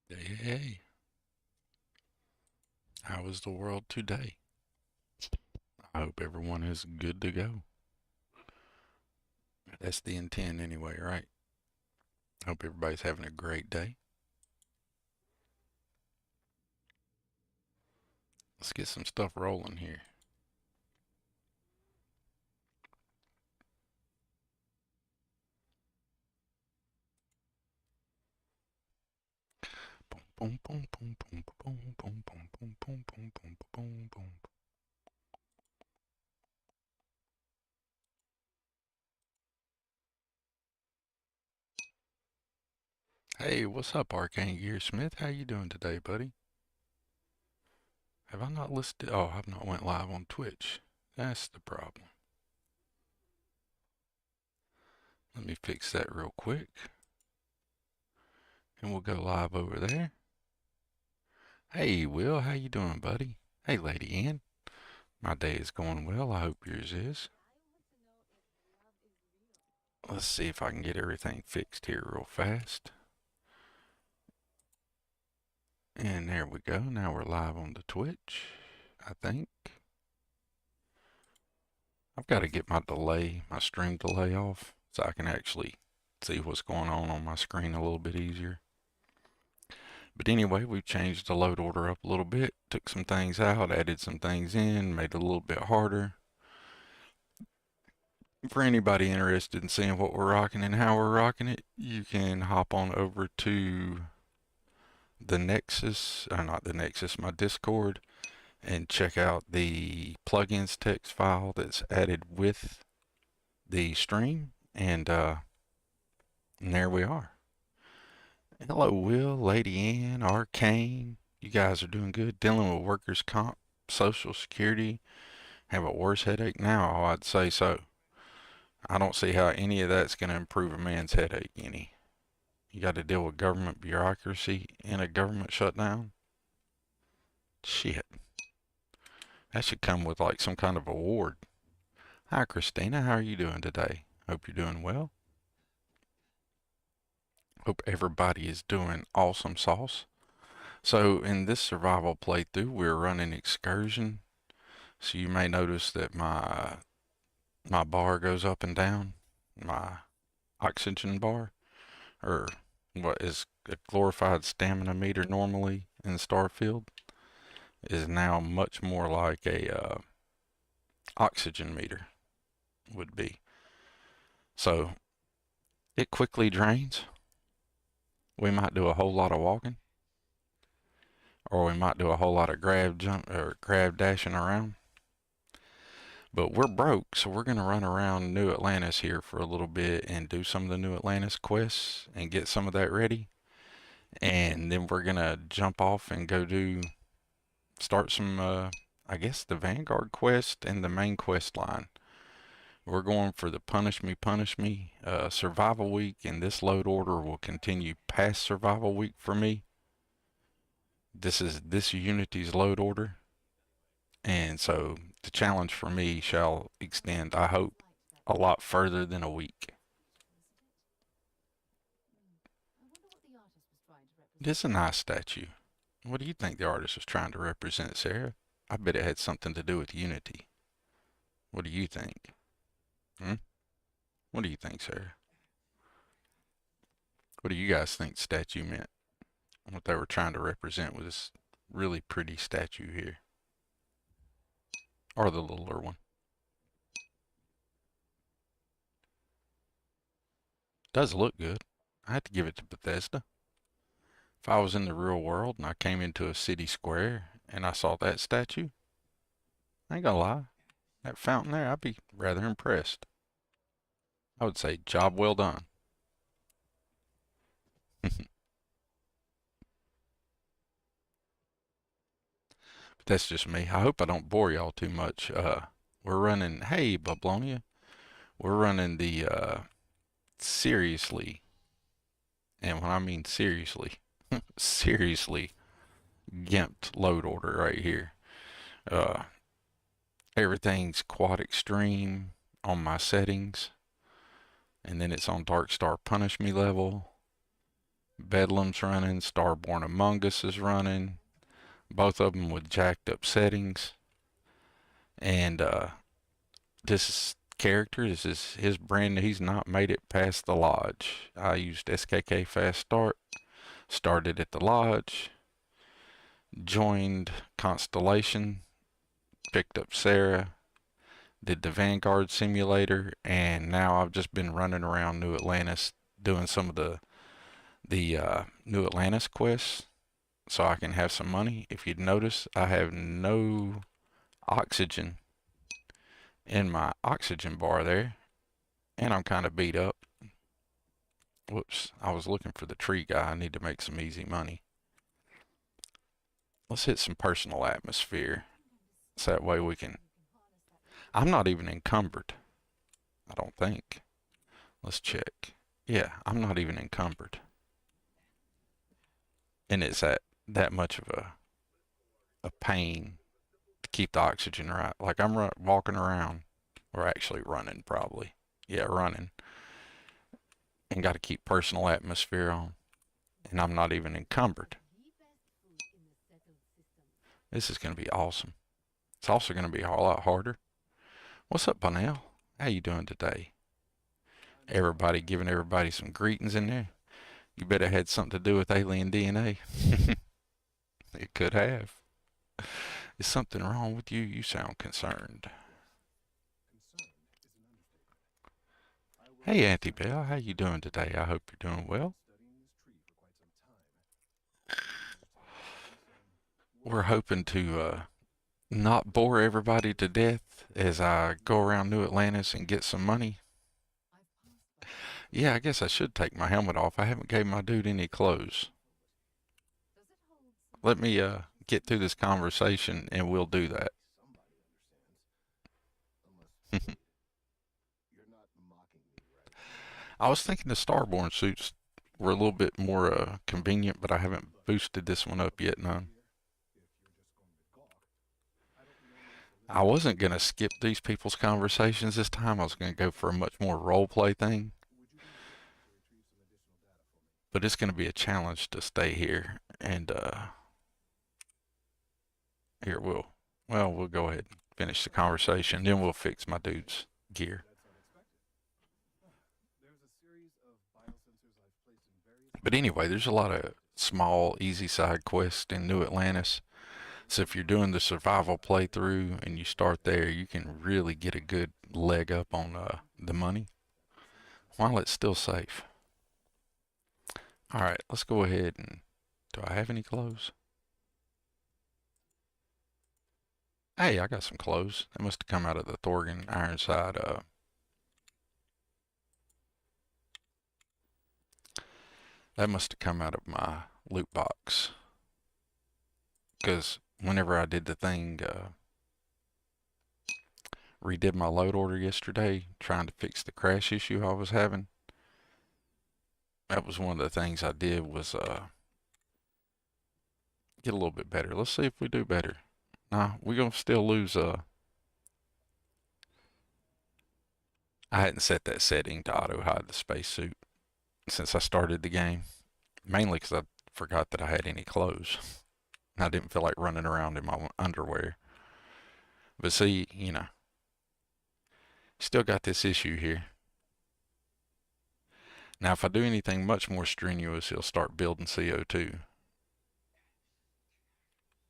Hey, hey, how is the world today? I hope everyone is good to go. That's the intent anyway, right? Hope everybody's having a great day. Let's get some stuff rolling here. Boom, boom, boom, boom, boom, boom, boom, boom, boom, boom, boom, boom, boom, boom. Hey, what's up, Arcane Gear Smith? How you doing today, buddy? Have I not listed? Oh, I've not went live on Twitch. That's the problem. Let me fix that real quick, and we'll go live over there. Hey, Will, how you doing, buddy? Hey, Lady Ann. My day is going well. I hope yours is. Let's see if I can get everything fixed here real fast. And there we go. Now we're live on the Twitch, I think. I've got to get my delay, my stream delay off so I can actually see what's going on my screen a little bit easier. But anyway, we've changed the load order up a little bit, took some things out, added some things in, made it a little bit harder. For anybody interested in seeing what we're rocking and how we're rocking it, you can hop on over to the Nexus, or not the Nexus, my Discord, and check out the plugins text file that's added with the stream. And there we are. Hello, Will, Lady Ann, Arcane. You guys are doing good. Dealing with workers' comp, Social Security. Have a worse headache now? Oh, I'd say so. I don't see how any of that's going to improve a man's headache any. You got to deal with government bureaucracy in a government shutdown. Shit. That should come with like some kind of award. Hi, Christina. How are you doing today? Hope you're doing well. Hope everybody is doing awesome sauce. So in this survival playthrough, we're running excursion. So you may notice that my bar goes up and down, my oxygen bar, or what is a glorified stamina meter normally in Starfield, is now much more like a oxygen meter would be. So it quickly drains. We might do a whole lot of walking, or we might do a whole lot of grab jump or grab dashing around. But we're broke, so we're going to run around New Atlantis here for a little bit and do some of the New Atlantis quests and get some of that ready. And then we're going to jump off and go start some, I guess, the Vanguard quest and the main quest line. We're going for the Punish Me survival week, and this load order will continue past survival week for me. This is this Unity's load order. And so the challenge for me shall extend, I hope, a lot further than a week. It's a nice statue. What do you think the artist was trying to represent, Sarah? I bet it had something to do with Unity. What do you think? Hmm? What do you think, Sarah? What do you guys think the statue meant? What they were trying to represent with this really pretty statue here? Or the littler one? Does look good. I had to give it to Bethesda. If I was in the real world and I came into a city square and I saw that statue, I ain't gonna lie, that fountain there, I'd be rather impressed. I would say, job well done. But that's just me. I hope I don't bore y'all too much. We're running, hey, Bablonia, we're running the seriously, and when I mean seriously, seriously gimped load order right here. Uh, Everything's quad extreme on my settings, and then it's on Dark Star Punish Me level. Bedlam's running, Starborn Among Us is running, both of them with jacked up settings. And this character, this is his brand new, he's not made it past the lodge. I used SKK Fast Start, started at the lodge, joined Constellation, picked up Sarah, did the Vanguard simulator, and now I've just been running around New Atlantis doing some of the New Atlantis quests so I can have some money. If you'd notice, I have no oxygen in my oxygen bar there, and I'm kind of beat up. Whoops, I was looking for the tree guy. I need to make some easy money. Let's hit some personal atmosphere, so that way we can. I'm not even encumbered, I don't think. Let's check. Yeah, I'm not even encumbered. And it's that much of a pain to keep the oxygen right. Like I'm walking around, or actually running probably. Yeah, running. And got to keep personal atmosphere on. And I'm not even encumbered. This is going to be awesome. It's also going to be a lot harder. What's up, Bunnell? How you doing today? Everybody giving everybody some greetings in there. You bet it had something to do with alien DNA. It could have. Is something wrong with you? You sound concerned. Hey, Auntie Belle, how you doing today? I hope you're doing well. We're hoping to not bore everybody to death as I go around New Atlantis and get some money. Yeah, I guess I should take my helmet off. I haven't gave my dude any clothes. Let me get through this conversation and we'll do that. I was thinking the Starborn suits were a little bit more convenient, but I haven't boosted this one up yet none. I wasn't going to skip these people's conversations this time. I was going to go for a much more role play thing. But it's going to be a challenge to stay here. And here we'll go ahead and finish the conversation. Then we'll fix my dude's gear. But anyway, there's a lot of small, easy side quests in New Atlantis. So if you're doing the survival playthrough and you start there, you can really get a good leg up on the money while it's still safe. All right, let's go ahead and do I have any clothes? Hey, I got some clothes. That must have come out of the Thorgan Ironside. That must have come out of my loot box. Because whenever I did the thing, redid my load order yesterday, trying to fix the crash issue I was having, that was one of the things I did was get a little bit better. Let's see if we do better. Nah, we're gonna still lose. I hadn't set that setting to auto hide the spacesuit since I started the game, mainly because I forgot that I had any clothes. I didn't feel like running around in my underwear. But see, still got this issue here. Now, if I do anything much more strenuous, he'll start building CO2.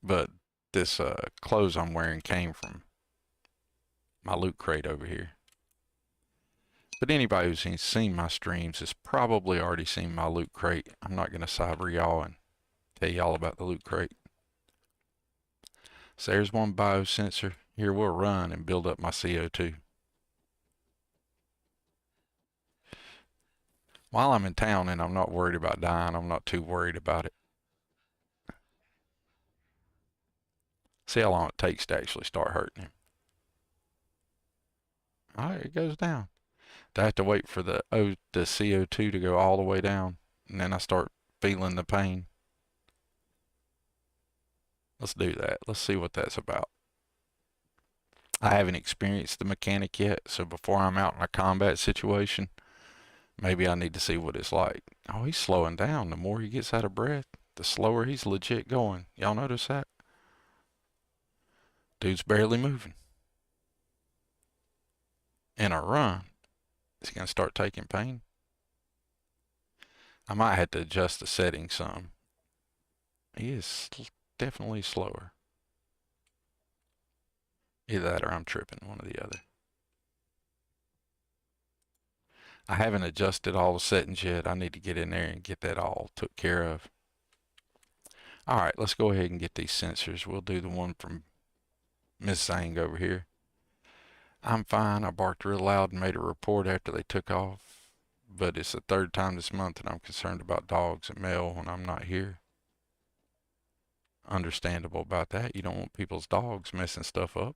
But this clothes I'm wearing came from my loot crate over here. But anybody who's seen my streams has probably already seen my loot crate. I'm not going to cyber y'all and tell y'all about the loot crate. So there's one biosensor. Here we'll run and build up my CO2. While I'm in town and I'm not worried about dying, I'm not too worried about it. See how long it takes to actually start hurting him. All right, it goes down. I have to wait for the CO2 to go all the way down, and then I start feeling the pain. Let's do that. Let's see what that's about. I haven't experienced the mechanic yet, so before I'm out in a combat situation, maybe I need to see what it's like. Oh, he's slowing down. The more he gets out of breath, the slower he's legit going. Y'all notice that? Dude's barely moving. In a run, is he gonna start taking pain? I might have to adjust the settings some. He is definitely slower. Either that or I'm tripping, one or the other. I haven't adjusted all the settings yet. I need to get in there and get that all took care of. All right, let's go ahead and get these sensors. We'll do the one from Miss Zhang over here. I'm fine. I barked real loud and made a report after they took off, but it's the third time this month that I'm concerned about dogs and mail when I'm not here. Understandable about that. You don't want people's dogs messing stuff up,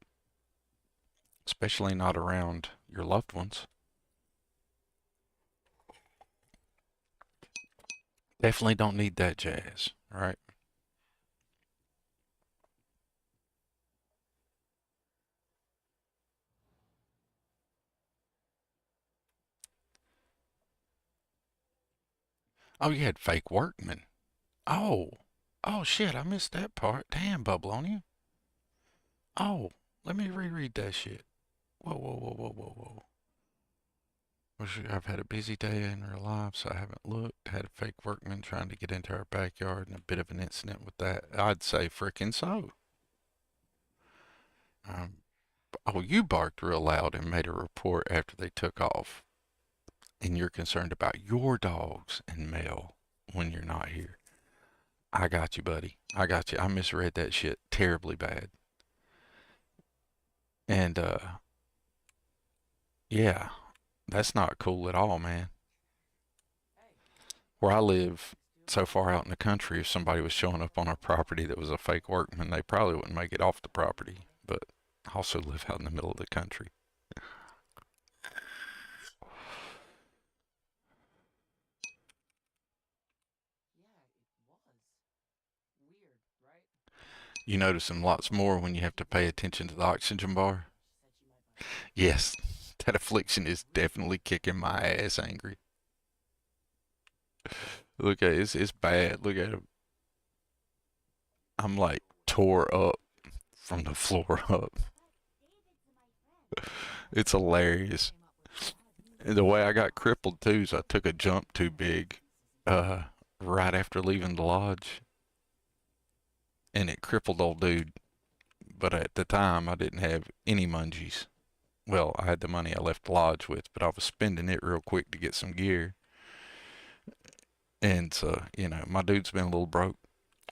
especially not around your loved ones. Definitely don't need that jazz, right? Oh, you had fake workmen. Oh, oh shit, I missed that part. Damn, Bublonia. Oh, let me reread that shit. Whoa, whoa, whoa, whoa, whoa, whoa. I've had a busy day in real life, so I haven't looked. Had a fake workman trying to get into our backyard and a bit of an incident with that. I'd say frickin' so. Um, oh, you barked real loud and made a report after they took off, and you're concerned about your dogs and mail when you're not here. I got you, buddy. I got you. I misread that shit terribly bad. And yeah, that's not cool at all, man. Where I live, so far out in the country, if somebody was showing up on our property that was a fake workman, they probably wouldn't make it off the property. But I also live out in the middle of the country. You notice them lots more when you have to pay attention to the oxygen bar. Yes, that affliction is definitely kicking my ass angry. Look at it, it's bad. Look at him. I'm like tore up from the floor up. It's hilarious. And the way I got crippled too is I took a jump too big, uh, right after leaving the lodge, and it crippled old dude. But at the time, I didn't have any mungies. Well, I had the money I left the lodge with, but I was spending it real quick to get some gear. And so, my dude's been a little broke.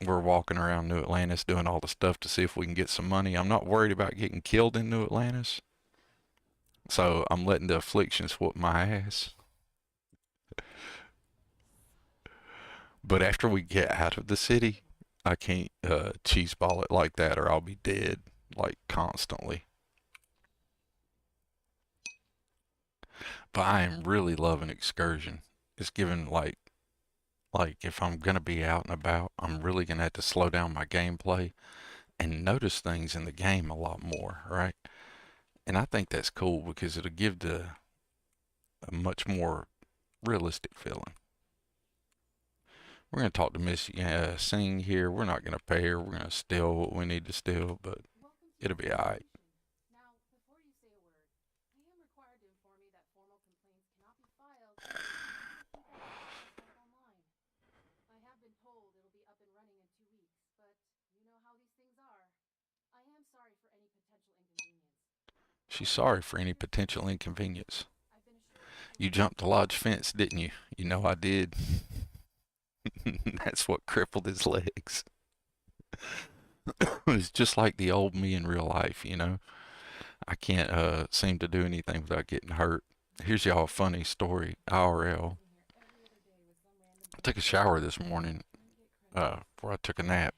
We're walking around New Atlantis doing all the stuff to see if we can get some money. I'm not worried about getting killed in New Atlantis, so I'm letting the afflictions whoop my ass. But after we get out of the city, I can't cheese ball it like that or I'll be dead like constantly. But I am really loving excursion. It's given like if I'm gonna be out and about, I'm really gonna have to slow down my gameplay and notice things in the game a lot more, right? And I think that's cool because it'll give the a much more realistic feeling. We're gonna talk to Miss Singh here. We're not gonna pay her. We're gonna steal what we need to steal, but it'll be alright. She's sorry for any potential inconvenience. You jumped the lodge fence, didn't you? You know I did. That's what crippled his legs. It's just like the old me in real life. I can't seem to do anything without getting hurt. Here's y'all a funny story. IRL. I took a shower this morning before I took a nap,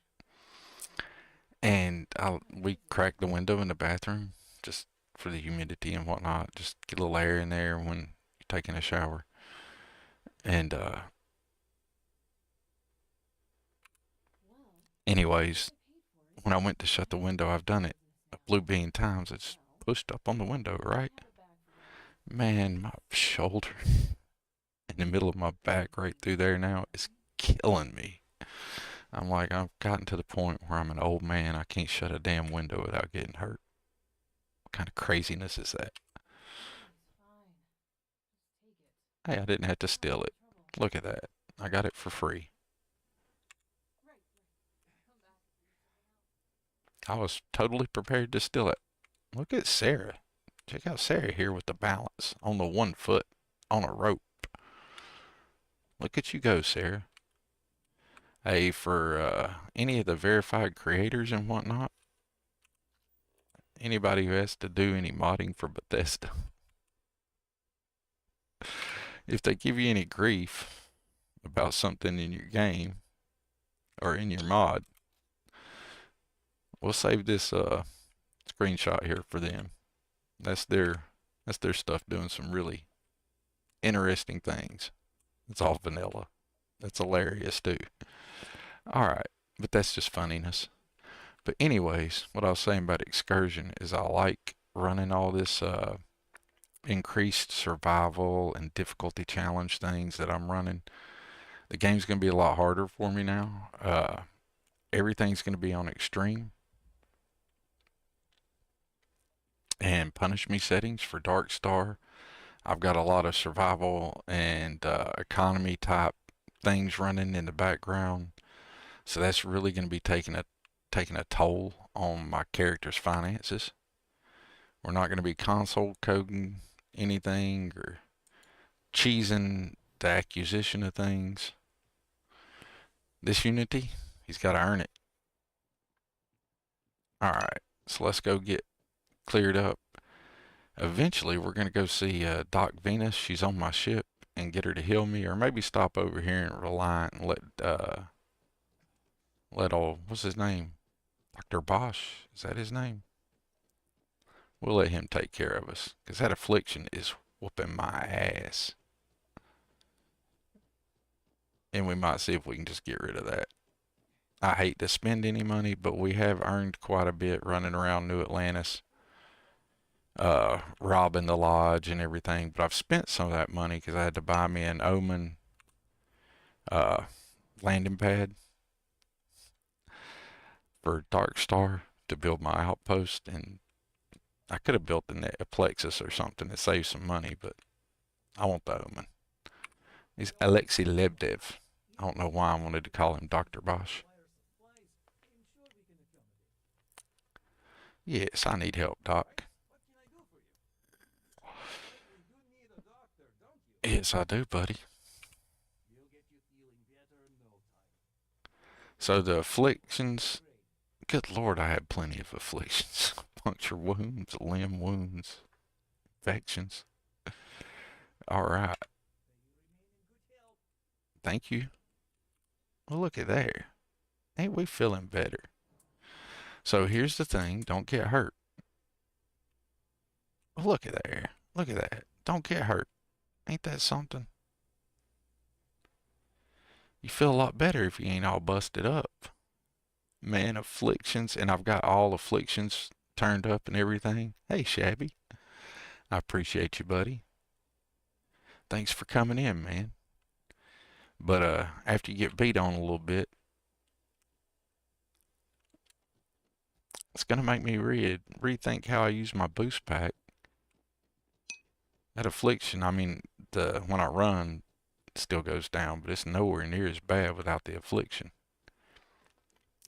and we cracked the window in the bathroom just for the humidity and whatnot. Just get a little air in there when you're taking a shower. And anyways, when I went to shut the window, I've done it a blue bean times. I just pushed up on the window, right? Man, my shoulder in the middle of my back right through there now is killing me. I'm like, I've gotten to the point where I'm an old man. I can't shut a damn window without getting hurt. What kind of craziness is that? Hey, I didn't have to steal it. Look at that. I got it for free. I was totally prepared to steal it. Look at Sarah. Check out Sarah here with the balance on the 1 foot on a rope. Look at you go, Sarah. Hey, for any of the verified creators and whatnot, anybody who has to do any modding for Bethesda, if they give you any grief about something in your game or in your mod, we'll save this screenshot here for them. That's their stuff doing some really interesting things. It's all vanilla. That's hilarious too. All right, but that's just funniness. But anyways, what I was saying about excursion is I like running all this increased survival and difficulty challenge things that I'm running. The game's going to be a lot harder for me now. Everything's going to be on extreme and punish me settings for Dark Star. I've got a lot of survival and economy type things running in the background, so that's really going to be taking a toll on my character's finances. We're not going to be console coding anything or cheesing the acquisition of things. This Unity, he's got to earn it. All right, so let's go get cleared up. Eventually, we're going to go see Doc Venus. She's on my ship and get her to heal me, or maybe stop over here in Reliant and let old, what's his name? Dr. Bosch, is that his name? We'll let him take care of us, because that affliction is whooping my ass. And we might see if we can just get rid of that. I hate to spend any money, but we have earned quite a bit running around New Atlantis, robbing the lodge and everything. But I've spent some of that money because I had to buy me an Omen uh, landing pad for Dark Star to build my outpost, and I could have built a Plexus or something to save some money, but I want the Omen. He's Alexei Lebdev. I don't know why I wanted to call him Dr. Bosch. Yes, I need help, Doc. Yes, I do, buddy. So the afflictions, good Lord, I had plenty of afflictions. Puncture wounds, limb wounds, infections. All right. Thank you. Well, look at there. Ain't we feeling better? So here's the thing. Don't get hurt. Look at there. Look at that. Don't get hurt. Ain't that something? You feel a lot better if you ain't all busted up. Man, afflictions, and I've got all afflictions turned up and everything. Hey, Shabby. I appreciate you, buddy. Thanks for coming in, man. But after you get beat on a little bit, it's gonna make me rethink how I use my boost pack. That affliction, I mean, the when I run, it still goes down, but it's nowhere near as bad without the affliction.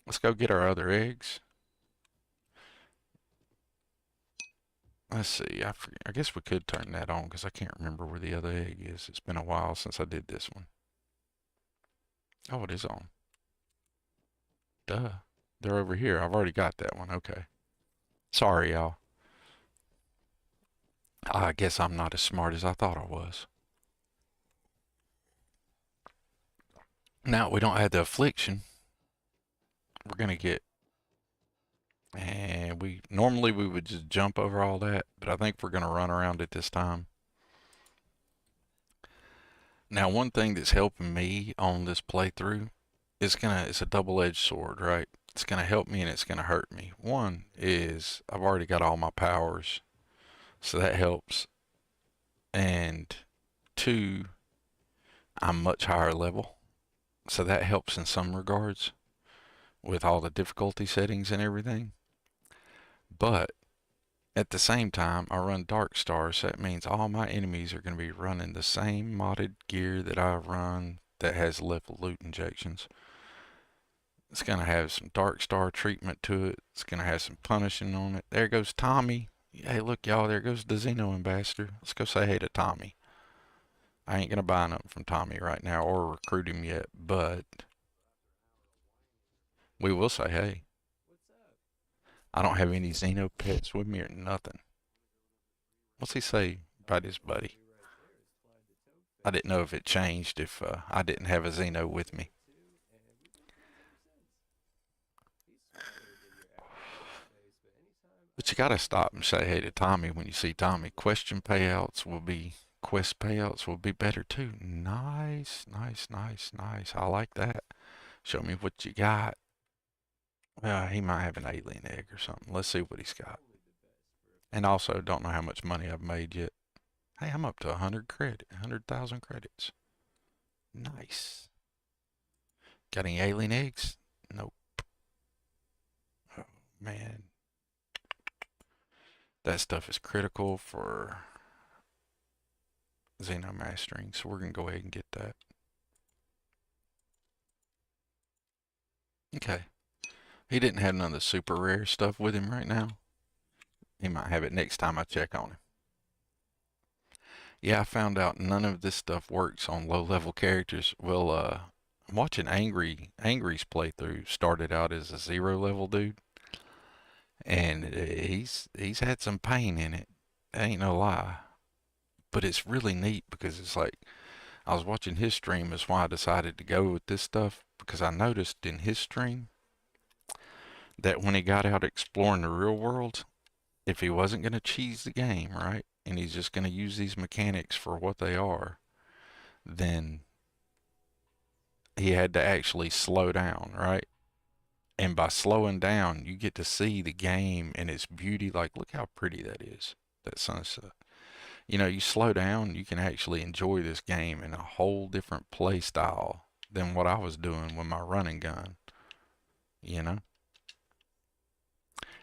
Let's go get our other eggs. Let's see. I guess we could turn that on because I can't remember where the other egg is. It's been a while since I did this one. Oh, it is on. Duh. They're over here. I've already got that one. Okay. Sorry, y'all. I guess I'm not as smart as I thought I was. Now we don't have the affliction. We're gonna get, and we normally we would just jump over all that, but I think we're gonna run around it this time. Now, one thing that's helping me on this playthrough it's a double-edged sword, right? It's gonna help me and it's gonna hurt me. One is I've already got all my powers So that helps. And two, I'm much higher level. So that helps in some regards with all the difficulty settings and everything. But at the same time, I run Dark Star, so that means all my enemies are going to be running the same modded gear that I run that has level loot injections. It's going to have some Dark Star treatment to it. It's going to have some punishing on it. There goes Tommy. Hey, look, y'all, there goes the Xeno Ambassador. Let's go say hey to Tommy. I ain't going to buy nothing from Tommy right now or recruit him yet, but we will say hey. I don't have any Xeno pets with me or nothing. What's he say about his buddy? I didn't know if it changed if I didn't have a Xeno with me. But you gotta stop and say hey to Tommy when you see Tommy. Quest payouts will be better too. Nice, nice, nice, nice. I like that. Show me what you got. Well, he might have an alien egg or something. Let's see what he's got. And also, don't know how much money I've made yet. Hey, I'm up to 100,000 credits. Nice. Got any alien eggs? Nope. Oh, man. That stuff is critical for Xeno mastering, so we're going to go ahead and get that. Okay. He didn't have none of the super rare stuff with him right now. He might have it next time I check on him. Yeah, I found out none of this stuff works on low level characters. Well, I'm watching Angry's playthrough. Started out as a 0 level dude, and he's had some pain in it. Ain't no lie. But it's really neat because it's like I was watching his stream is why I decided to go with this stuff because I noticed in his stream that when he got out exploring the real world, if he wasn't going to cheese the game, right, and he's just going to use these mechanics for what they are, then he had to actually slow down, right? And by slowing down, you get to see the game and its beauty. Like, look how pretty that is, that sunset. You know, you slow down, you can actually enjoy this game in a whole different play style than what I was doing with my running gun, you know?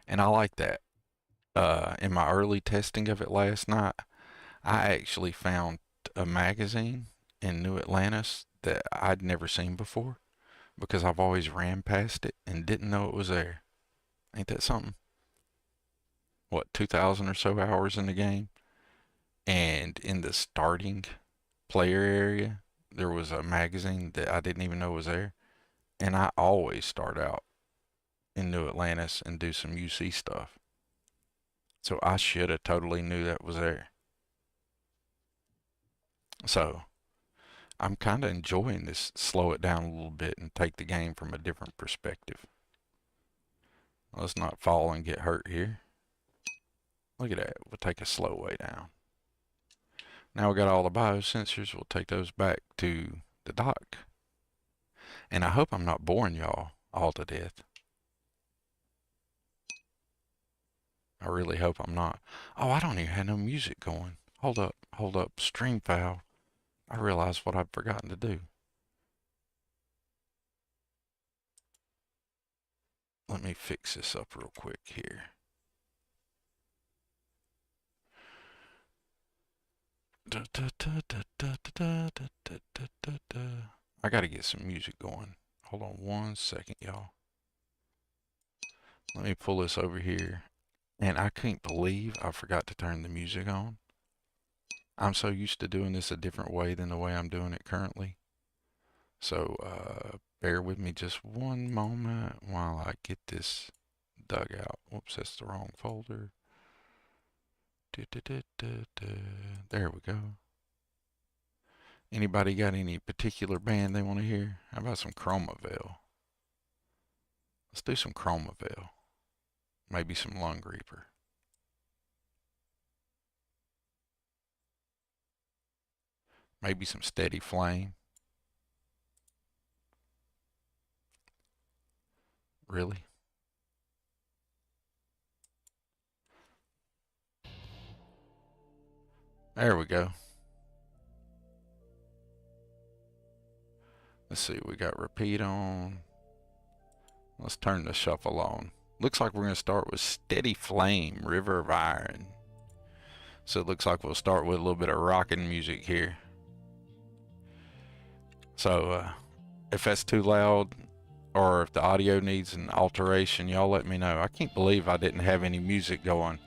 And I like that. In my early testing of it last night, I actually found a magazine in New Atlantis that I'd never seen before because I've always ran past it and didn't know it was there. Ain't that something? What, 2,000 or so hours in the game? And in the starting player area, there was a magazine that I didn't even know was there. And I always start out in New Atlantis and do some UC stuff. So I should have totally knew that was there. So I'm kind of enjoying this, slow it down a little bit and take the game from a different perspective. Let's not fall and get hurt here. Look at that. We'll take a slow way down. Now we got all the biosensors. We'll take those back to the dock. And I hope I'm not boring y'all all to death. I really hope I'm not. Oh, I don't even have no music going. Hold up. Stream file. I realized what I've forgotten to do. Let me fix this up real quick here. I gotta get some music going. Hold on 1 second, y'all. Let me pull this over here. And I can't believe I forgot to turn the music on. I'm so used to doing this a different way than the way I'm doing it currently. So bear with me just one moment while I get this dug out. Whoops, that's the wrong folder. There we go. Anybody got any particular band they want to hear? How about some Chromaville? Let's do some Chromaville. Maybe some Lung Reaper. Maybe some Steady Flame. Really? – There we go. Let's see, we got repeat on. Let's turn the shuffle on. Looks like we're going to start with Steady Flame, River of Iron. So it looks like we'll start with a little bit of rocking music here. So if that's too loud or if the audio needs an alteration, y'all let me know. I can't believe I didn't have any music going.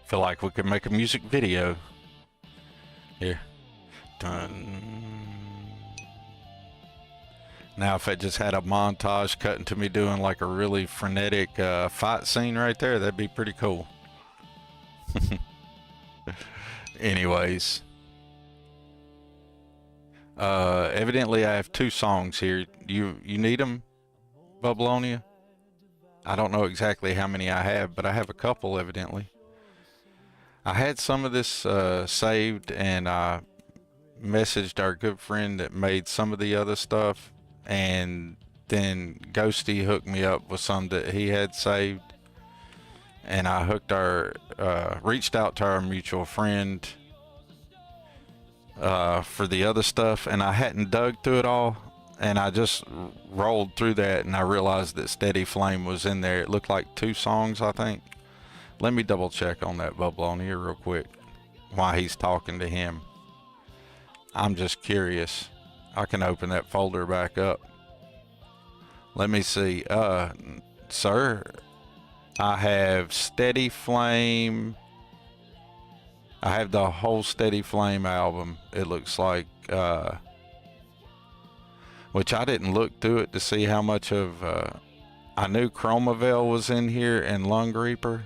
Feel like we could make a music video. Here. Dun. Now if it just had a montage cutting to me doing like a really frenetic fight scene right there, that'd be pretty cool. Anyways. Evidently I have 2 songs here. You need them, Bubblonia? I don't know exactly how many I have, but I have a couple evidently. I had some of this saved, and I messaged our good friend that made some of the other stuff, and then Ghosty hooked me up with some that he had saved, and I reached out to our mutual friend for the other stuff, and I hadn't dug through it all, and I just rolled through that, and I realized that Steady Flame was in there. It looked like 2 songs, I think. Let me double check on that Bubble on here real quick while he's talking to him. I'm just curious. I can open that folder back up. Let me see. Sir, I have Steady Flame. I have the whole Steady Flame album, it looks like. Which I didn't look through it to see how much of... I knew Chromavel was in here and Lung Reaper.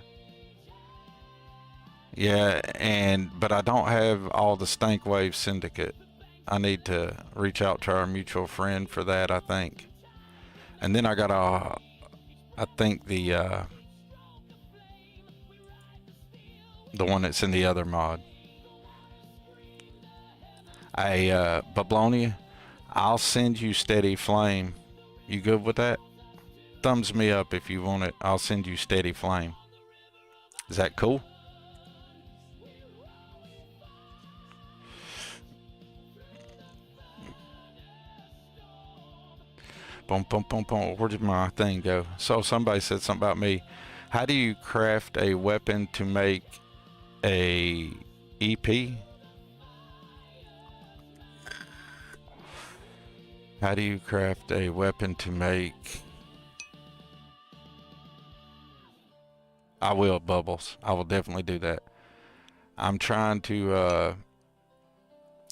Yeah, but I don't have all the Stankwave Syndicate. I need to reach out to our mutual friend for that, I think. And then I got I think the one that's in the other mod. Bablonia, I'll send you Steady Flame. You good with that? Thumbs me up if you want it. I'll send you Steady Flame. Is that cool? Boom, boom, boom, boom. Where did my thing go? So somebody said something about me. How do you craft a weapon to make a EP? How do you craft a weapon to make... I will, Bubbles. I will definitely do that. I'm trying to...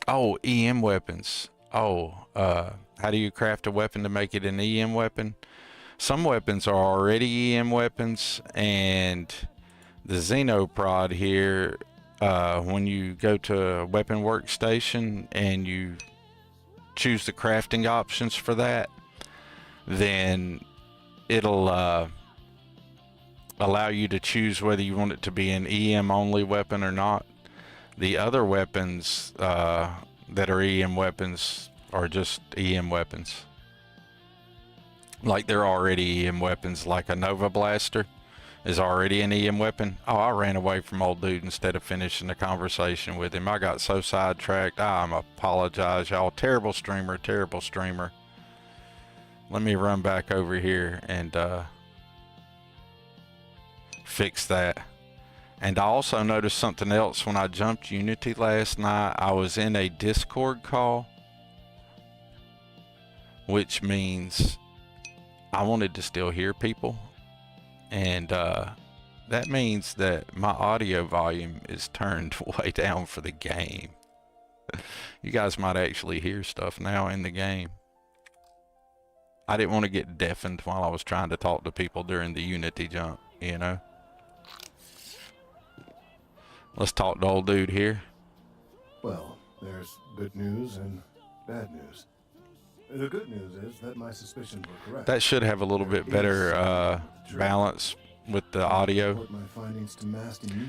Oh, EM weapons. Oh, how do you craft a weapon to make it an EM weapon? Some weapons are already EM weapons, and the Xenoprod here, when you go to a weapon workstation and you choose the crafting options for that, then it'll allow you to choose whether you want it to be an EM only weapon or not. The other weapons that are EM weapons are just EM weapons. Like they're already EM weapons, like a Nova Blaster is already an EM weapon. Oh, I ran away from old dude instead of finishing the conversation with him. I got so sidetracked. I apologize, y'all. Terrible streamer, terrible streamer. Let me run back over here and fix that. And I also noticed something else when I jumped Unity last night. I was in a Discord call, which means I wanted to still hear people, and that means that my audio volume is turned way down for the game. You guys might actually hear stuff now in the game. I didn't want to get deafened while I was trying to talk to people during the Unity jump, you know. Let's talk to old dude here. Well, there's good news and bad news. The good news is that my suspicions were correct. That should have a little bit better balance with the audio.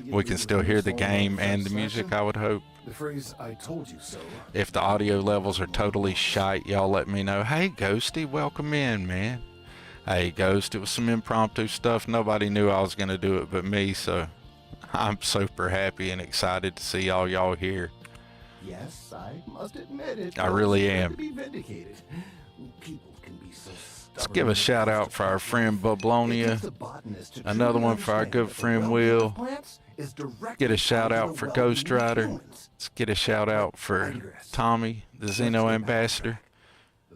We can still hear the game and the music, I would hope. The phrase "I told you so." If the audio levels are totally shite, y'all let me know. Hey, Ghosty, welcome in, man. Hey, Ghost, it was some impromptu stuff. Nobody knew I was going to do it but me, so I'm super happy and excited to see all y'all here. Yes, I must admit it I feels really good am. to be vindicated. People can be so Let's stubborn give a when it shout comes out to for our plant friend life. It Bublonia. takes a botanist to Another truly one for our understand good that the friend well-being of Will. plants is Get a directly shout tied to the out for Ghost well-being of Rider. humans. Let's get a shout But out I for digress. Tommy, the Let's Xeno get back on Ambassador. track.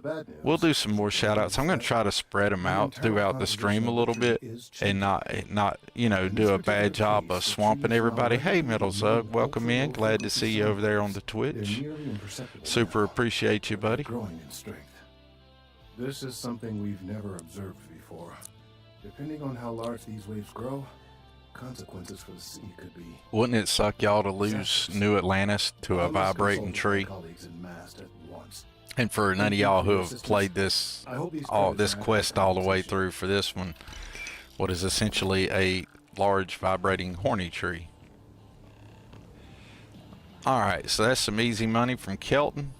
The bad We'll news, do some more the bad shout news outs. I'm is going to that try to spread them the out internal throughout the composition stream a of the little tree bit is and changing. In this do a particular bad job case, of the swamping trees now everybody. Hey, regularly Metal emit Zug, an welcome in. ultra-low Glad to frequency see you sound over there on waves. the They're Twitch. nearly imperceptible Super now, appreciate you, but they're buddy. growing in strength. This is something we've never observed before. Depending on how large these waves grow, consequences for the city could be. Wouldn't it suck y'all to lose Disasters. New Atlantis to a On this, vibrating consult with my tree? colleagues en masse at once. And for none Thank of you y'all for who your have assistance. played this I hope these all credits this are adequate quest all the way compensation. through for this one, what is essentially a large vibrating horny tree. All right, so that's some easy money from Kelton.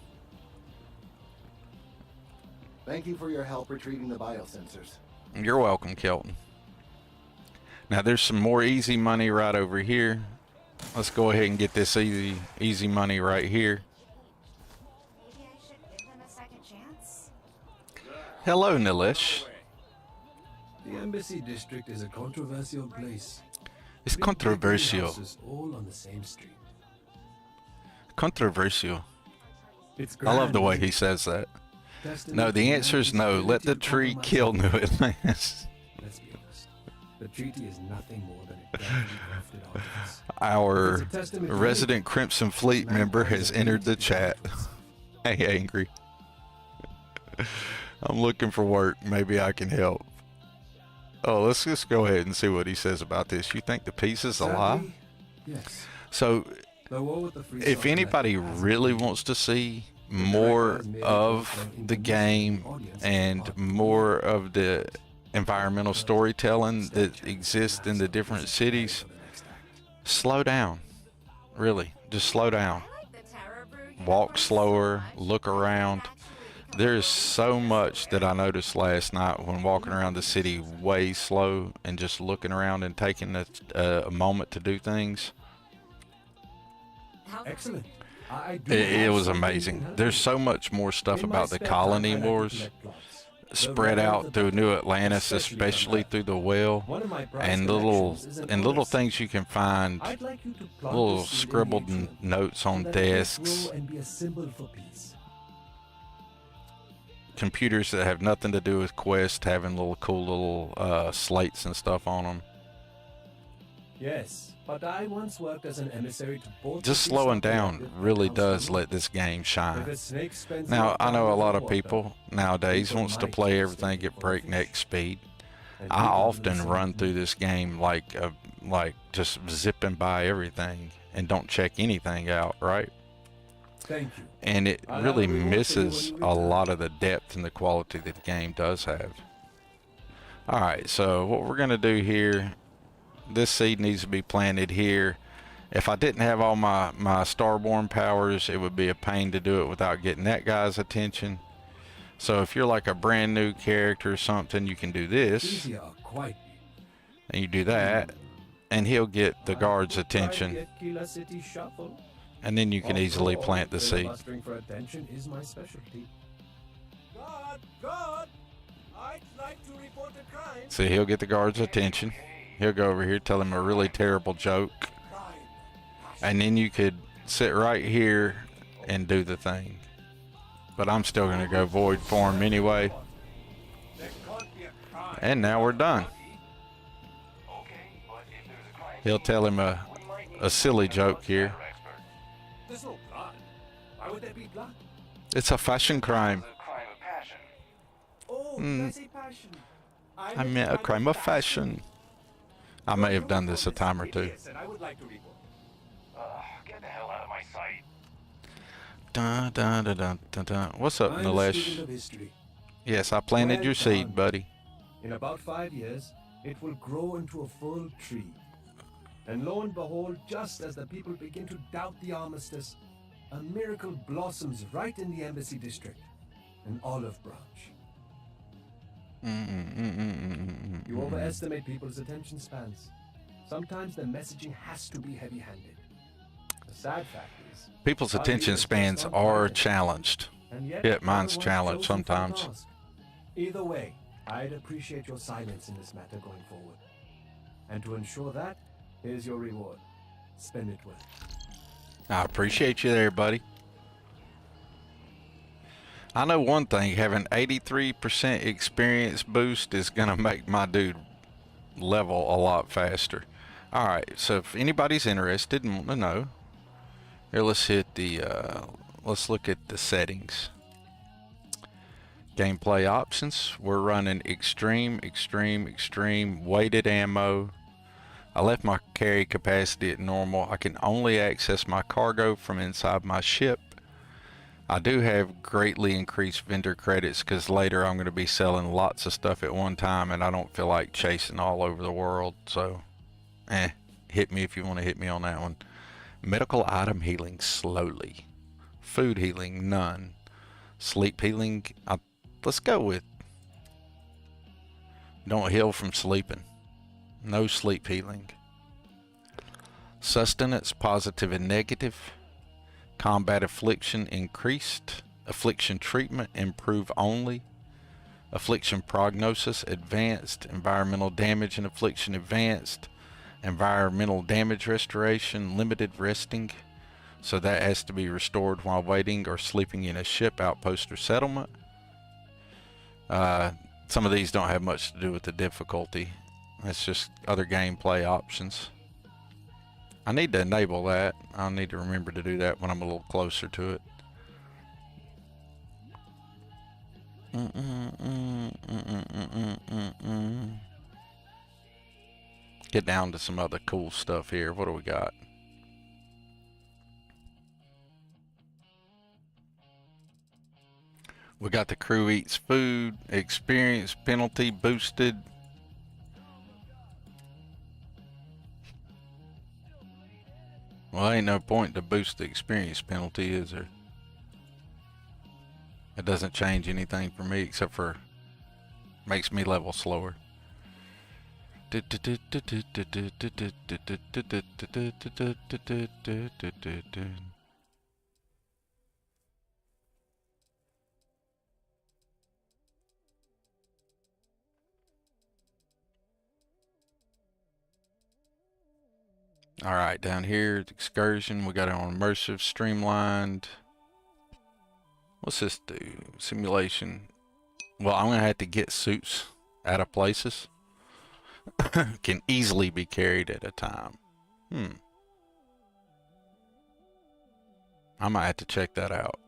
Thank you for your help retrieving the biosensors. You're welcome, Kelton. Now there's some more easy money right over here. Let's go ahead and get this easy money right here. Maybe I should give them a second chance? Hello, Nilesh. The Embassy District is a controversial place. It's Big controversial. houses all on the same street. Controversial. It's I love the way grand, he says that. isn't it? No, the answer is no. Let the tree kill New Atlantis. Let's be honest. The treaty is nothing more than a carefully crafted artifice. Our It's a testament to resident Crimson Fleet member has entered the chat. Hey, Angry. I'm looking for work. Maybe I can help. Oh, let's just go ahead and see what he says about this. You think the piece is alive? Sadly, yes. So, The war with the Free if Software anybody has really ended. wants to see more of the game and more of the environmental storytelling that exists in the different cities, slow down. Really, just slow down. I like the Terror Brew Walk uniform so slower, much. look around. Actually become There's so much that I noticed last night when walking around the city way slow and just looking around and taking a moment to do things. Excellent. I do It have was something amazing. in hand. There's so much more stuff In my about the spare colony time, I like to wars collect plots. The spread rare, out the through better. New Atlantis, Especially especially on through the well, One of my prized and collections is an little Odyssey. things you can find, I'd like you to plant little the seed in scribbled nature notes so on that it will desks, grow and be a symbol for peace. computers that have nothing to do with Quest having little cool little slates and stuff on them. Yes, but I once worked as an emissary to both Just the Free slowing Software down Active really and does Council. let this game If shine. a snake spends Now, enough I know a time lot in of water, people nowadays people wants to might play taste everything it at before they breakneck fish. speed. And I people do the often same run thing. through this game like just zipping by everything and don't check anything out, right? Thank you. And it I'll have really a reward for you misses when you a return. lot of the depth and the quality that the game does have. All right, so what we're gonna do here, this seed needs to be planted here. If I didn't have all my Starborn powers, it would be a pain to do it without getting that guy's attention. So if you're like a brand new character or something, you can do this, These are quite. and you do that, and he'll get the guard's I could try to attention, get Kila City shuffle. and then you can easily After all, plant the seed. filibustering for attention is my specialty. God, I'd like to report a crime. See, he'll get the guard's attention. He'll go over here, tell him a really terrible joke, and then you could sit right here and do the thing. But I'm still going to go void form anyway. And now we're done. He'll tell him a silly joke here. There's no blood. Why would there be blood? It's a fashion crime. Oh, Mm. that's a passion. I meant a crime of fashion. I may have done this a time or two. Yes, and I would like to report. Get the hell out of my sight. Dun, dun, dun, dun, dun, dun. What's up, I'm a student Nilesh? of history. Yes, I planted Well your seed, done. buddy. In about 5 years, it will grow into a full tree. And lo and behold, just as the people begin to doubt the armistice, a miracle blossoms right in the embassy district, an olive branch. You overestimate people's attention spans. Sometimes the messaging has to be heavy-handed. The sad fact is, People's our attention leaders just spans aren't are guided, challenged. and yet Yeah, mine's everyone's challenged chosen for the sometimes. task. Either way, I'd appreciate your silence in this matter going forward. And to ensure that, here's your reward. Spend it well. I appreciate you there, buddy. I know one thing, having 83% experience boost is gonna make my dude level a lot faster. Alright, so if anybody's interested and want to know, here let's hit the, let's look at the settings. Gameplay options, we're running extreme, weighted ammo. I left my carry capacity at normal. I can only access my cargo from inside my ship. I do have greatly increased vendor credits because later I'm going to be selling lots of stuff at one time and I don't feel like chasing all over the world. So, hit me if you want to hit me on that one. Medical item healing slowly. Food healing, none. Sleep healing, let's go with don't heal from sleeping. No sleep healing. Sustenance, positive and negative. Combat affliction increased. Affliction treatment improve only. Affliction prognosis advanced. Environmental damage and affliction advanced. Environmental damage restoration limited resting. So that has to be restored while waiting or sleeping in a ship, outpost, or settlement. Some of these don't have much to do with the difficulty. That's just other gameplay options. I need to enable that. I'll need to remember to do that when I'm a little closer to it. Get down to some other cool stuff here. What do we got? We got the crew eats food, experience penalty boosted. Well, ain't no point to boost the experience penalty, is there? It doesn't change anything for me except for makes me level slower. All right, down here, the excursion, we got it on immersive, streamlined. What's this do? Simulation. Well, I'm gonna have to get suits out of places. Can easily be carried at a time. I might have to check that out.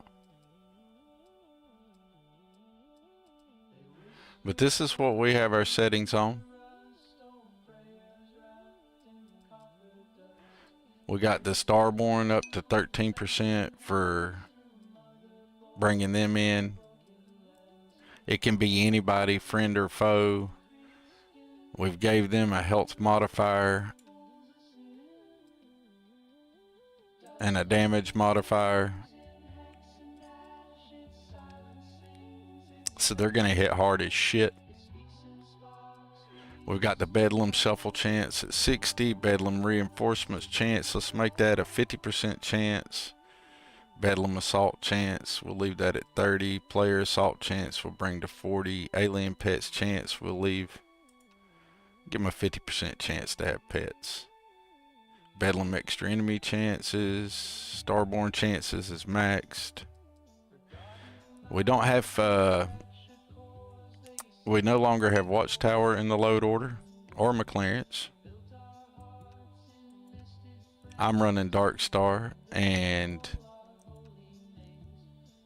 But this is what we have our settings on. We got the Starborn up to 13% for bringing them in. It can be anybody, friend or foe. We've gave them a health modifier and a damage modifier. So they're gonna hit hard as shit. We've got the Bedlam Shuffle chance at 60, Bedlam Reinforcements chance, let's make that a 50% chance. Bedlam Assault chance, we'll leave that at 30. Player Assault chance we'll bring to 40. Alien Pets chance we'll leave, give them a 50% chance to have pets. Bedlam Extra Enemy chances, Starborn chances is maxed. We don't have, we no longer have Watchtower in the load order or McClarence. I'm running Dark Star, and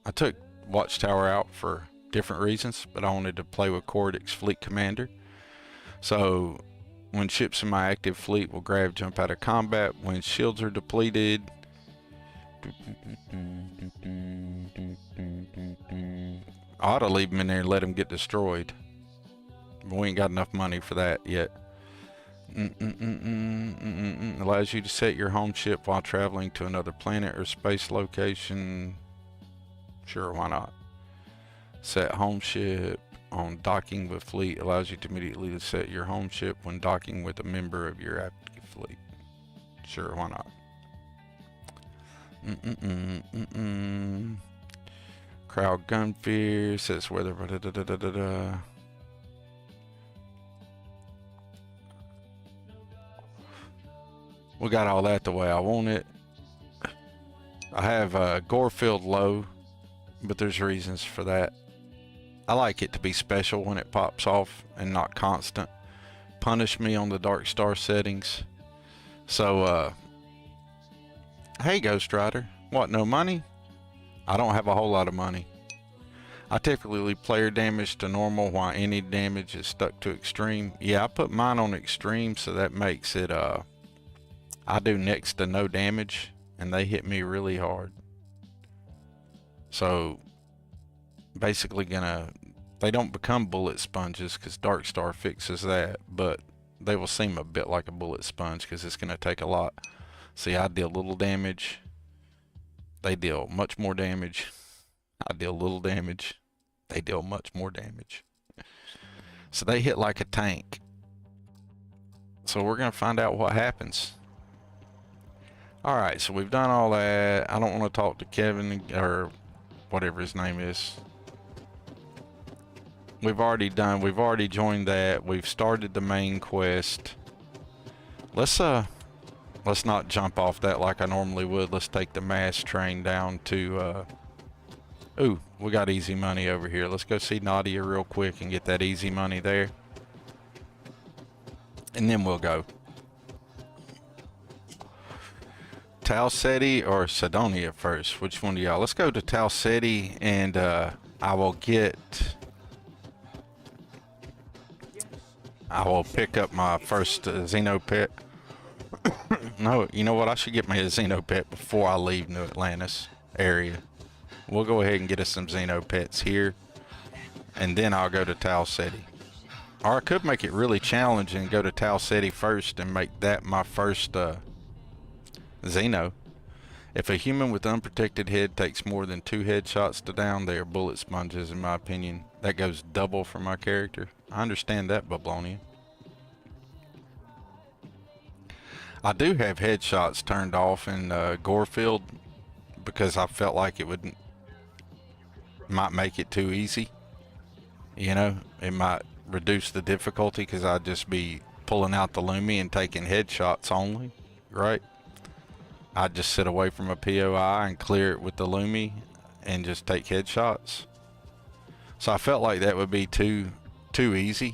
I took Watchtower out for different reasons, but I wanted to play with Cordix Fleet Commander. So when ships in my active fleet will grab jump out of combat when shields are depleted. I ought to leave them in there and let them get destroyed. But we ain't got enough money for that yet. Allows you to set your home ship while traveling to another planet or space location. Sure, why not? Set home ship. on docking with fleet allows you to immediately set your home ship when docking with a member of your active fleet. Sure, why not? Crowd gun fear says whether. We got all that the way I want it. I have Gorefield low, but there's reasons for that. I like it to be special when it pops off and not constant. Punish me on the Dark Star settings. So, hey Ghost Rider, what, no money? I don't have a whole lot of money. I typically leave player damage to normal while any damage is stuck to extreme. Yeah, I put mine on extreme, so that makes it, I do next to no damage, and they hit me really hard. So, basically they don't become bullet sponges because Dark Star fixes that, but they will seem a bit like a bullet sponge because it's gonna take a lot. See, I deal little damage. They deal much more damage. I deal little damage. They deal much more damage. So they hit like a tank. So we're gonna find out what happens. Alright, so we've done all that. I don't want to talk to Kevin or whatever his name is. We've already joined that. We've started the main quest. Let's not jump off that like I normally would. Let's take the mass train down to ooh, we got easy money over here. Let's go see Nadia real quick and get that easy money there. And then we'll go. Talceti or Sidonia first? Which one do y'all? Let's go to Talceti, and I will pick up my first Xenopet. No, you know what? I should get me a Xenopet before I leave New Atlantis area. We'll go ahead and get us some Xenopets here, and then I'll go to Talceti. Or I could make it really challenging and go to Talceti first and make that my first Xeno. If a human with unprotected head takes more than 2 headshots to down, they are bullet sponges, in my opinion. That goes double for my character. I understand that, Bablonia. I do have headshots turned off in Gorefield because I felt like it might make it too easy. You know, it might reduce the difficulty because I'd just be pulling out the Lumi and taking headshots only, right? I'd just sit away from a POI and clear it with the Lumi and just take headshots. So I felt like that would be too easy.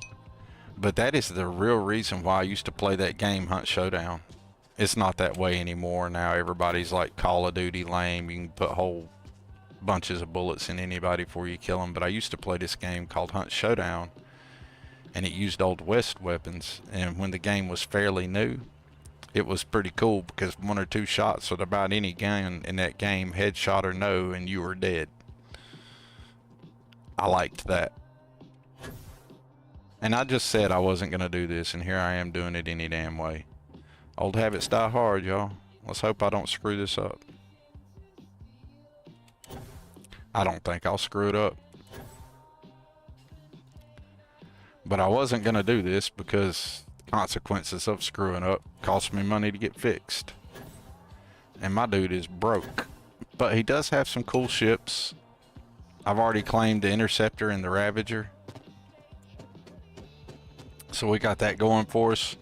But that is the real reason why I used to play that game, Hunt Showdown. It's not that way anymore. Now everybody's like Call of Duty lame. You can put whole bunches of bullets in anybody before you kill them. But I used to play this game called Hunt Showdown, and it used Old West weapons. And when the game was fairly new, it was pretty cool because 1 or 2 shots with about any gun in that game, headshot or no, and you were dead. I liked that. And I just said I wasn't going to do this, and here I am doing it any damn way. Old habits die hard, y'all. Let's hope I don't screw this up. I don't think I'll screw it up. But I wasn't going to do this because consequences of screwing up cost me money to get fixed. And my dude is broke. But he does have some cool ships. I've already claimed the Interceptor and the Ravager. So we got that going for us.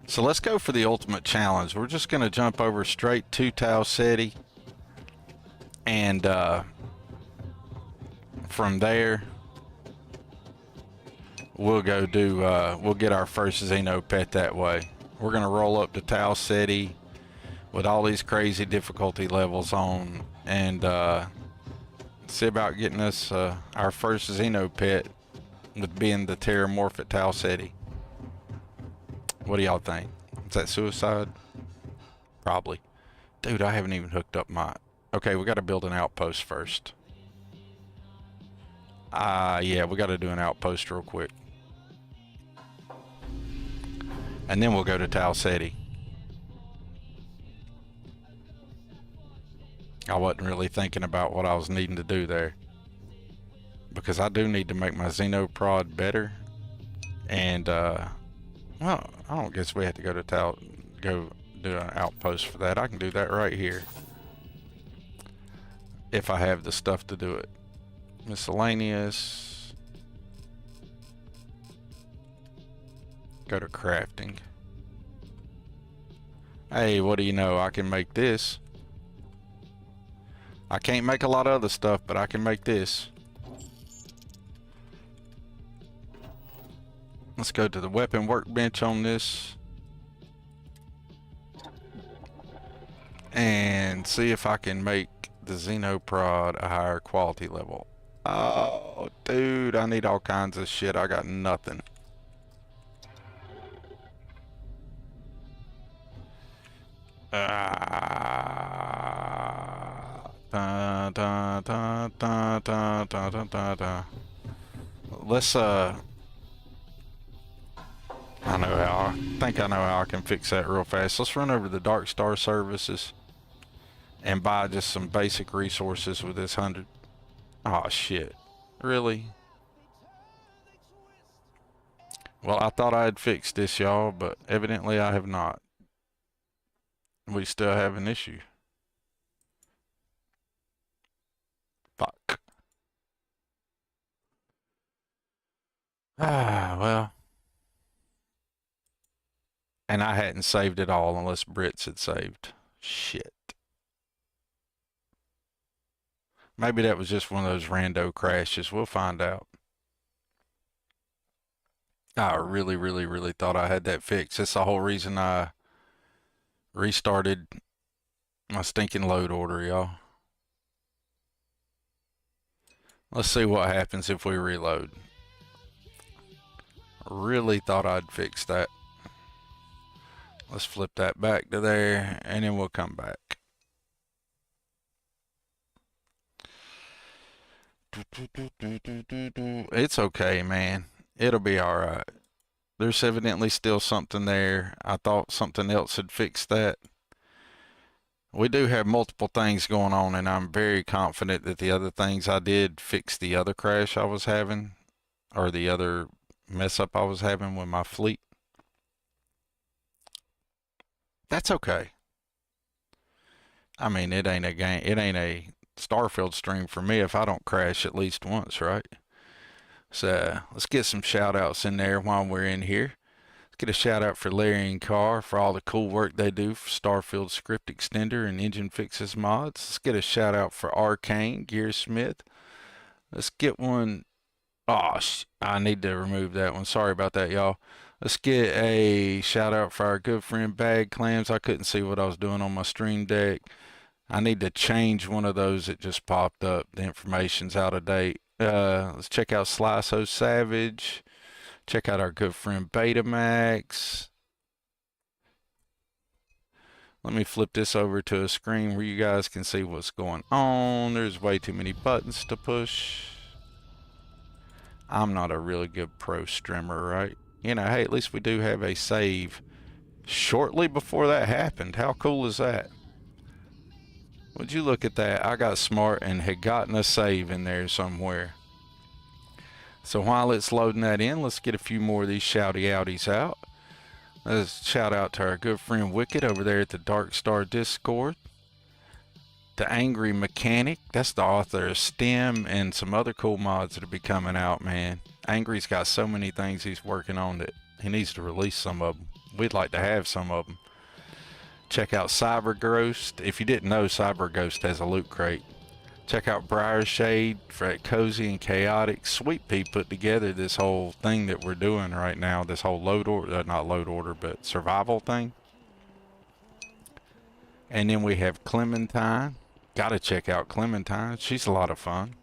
So let's go for the ultimate challenge. We're just going to jump over straight to Talceti. And from there, we'll go do, we'll get our first Xenopet that way. We're going to roll up to Talceti with all these crazy difficulty levels on and see about getting us our first Xenopet with being the Terramorph at Talceti. What do y'all think? Is that suicide? Probably. Dude, I haven't even hooked up my... Okay, we got to build an outpost first. Yeah, we got to do an outpost real quick. And then we'll go to Talceti. I wasn't really thinking about what I was needing to do there. because I do need to make my Xenoprod better. And well, I don't guess we have to go to go do an outpost for that. I can do that right here if I have the stuff to do it. Miscellaneous. Go to crafting. Hey, what do you know? I can make this. I can't make a lot of other stuff, but I can make this. Let's go to the weapon workbench on this. And see if I can make the Xenoprod a higher quality level. Oh, dude, I need all kinds of shit. I got nothing. Let's I think I know how I can fix that real fast. Let's run over to the Dark Star services and buy just some basic resources with this 100. Oh shit. Really? Well, I thought I had fixed this, y'all, but evidently I have not. We still have an issue. Fuck. Ah, well. And I hadn't saved it all unless Brits had saved. Shit. Maybe that was just one of those rando crashes. We'll find out. I really, really, really thought I had that fixed. That's the whole reason I restarted my stinking load order, y'all. Let's see what happens if we reload. Really thought I'd fix that. Let's flip that back to there, and then we'll come back. It's okay, man. It'll be alright. There's evidently still something there. I thought something else had fixed that. We do have multiple things going on, and I'm very confident that the other things I did fix the other crash I was having, or the other mess up I was having with my fleet. That's okay. I mean, it ain't a game. It ain't a Starfield stream for me if I don't crash at least once, right? So let's get some shout outs in there while we're in here. Let's get a shout out for Larry and Carr for all the cool work they do for Starfield Script Extender and Engine Fixes mods. Let's get a shout out for Arcane Gearsmith. Let's get one. Oh, I need to remove that one. Sorry about that, y'all. Let's get a shout out for our good friend Bag Clams. I couldn't see what I was doing on my stream deck. I need to change one of those that just popped up. The information's out of date. Let's check out Slice Savage. Check out our good friend Betamax. Let me flip this over to a screen where you guys can see what's going on. There's way too many buttons to push. I'm not a really good pro streamer, right? You know, hey, at least we do have a save shortly before that happened. How cool is that? Would you look at that? I got smart and had gotten a save in there somewhere. So while it's loading that in, let's get a few more of these shouty outies out. Let's shout out to our good friend Wicked over there at the Dark Star Discord. The Angry Mechanic, that's the author of STEM and some other cool mods that'll be coming out, man. Angry's got so many things he's working on that he needs to release some of them. We'd like to have some of them. Check out Cyber Ghost. If you didn't know, Cyber Ghost has a loot crate. Check out Briar Shade for that cozy and chaotic. Sweet Pea put together this whole thing that we're doing right now. This whole load order, not load order, but survival thing. And then we have Clementine. Gotta check out Clementine. She's a lot of fun.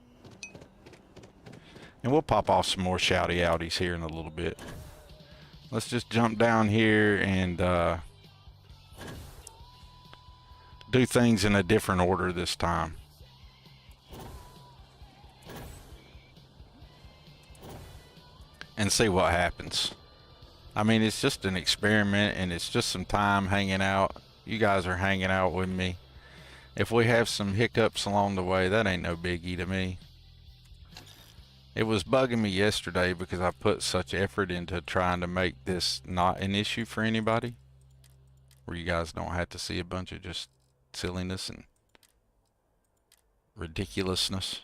And we'll pop off some more shouty outies here in a little bit. Let's just jump down here and do things in a different order this time. And see what happens. I mean, it's just an experiment and it's just some time hanging out. You guys are hanging out with me. If we have some hiccups along the way, that ain't no biggie to me. It was bugging me yesterday because I put such effort into trying to make this not an issue for anybody, where you guys don't have to see a bunch of just silliness and ridiculousness.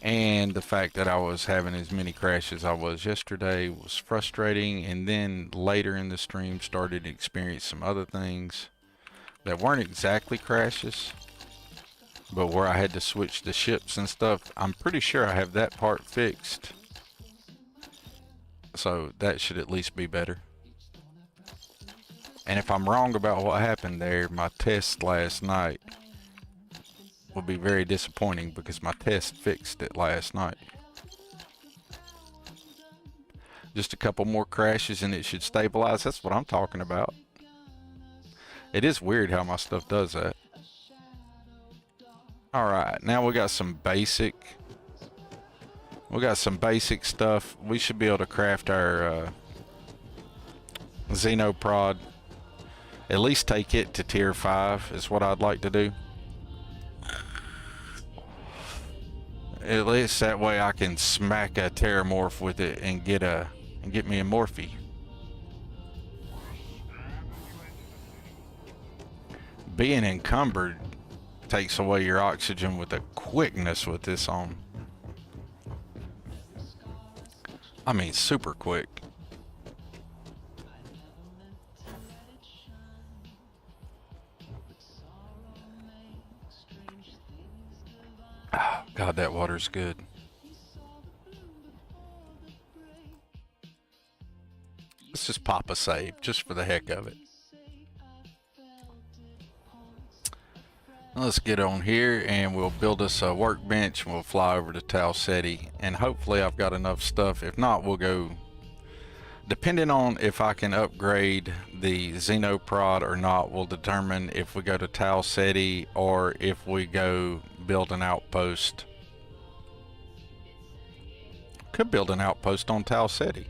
And the fact that I was having as many crashes I was yesterday was frustrating, and then later in the stream started to experience some other things that weren't exactly crashes, but where I had to switch the ships and stuff. I'm pretty sure I have that part fixed, so that should at least be better. And if I'm wrong about what happened there, my test last night will be very disappointing because my test fixed it last night. Just a couple more crashes and it should stabilize. That's what I'm talking about. It is weird how my stuff does that. Alright, now we got some basic stuff. We should be able to craft our Xenoprod. At least take it to tier 5 is what I'd like to do. At least that way I can smack a Terramorph with it and get me a Morphe. Being encumbered takes away your oxygen with a quickness with this on. I mean, super quick. Oh, God, that water's good. Let's just pop a save, just for the heck of it. Let's get on here and we'll build us a workbench and we'll fly over to Tau Ceti. And hopefully I've got enough stuff. If not, we'll go... Depending on if I can upgrade the Xenoprod or not will determine if we go to Tau Ceti or if we go build an outpost. Could build an outpost on Tau Ceti.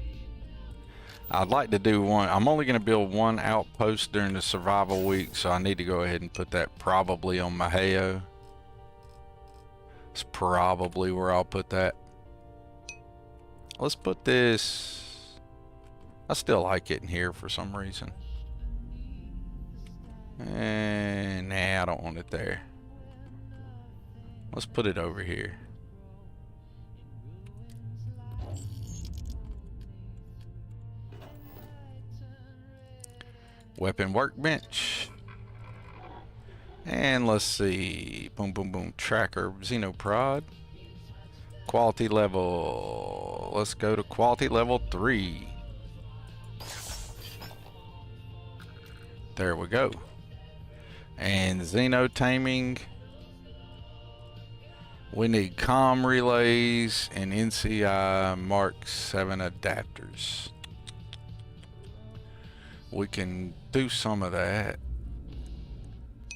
I'd like to do one. I'm only going to build one outpost during the survival week, so I need to go ahead and put that probably on Maheo. It's probably where I'll put that. Let's put this... I still like it in here for some reason. And nah, I don't want it there. Let's put it over here. Weapon workbench. And let's see. Boom, boom, boom. Tracker, Xenoprod. Quality level. Let's go to quality level 3. There we go. And Xeno taming. We need comm relays and NCI Mark 7 adapters. We can do some of that.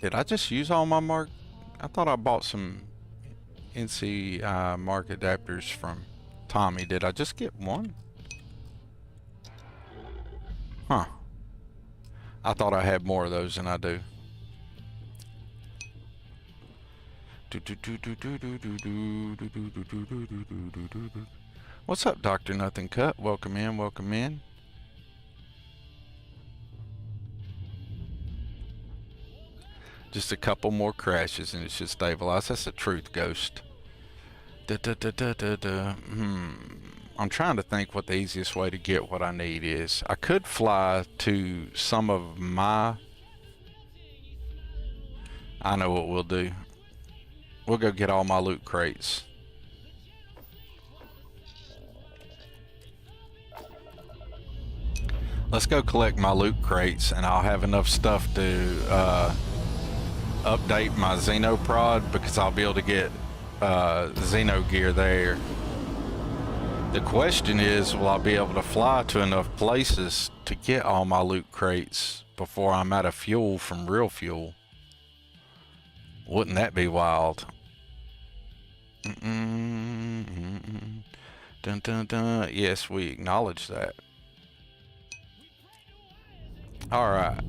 Did I just use all my Mark? I thought I bought some NCI Mark adapters from Tommy. Did I just get one? Huh. I thought I had more of those than I do. What's up, Dr. Nothing Cut? Welcome in, welcome in. Just a couple more crashes and it should stabilize. That's the truth, Ghost. I'm trying to think what the easiest way to get what I need is. I could fly to some of my... I know what we'll do. We'll go get all my loot crates. Let's go collect my loot crates and I'll have enough stuff to update my Xenoprod because I'll be able to get Xeno gear there. The question is, will I be able to fly to enough places to get all my loot crates before I'm out of fuel from real fuel? Wouldn't that be wild? Dun, dun, dun. Yes, we acknowledge that. Alright.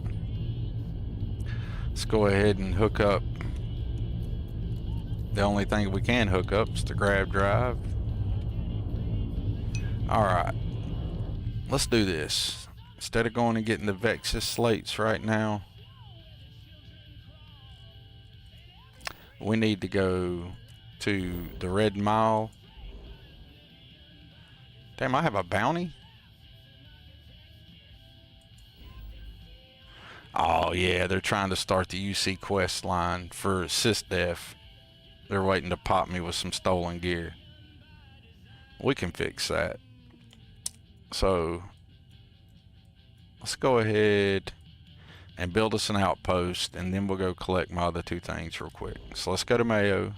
Let's go ahead and hook up. The only thing we can hook up is the grab drive. Alright. Let's do this. Instead of going and getting the Vexus slates right now, we need to go to the Red Mile. Damn, I have a bounty? Oh yeah, they're trying to start the UC quest line for SysDef. They're waiting to pop me with some stolen gear. We can fix that. So let's go ahead and build us an outpost, and then we'll go collect my other two things real quick. So let's go to Mayo.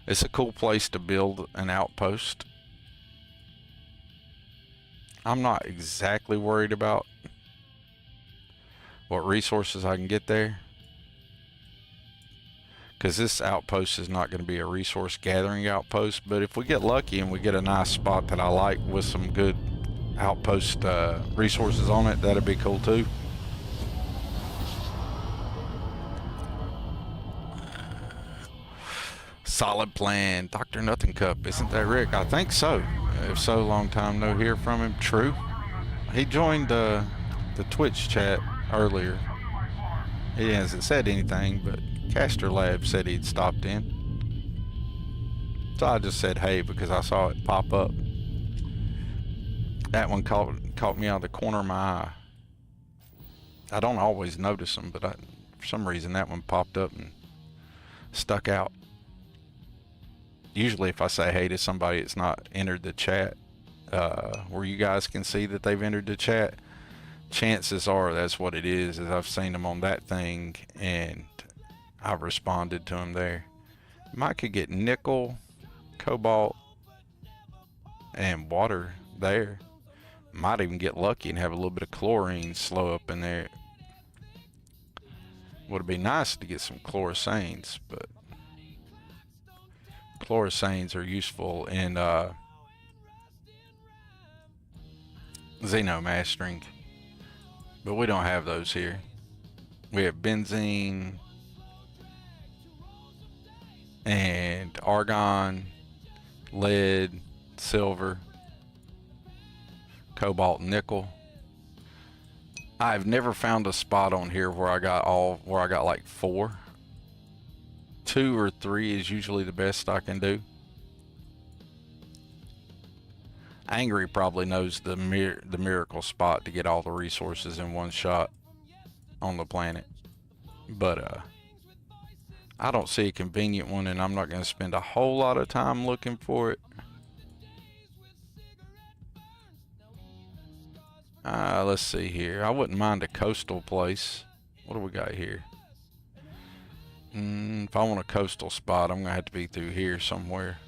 It's a cool place to build an outpost. I'm not exactly worried about what resources I can get there, because this outpost is not going to be a resource gathering outpost. But if we get lucky and we get a nice spot that I like with some good outpost resources on it, that'd be cool too. Solid plan. Dr. Nothing Cup, isn't that Rick? I think so. If so, long time no hear from him. True. He joined the Twitch chat earlier. He hasn't said anything, but Caster Lab said he'd stopped in. So I just said hey because I saw it pop up. That one caught me out of the corner of my eye. I don't always notice them, but for some reason that one popped up and stuck out. Usually if I say hey to somebody it's not entered the chat, where you guys can see that they've entered the chat, chances are that's what it is I've seen them on that thing and I've responded to them there. Might could get nickel, cobalt, and water there. Might even get lucky and have a little bit of chlorine slow up in there. Would be nice to get some chlorosanes, but chlorosanes are useful in xenomastering, but we don't have those here. We have benzene and argon, lead, silver, cobalt, nickel. I've never found a spot on here where I got like 4. 2 or 3 is usually the best I can do. Angry probably knows the miracle spot to get all the resources in one shot on the planet, but I don't see a convenient one, and I'm not going to spend a whole lot of time looking for it. Let's see here. I wouldn't mind a coastal place. What do we got here? If I want a coastal spot, I'm going to have to be through here somewhere.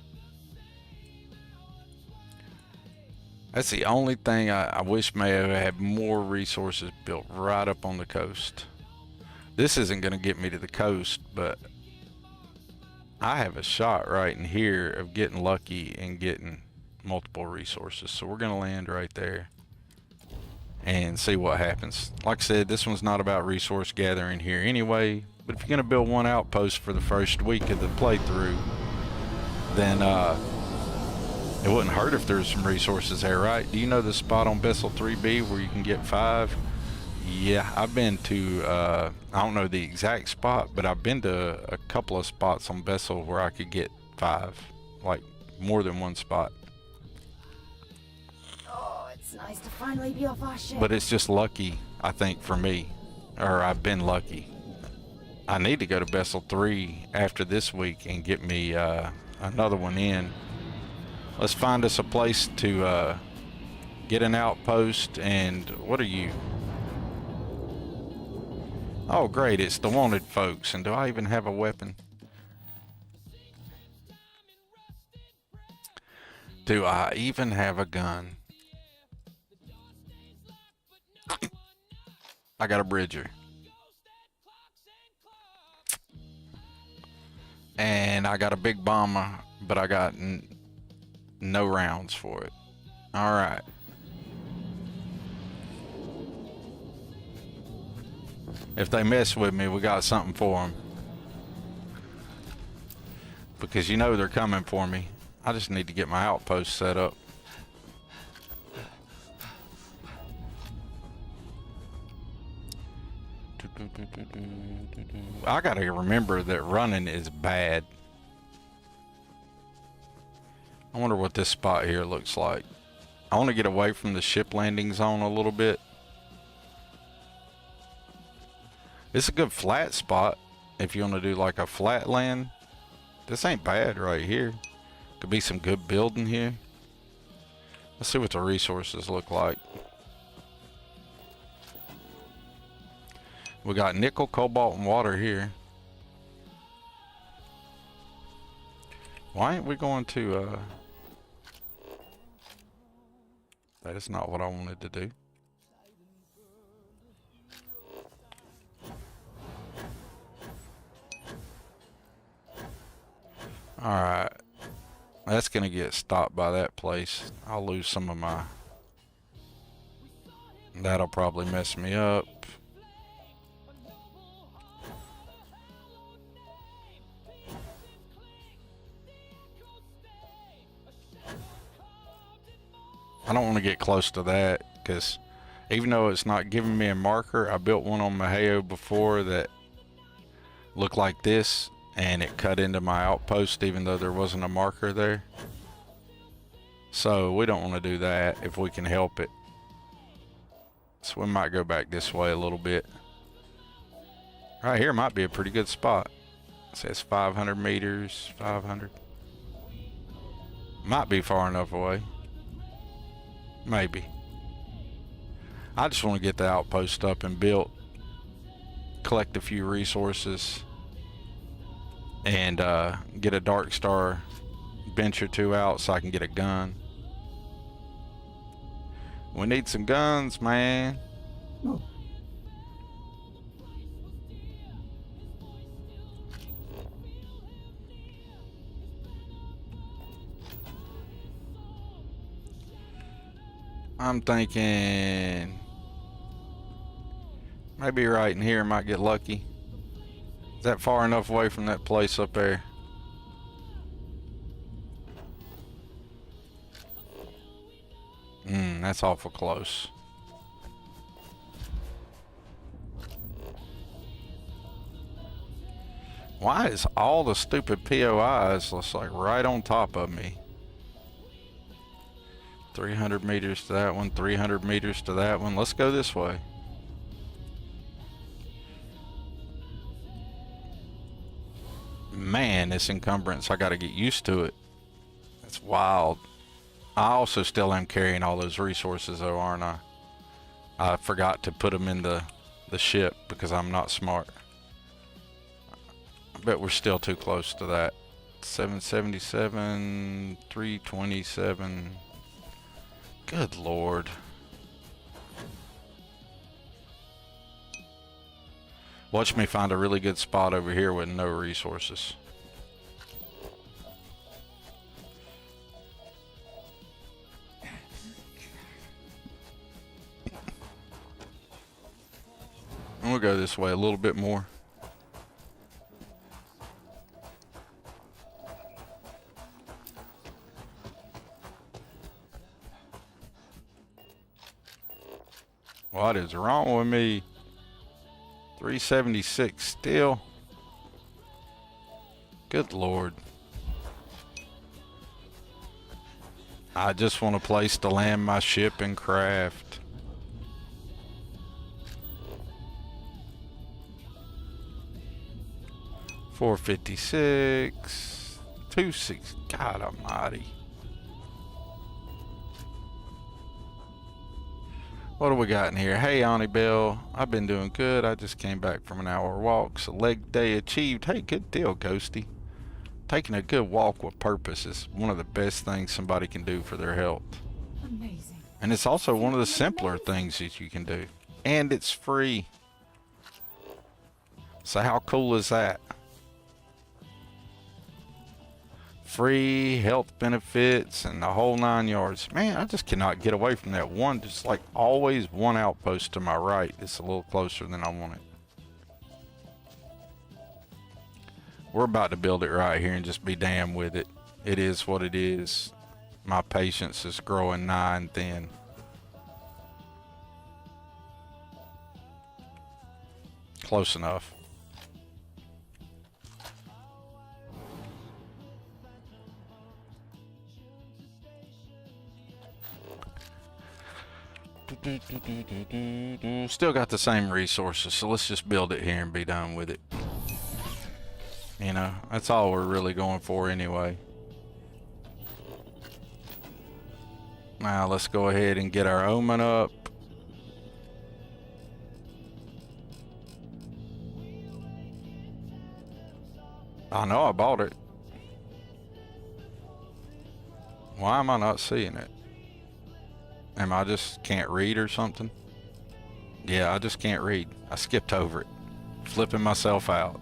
That's the only thing I wish Mayo had more resources built right up on the coast. This isn't going to get me to the coast, but I have a shot right in here of getting lucky and getting multiple resources. So we're going to land right there and see what happens. Like I said, this one's not about resource gathering here anyway, but if you're going to build one outpost for the first week of the playthrough, then it wouldn't hurt if there's some resources there, right? Do you know the spot on Vessel 3B where you can get 5? Yeah, I've been to, I don't know the exact spot, but I've been to a couple of spots on Vessel where I could get 5, like more than one spot. Oh, it's nice to finally be off our ship. But it's just lucky, I think, for me, or I've been lucky. I need to go to Vessel 3 after this week and get me another one in. Let's find us a place to get an outpost. And what are you? Oh great, it's the wanted folks. And do I even have a weapon? Do I even have a gun? I got a bridger. And I got a big bomber, but I got no rounds for it. All right. If they mess with me, we got something for them. Because you know they're coming for me. I just need to get my outpost set up. I gotta remember that running is bad. I wonder what this spot here looks like. I want to get away from the ship landing zone a little bit. It's a good flat spot if you want to do like a flat land. This ain't bad right here. Could be some good building here. Let's see what the resources look like. We got nickel, cobalt, and water here. Why ain't we going to, that is not what I wanted to do. Alright. That's gonna get stopped by that place. I'll lose some of my... That'll probably mess me up. I don't want to get close to that, because even though it's not giving me a marker, I built one on Maheo before that looked like this, and it cut into my outpost even though there wasn't a marker there. So we don't want to do that if we can help it. So we might go back this way a little bit. Right here might be a pretty good spot. It says 500 meters, 500. Might be far enough away. Maybe. I just want to get the outpost up and built, collect a few resources, and get a Dark Star bench or two out so I can get a gun. We need some guns, man. No. I'm thinking maybe right in here might get lucky. Is that far enough away from that place up there? That's awful close. Why is all the stupid POIs just like right on top of me? 300 meters to that one, 300 meters to that one. Let's go this way. Man, this encumbrance, I gotta get used to it. That's wild. I also still am carrying all those resources though, aren't I? I forgot to put them in the ship because I'm not smart. I bet we're still too close to that. 777, 327. Good Lord. Watch me find a really good spot over here with no resources. And we'll go this way a little bit more. What is wrong with me? 376 still. Good Lord. I just want a place to land my ship and craft. $456, 26. God Almighty. What do we got in here? Hey, Auntie Bell. I've been doing good. I just came back from an hour walk. So leg day achieved. Hey, good deal, Ghosty. Taking a good walk with purpose is one of the best things somebody can do for their health. Amazing. And it's also one of the simpler things that you can do. And it's free. So how cool is that? Free health benefits and the whole 9 yards. Man, I just cannot get away from that one. Just like always one outpost to my right. It's a little closer than I want it. We're about to build it right here and just be damn with it. It is what it is. My patience is growing nigh and thin. Close enough. Still got the same resources, so let's just build it here and be done with it. You know, that's all we're really going for anyway. Now let's go ahead and get our omen up. I know I bought it. Why am I not seeing it? Am I just can't read or something? Yeah, I just can't read. I skipped over it. Flipping myself out.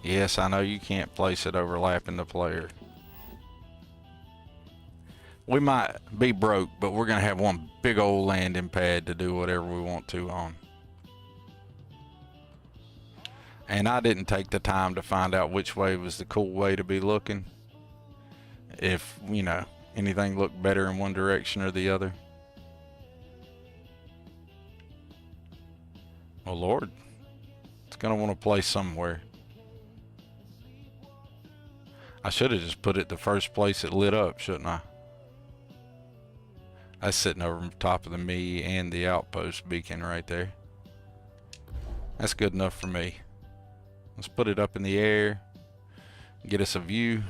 Yes, I know you can't place it overlapping the player. We might be broke, but we're going to have one big old landing pad to do whatever we want to on. And I didn't take the time to find out which way was the cool way to be looking. If, you know, anything looked better in one direction or the other. Oh, Lord. It's going to want to play somewhere. I should have just put it the first place it lit up, shouldn't I? That's sitting over top of the me and the outpost beacon right there. That's good enough for me. Let's put it up in the air, get us a view,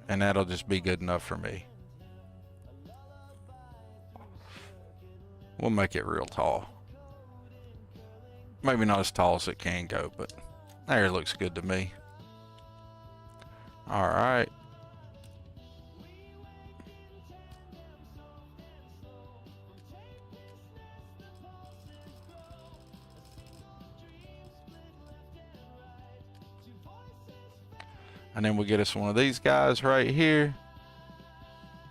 and that'll just be good enough for me. We'll make it real tall. Maybe not as tall as it can go, but there, it looks good to me. All right. And then we'll get us one of these guys right here.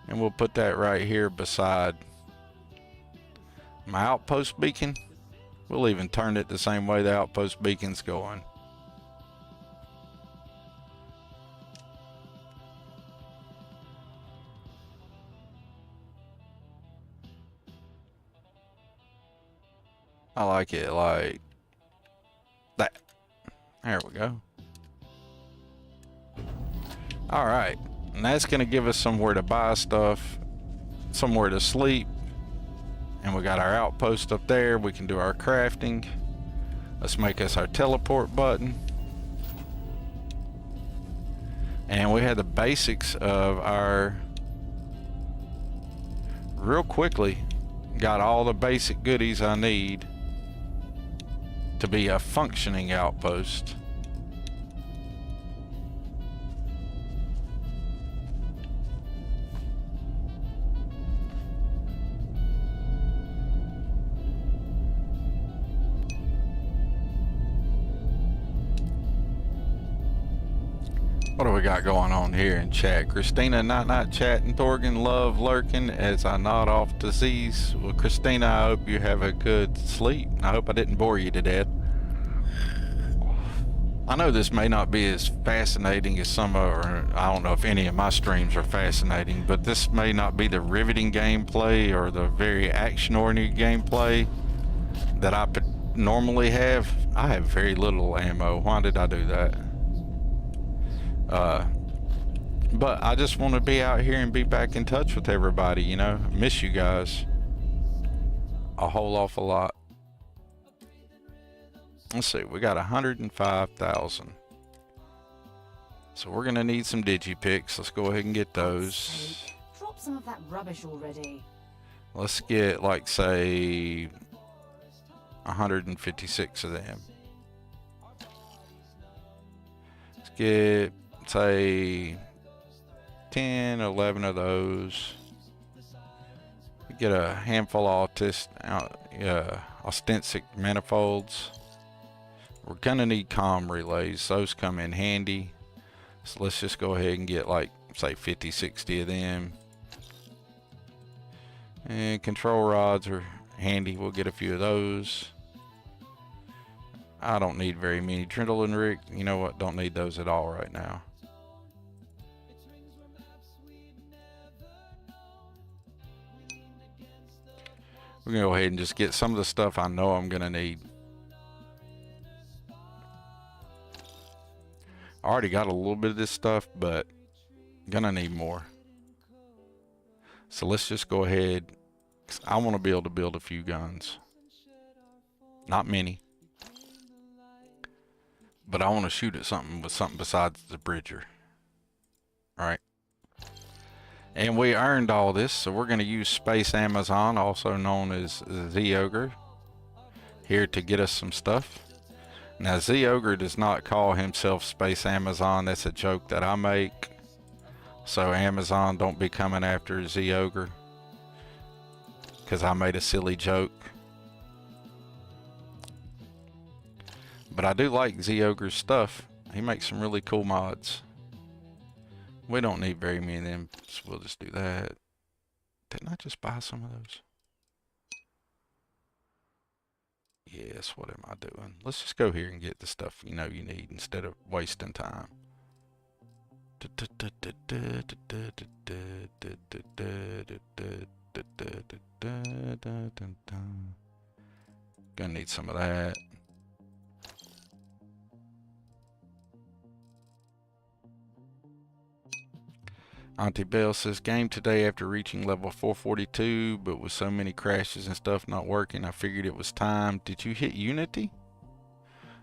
And we'll put that right here beside my outpost beacon. We'll even turn it the same way the outpost beacon's going. I like it like that. There we go. All right, and that's gonna give us somewhere to buy stuff, somewhere to sleep, and we got our outpost up there. We can do our crafting. Let's make us our teleport button. And we had the basics of our, real quickly, got all the basic goodies I need to be a functioning outpost. What do we got going on here in chat? Christina not chatting, Thorgan love lurking as I nod off to Z's. Well, Christina, I hope you have a good sleep. I hope I didn't bore you to death. I know this may not be as fascinating as some or I don't know if any of my streams are fascinating, but this may not be the riveting gameplay or the very action-oriented gameplay that I normally have. I have very little ammo. Why did I do that? But I just want to be out here and be back in touch with everybody, you know. I miss you guys a whole awful lot. Let's see, we got 105,000. So we're gonna need some digipicks. Let's go ahead and get those. Drop some of that rubbish already. Let's get, like, say 156 of them. Let's get, say 10, 11 of those. Get a handful of Austentic manifolds. We're gonna need comm relays. Those come in handy. So let's just go ahead and get, like, say 50, 60 of them. And control rods are handy. We'll get a few of those. I don't need very many. Trindle and Rick, you know what? Don't need those at all right now. We're going to go ahead and just get some of the stuff I know I'm going to need. I already got a little bit of this stuff, but going to need more. So let's just go ahead. I want to be able to build a few guns. Not many. But I want to shoot at something with something besides the Bridger. Alright. And we earned all this, so we're going to use Space Amazon, also known as Z-Ogre, here to get us some stuff. Now, Z-Ogre does not call himself Space Amazon. That's a joke that I make. So Amazon, don't be coming after Z-Ogre, because I made a silly joke. But I do like Z-Ogre's stuff. He makes some really cool mods. We don't need very many of them, so we'll just do that. Didn't I just buy some of those? Yes, what am I doing? Let's just go here and get the stuff you know you need instead of wasting time. Gonna need some of that. Auntie Bell says, game today after reaching level 442, but with so many crashes and stuff not working, I figured it was time. Did you hit Unity?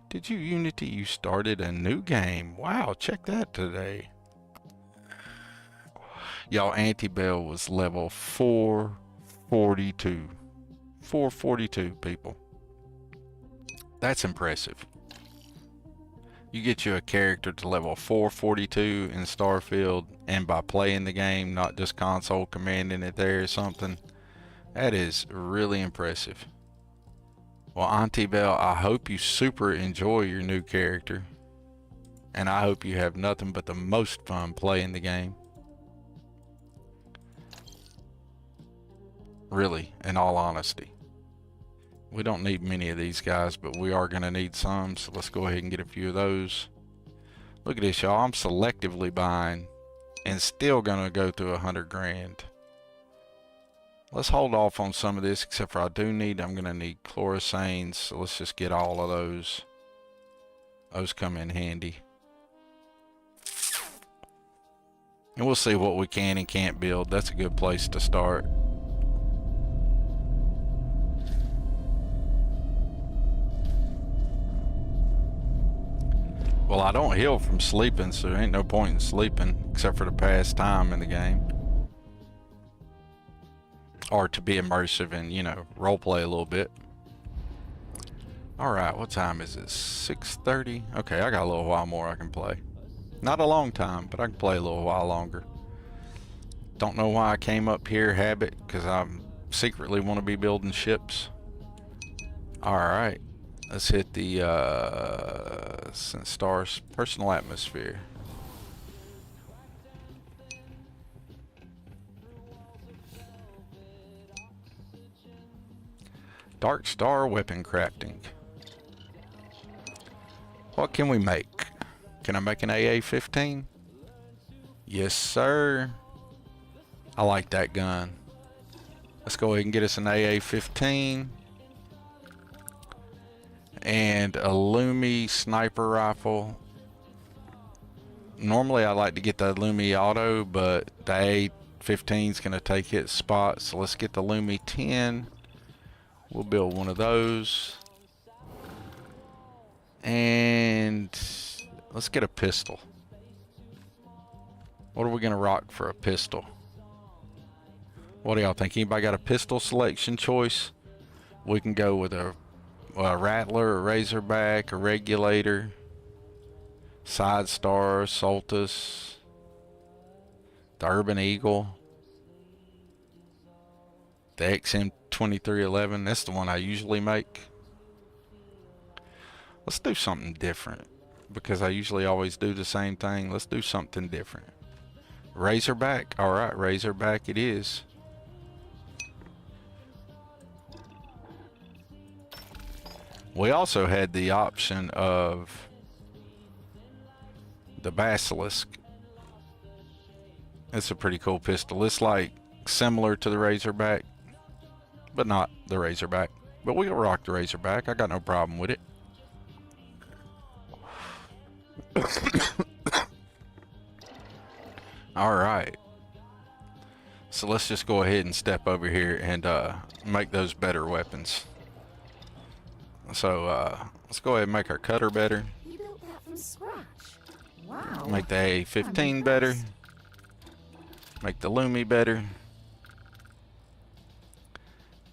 Did you Unity? You started a new game. Wow, check that today. Y'all, Auntie Bell was level 442. 442, people. That's impressive. You get you a character to level 442 in Starfield, and by playing the game, not just console commanding it there or something. That is really impressive. Well, Auntie Bell, I hope you super enjoy your new character. And I hope you have nothing but the most fun playing the game. Really, in all honesty. We don't need many of these guys, but we are going to need some, so let's go ahead and get a few of those. Look at this, y'all. I'm selectively buying and still going to go through 100 grand. Let's hold off on some of this, except for I'm going to need chlorosanes, so let's just get all of those. Those come in handy. And we'll see what we can and can't build. That's a good place to start. Well, I don't heal from sleeping, so there ain't no point in sleeping, except for to pass time in the game. Or to be immersive and, you know, roleplay a little bit. Alright, what time is it? 6:30? Okay, I got a little while more I can play. Not a long time, but I can play a little while longer. Don't know why I came up here, habit, because I secretly want to be building ships. Alright. Let's hit the Star's personal atmosphere. Dark Star weapon crafting. What can we make? Can I make an AA-15? Yes, sir. I like that gun. Let's go ahead and get us an AA-15. And a Lumi sniper rifle. Normally I like to get the Lumi auto, but the A15 is going to take its spot, so let's get the Lumi 10. We'll build one of those. And let's get a pistol. What are we going to rock for a pistol? What do y'all think? Anybody got a pistol selection choice? We can go with a Rattler, a Razorback, a Regulator, Side Star, Soltis, the Urban Eagle, the XM2311. That's the one I usually make. Let's do something different, because I usually always do the same thing. Let's do something different. Razorback? Alright, Razorback it is. We also had the option of the Basilisk. It's a pretty cool pistol. It's like similar to the Razorback, but not the Razorback. But we can rock the Razorback. I got no problem with it. All right. So let's just go ahead and step over here and make those better weapons. So let's go ahead and make our cutter better. You built that from scratch. Wow. Make the I'm A15 better. impressed. Make the Lumi better.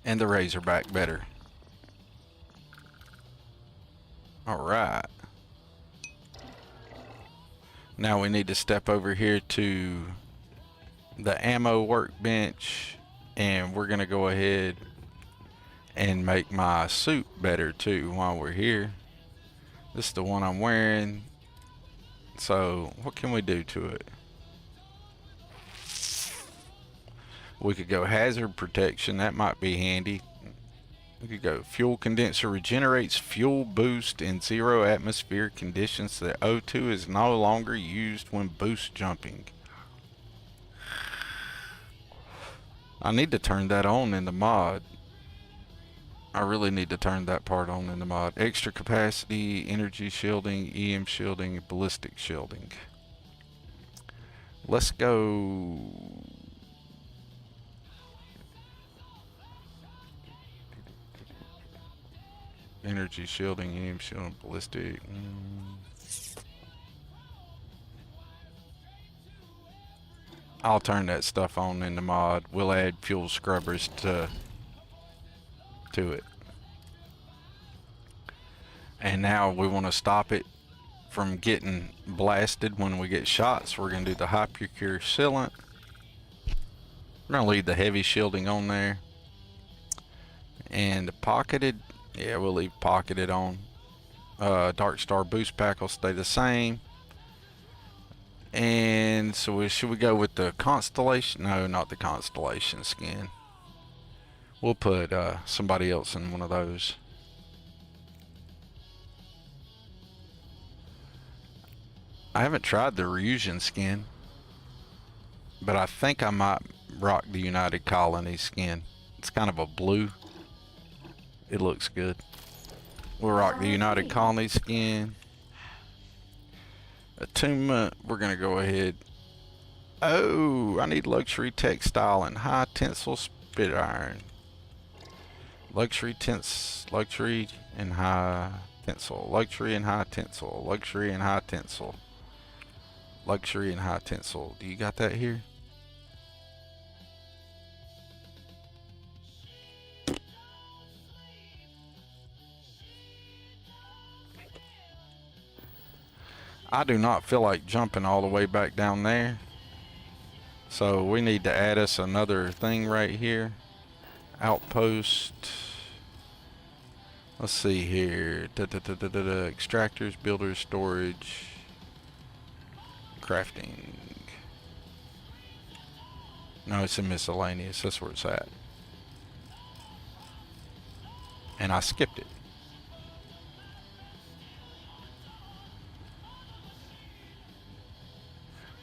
And the Razorback better. Alright. Now we need to step over here to the ammo workbench. And we're going to go ahead and make my suit better too while we're here. This is the one I'm wearing. So what can we do to it? We could go hazard protection. That might be handy. We could go fuel condenser regenerates fuel boost in 0 atmosphere conditions so that O2 is no longer used when boost jumping. I need to turn that on in the mod. I really need to turn that part on in the mod. Extra capacity, energy shielding, EM shielding, ballistic shielding. Let's go. Energy shielding, EM shielding, ballistic. I'll turn that stuff on in the mod. We'll add fuel scrubbers to it. And now we want to stop it from getting blasted when we get shot. So we're going to do the Hypercure sealant. We're going to leave the heavy shielding on there. And the pocketed, yeah, we'll leave pocketed on. Dark Star boost pack will stay the same. And so should we go with the Constellation? No, not the Constellation skin. We'll put somebody else in one of those. I haven't tried the Ryujin skin, but I think I might rock the United Colony skin. It's kind of a blue. It looks good. We'll rock the United Colony skin. Attunement, we're going to go ahead. Oh, I need luxury textile and high tensile spit iron. Luxury and high tensile. Luxury and high tensile. Luxury and high tensile. Luxury and high tensile. Do you got that here? I do not feel like jumping all the way back down there. So we need to add us another thing right here. Outpost. Let's see here. Extractors, builders, storage, crafting. No, it's in miscellaneous. That's where it's at. And I skipped it.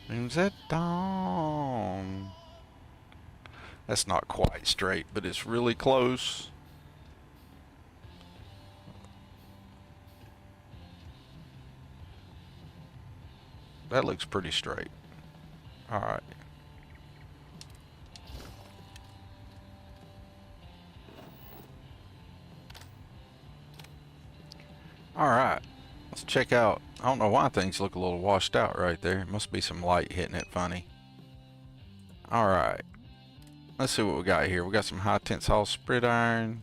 Moon's at dawn. That's not quite straight, but it's really close. That looks pretty straight. All right. All right. Let's check out. I don't know why things look a little washed out right there. It must be some light hitting it funny. All right. Let's see what we got here. We got some high tensile split iron.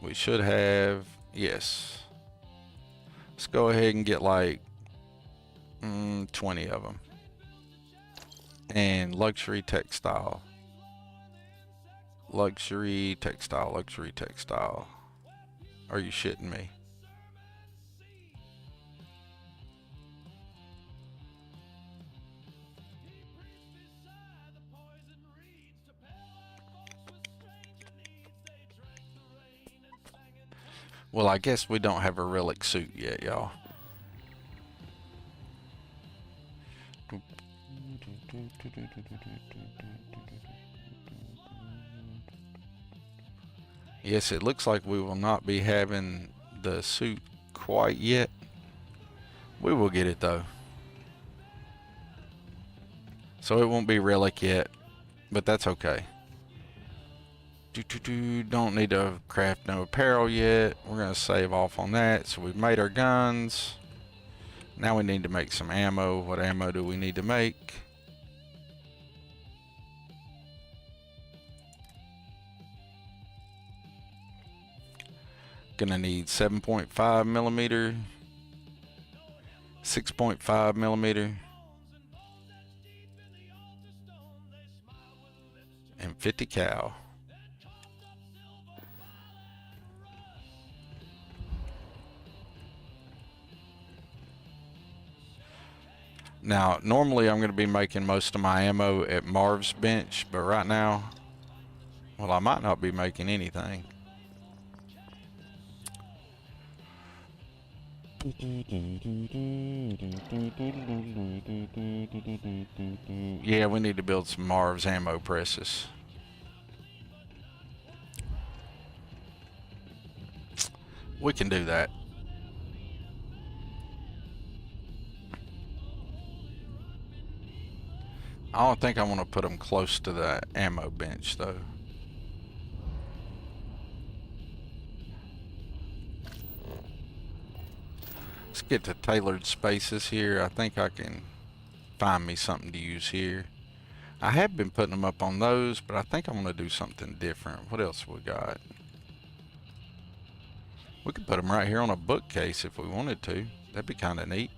We should have, yes. Let's go ahead and get like 20 of them. And luxury textile. Luxury textile, luxury textile. Are you shitting me? Well, I guess we don't have a relic suit yet, y'all. Yes, it looks like we will not be having the suit quite yet. We will get it though. So it won't be relic yet, but that's okay. Don't need to craft no apparel yet. We're gonna save off on that. So we've made our guns. Now we need to make some ammo. What ammo do we need to make? Gonna need 7.5 millimeter, 6.5 millimeter, and 50 cal. Now, normally I'm going to be making most of my ammo at Marv's bench, but right now, well, I might not be making anything. Yeah, we need to build some Marv's ammo presses. We can do that. I don't think I want to put them close to the ammo bench though. Let's get to tailored spaces here. I think I can find me something to use here. I have been putting them up on those, but I think I'm going to do something different. What else we got? We could put them right here on a bookcase if we wanted to. That'd be kind of neat.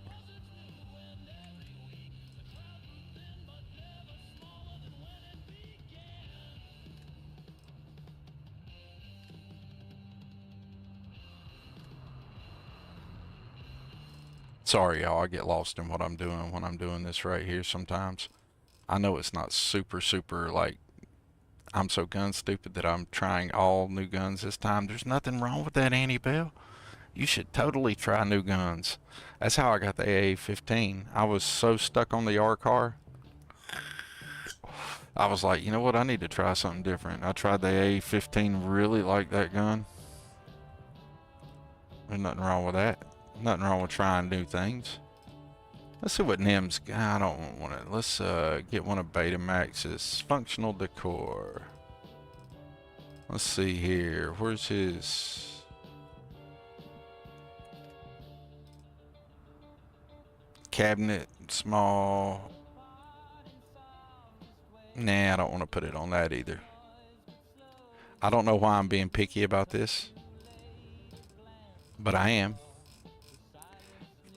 Sorry, y'all, I get lost in what I'm doing when I'm doing this right here sometimes. I know it's not super, like, I'm so gun stupid that I'm trying all new guns this time. There's nothing wrong with that, Annie Bell. You should totally try new guns. That's how I got the AA-15. I was so stuck on the R car. I was like, you know what? I need to try something different. I tried the AA-15, really liked that gun. There's nothing wrong with that. Nothing wrong with trying new things. Let's see what Nim's got. I don't want it. Let's get one of Betamax's functional decor. Let's see here. Where's his cabinet? Small. Nah, I don't want to put it on that either. I don't know why I'm being picky about this, but I am.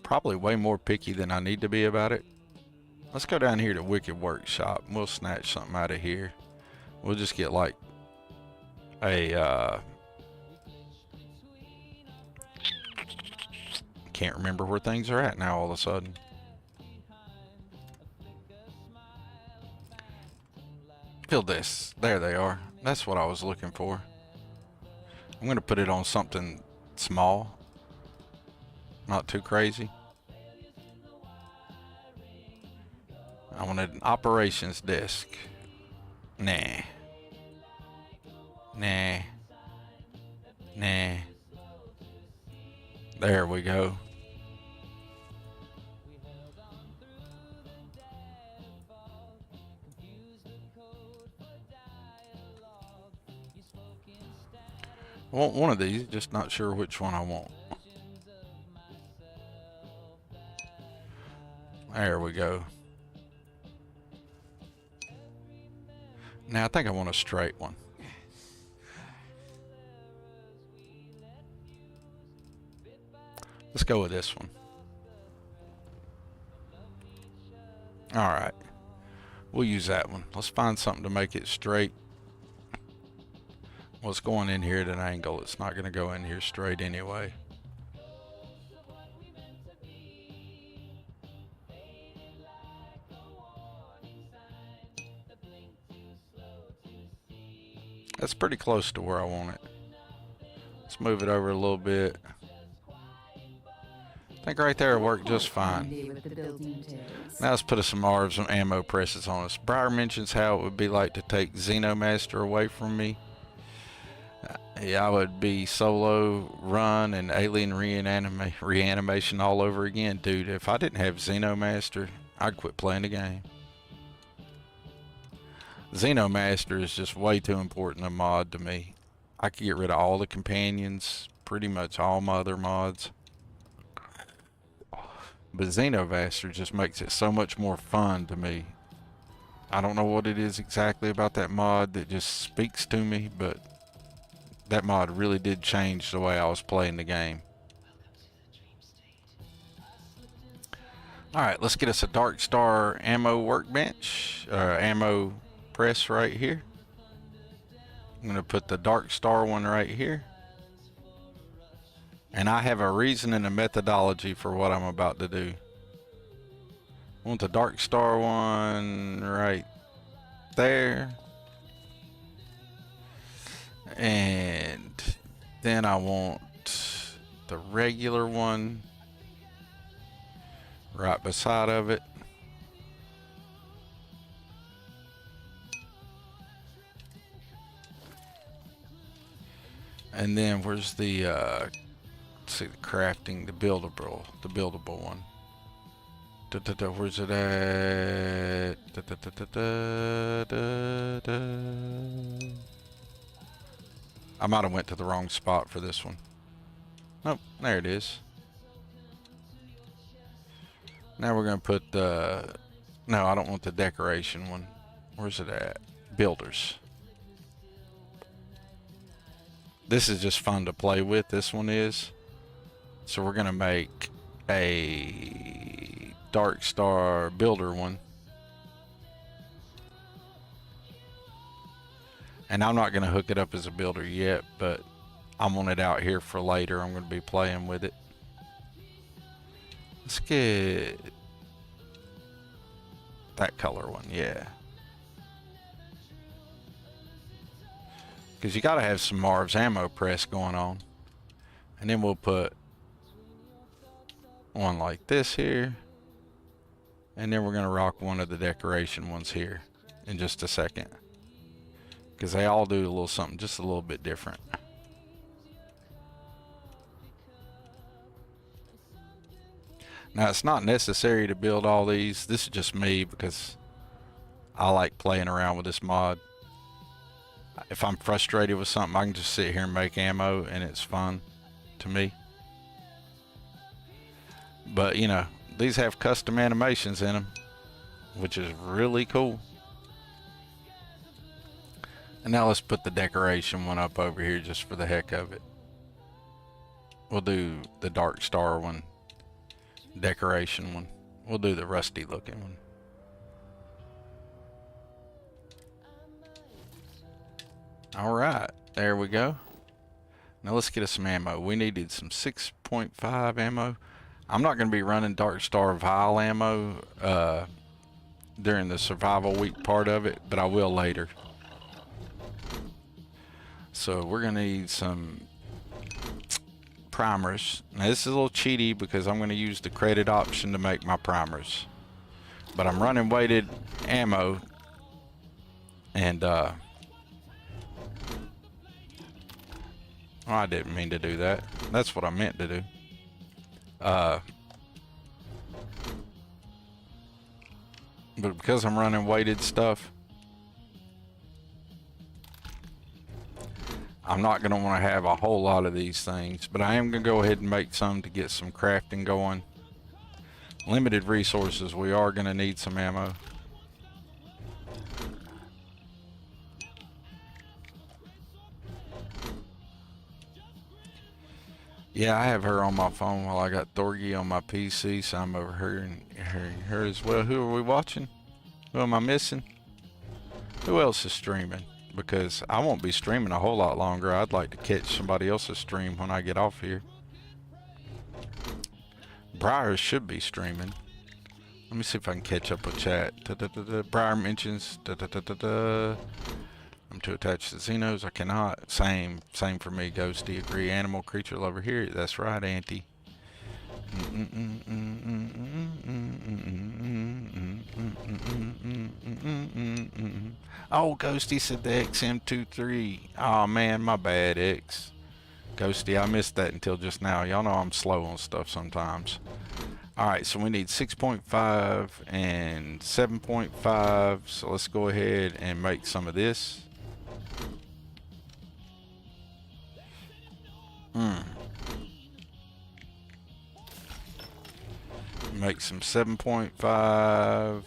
Probably way more picky than I need to be about it. Let's go down here to Wicked Workshop and we'll snatch something out of here. We'll just get like a can't remember where things are at now all of a sudden. Feel this. There they are. That's what I was looking for. I'm going to put it on something small. Not too crazy. I wanted an operations desk. Nah. Nah. Nah. There we go. I want one of these, just not sure which one I want. There we go. Now I think I want a straight one. Let's go with this one. Alright. We'll use that one. Let's find something to make it straight. Well, it's going in here at an angle. It's not going to go in here straight anyway. That's pretty close to where I want it. Let's move it over a little bit. I think right there will work just fine. Now let's put some R's and ammo presses on us. Briar mentions how it would be like to take Xenomaster away from me. Yeah, I would be solo run and alien reanimation all over again. Dude, if I didn't have Xenomaster, I'd quit playing the game. Xenomaster is just way too important a mod to me. I could get rid of all the companions, pretty much all my other mods. But Xenomaster just makes it so much more fun to me. I don't know what it is exactly about that mod that just speaks to me, but that mod really did change the way I was playing the game. Alright, let's get us a Dark Star ammo workbench, ammo press right here. I'm going to put the Dark Star one right here. And I have a reason and a methodology for what I'm about to do. I want the Dark Star one right there. And then I want the regular one right beside of it. And then where's the let's see, the crafting, the buildable one. Where's it at? I might have went to the wrong spot for this one. Nope, there it is. Now we're gonna put the, no, I don't want the decoration one. Where's it at? Builders. This is just fun to play with, this one is. So we're gonna make a Dark Star builder one. And I'm not gonna hook it up as a builder yet, but I'm on it out here for later. I'm gonna be playing with it. Let's get that color one, yeah. Because you gotta have some Marv's ammo press going on. And then we'll put one like this here. And then we're gonna rock one of the decoration ones here in just a second. Because they all do a little something just a little bit different. Now it's not necessary to build all these. This is just me because I like playing around with this mod. If I'm frustrated with something, I can just sit here and make ammo and it's fun to me. But you know, these have custom animations in them, which is really cool. And now let's put the decoration one up over here just for the heck of it. We'll do the Dark Star one, decoration one. We'll do the rusty looking one. All right, there we go. Now let's get us some ammo. We needed some 6.5 ammo. I'm not going to be running Dark Star Vial ammo during the survival week part of it, but I will later. So we're going to need some primers. Now this is a little cheaty because I'm going to use the credit option to make my primers. But I'm running weighted ammo and oh, I didn't mean to do that. That's what I meant to do. But because I'm running weighted stuff, I'm not going to want to have a whole lot of these things, but I am going to go ahead and make some to get some crafting going. Limited resources, we are going to need some ammo. Yeah, I have her on my phone while I got Thorgy on my PC, so I'm over here and hearing her as well. Who are we watching? Who am I missing? Who else is streaming? Because I won't be streaming a whole lot longer. I'd like to catch somebody else's stream when I get off here. Briar should be streaming. Let me see if I can catch up with chat. Briar mentions I'm too attached to Xenos. I cannot. Same for me, Ghosty. Agree. Animal creature lover here. That's right, Auntie. Oh, Ghosty said the XM23. Oh man, my bad, X. Ghosty, I missed that until just now. Y'all know I'm slow on stuff sometimes. Alright, so we need 6.5 and 7.5. So let's go ahead and make some of this. Make some 7.5.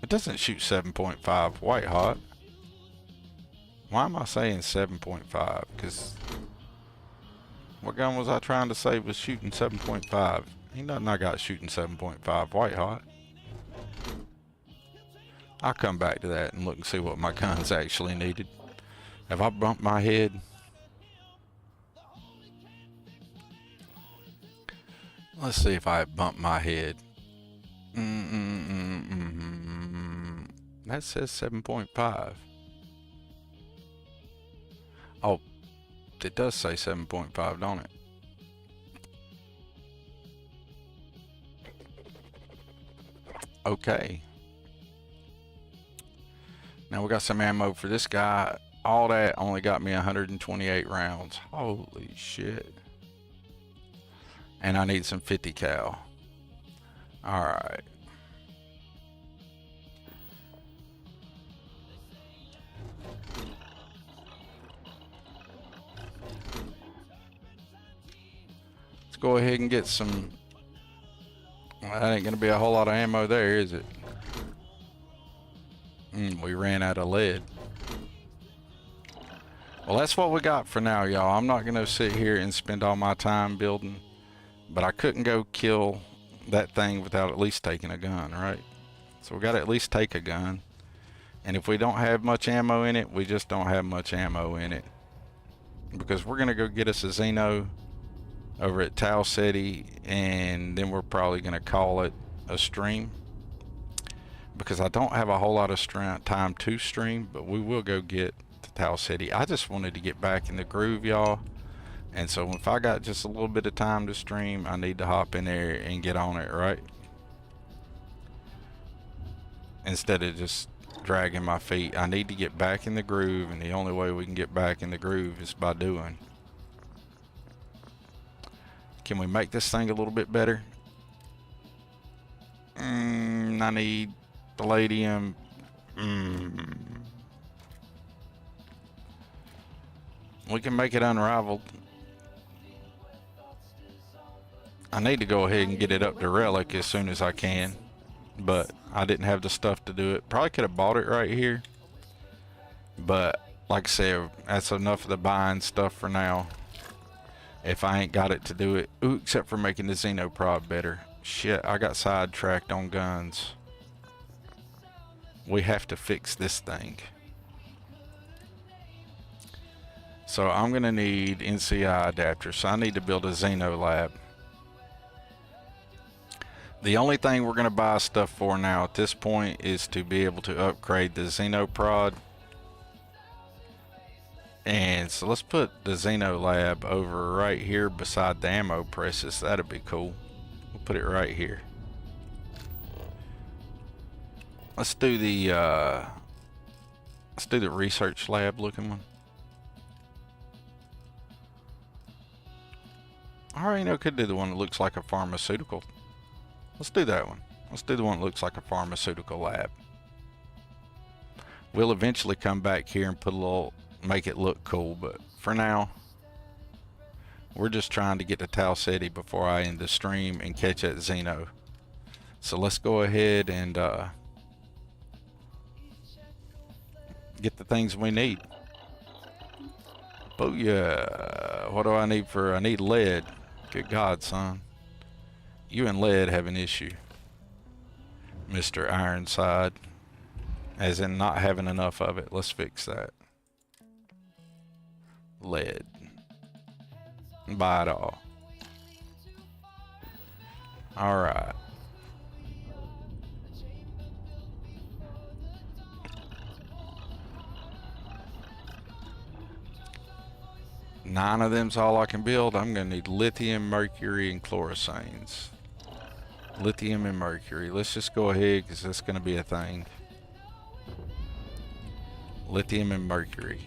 It doesn't shoot 7.5 white hot. Why am I saying 7.5? Because what gun was I trying to say was shooting 7.5? Ain't nothing I got shooting 7.5 white hot. I'll come back to that and look and see what my guns actually needed. Have I bumped my head? Let's see if I bumped my head. That says 7.5. Oh, it does say 7.5, don't it? Okay. Now we got some ammo for this guy. All that only got me 128 rounds. Holy shit. And I need some 50 cal. Alright. Let's go ahead and get some. Well, that ain't gonna be a whole lot of ammo there, is it? We ran out of lead. Well, that's what we got for now, y'all. I'm not gonna sit here and spend all my time building, but I couldn't go kill that thing without at least taking a gun, right? So we gotta at least take a gun. And if we don't have much ammo in it, we just don't have much ammo in it. Because we're gonna go get us a Xeno over at Tau City, and then we're probably gonna call it a stream. Because I don't have a whole lot of time to stream, but we will go get to Tau City. I just wanted to get back in the groove, y'all. And so if I got just a little bit of time to stream, I need to hop in there and get on it, right? Instead of just dragging my feet. I need to get back in the groove, and the only way we can get back in the groove is by doing. Can we make this thing a little bit better? I need palladium. We can make it unrivaled. I need to go ahead and get it up to relic as soon as I can, but I didn't have the stuff to do it. Probably could have bought it right here, but like I said, that's enough of the buying stuff for now. If I ain't got it to do it, ooh, except for making the Xenoprod better. Shit, I got sidetracked on guns. We have to fix this thing. So I'm gonna need NCI adapters. So I need to build a Xeno lab. The only thing we're gonna buy stuff for now at this point is to be able to upgrade the Xenoprod. And so let's put the Xeno lab over right here beside the ammo presses. That'd be cool. We'll put it right here. Let's do the research lab looking one. I already know could do the one that looks like a pharmaceutical. Let's do that one. Let's do the one that looks like a pharmaceutical lab. We'll eventually come back here and put a little, make it look cool, but for now, we're just trying to get to Tau City before I end the stream and catch that Xeno. So let's go ahead and get the things we need. Booyah! What do I need for? I need lead. Good God, son. You and lead have an issue, Mr. Ironside. As in not having enough of it. Let's fix that. Lead. Buy it all. Alright. 9 of them's all I can build. I'm gonna need lithium, mercury, and chlorosanes. Lithium and mercury. Let's just go ahead because that's gonna be a thing. Lithium and mercury.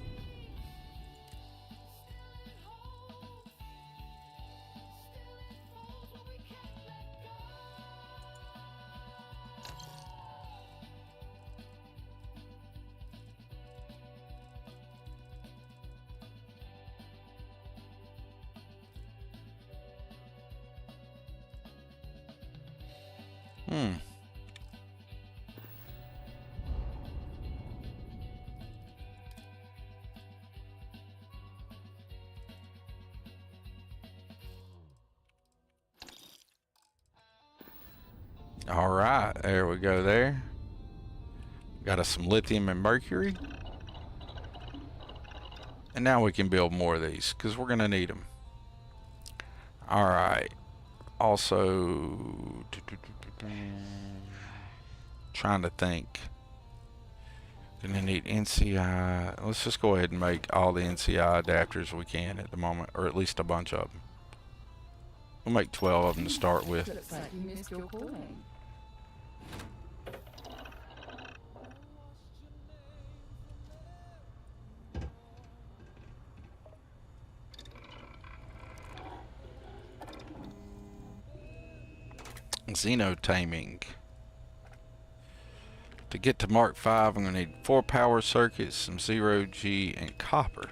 Hmm. All right, there we go there. Got us some lithium and mercury. And now we can build more of these because we're gonna need them. All right. Also, trying to think. Gonna need NCI. Let's just go ahead and make all the NCI adapters we can at the moment, or at least a bunch of them. We'll make 12 of them to start with. Looks like you missed your calling. Xenotaming. To get to Mark 5, I'm going to need 4 power circuits, some 0G, and copper.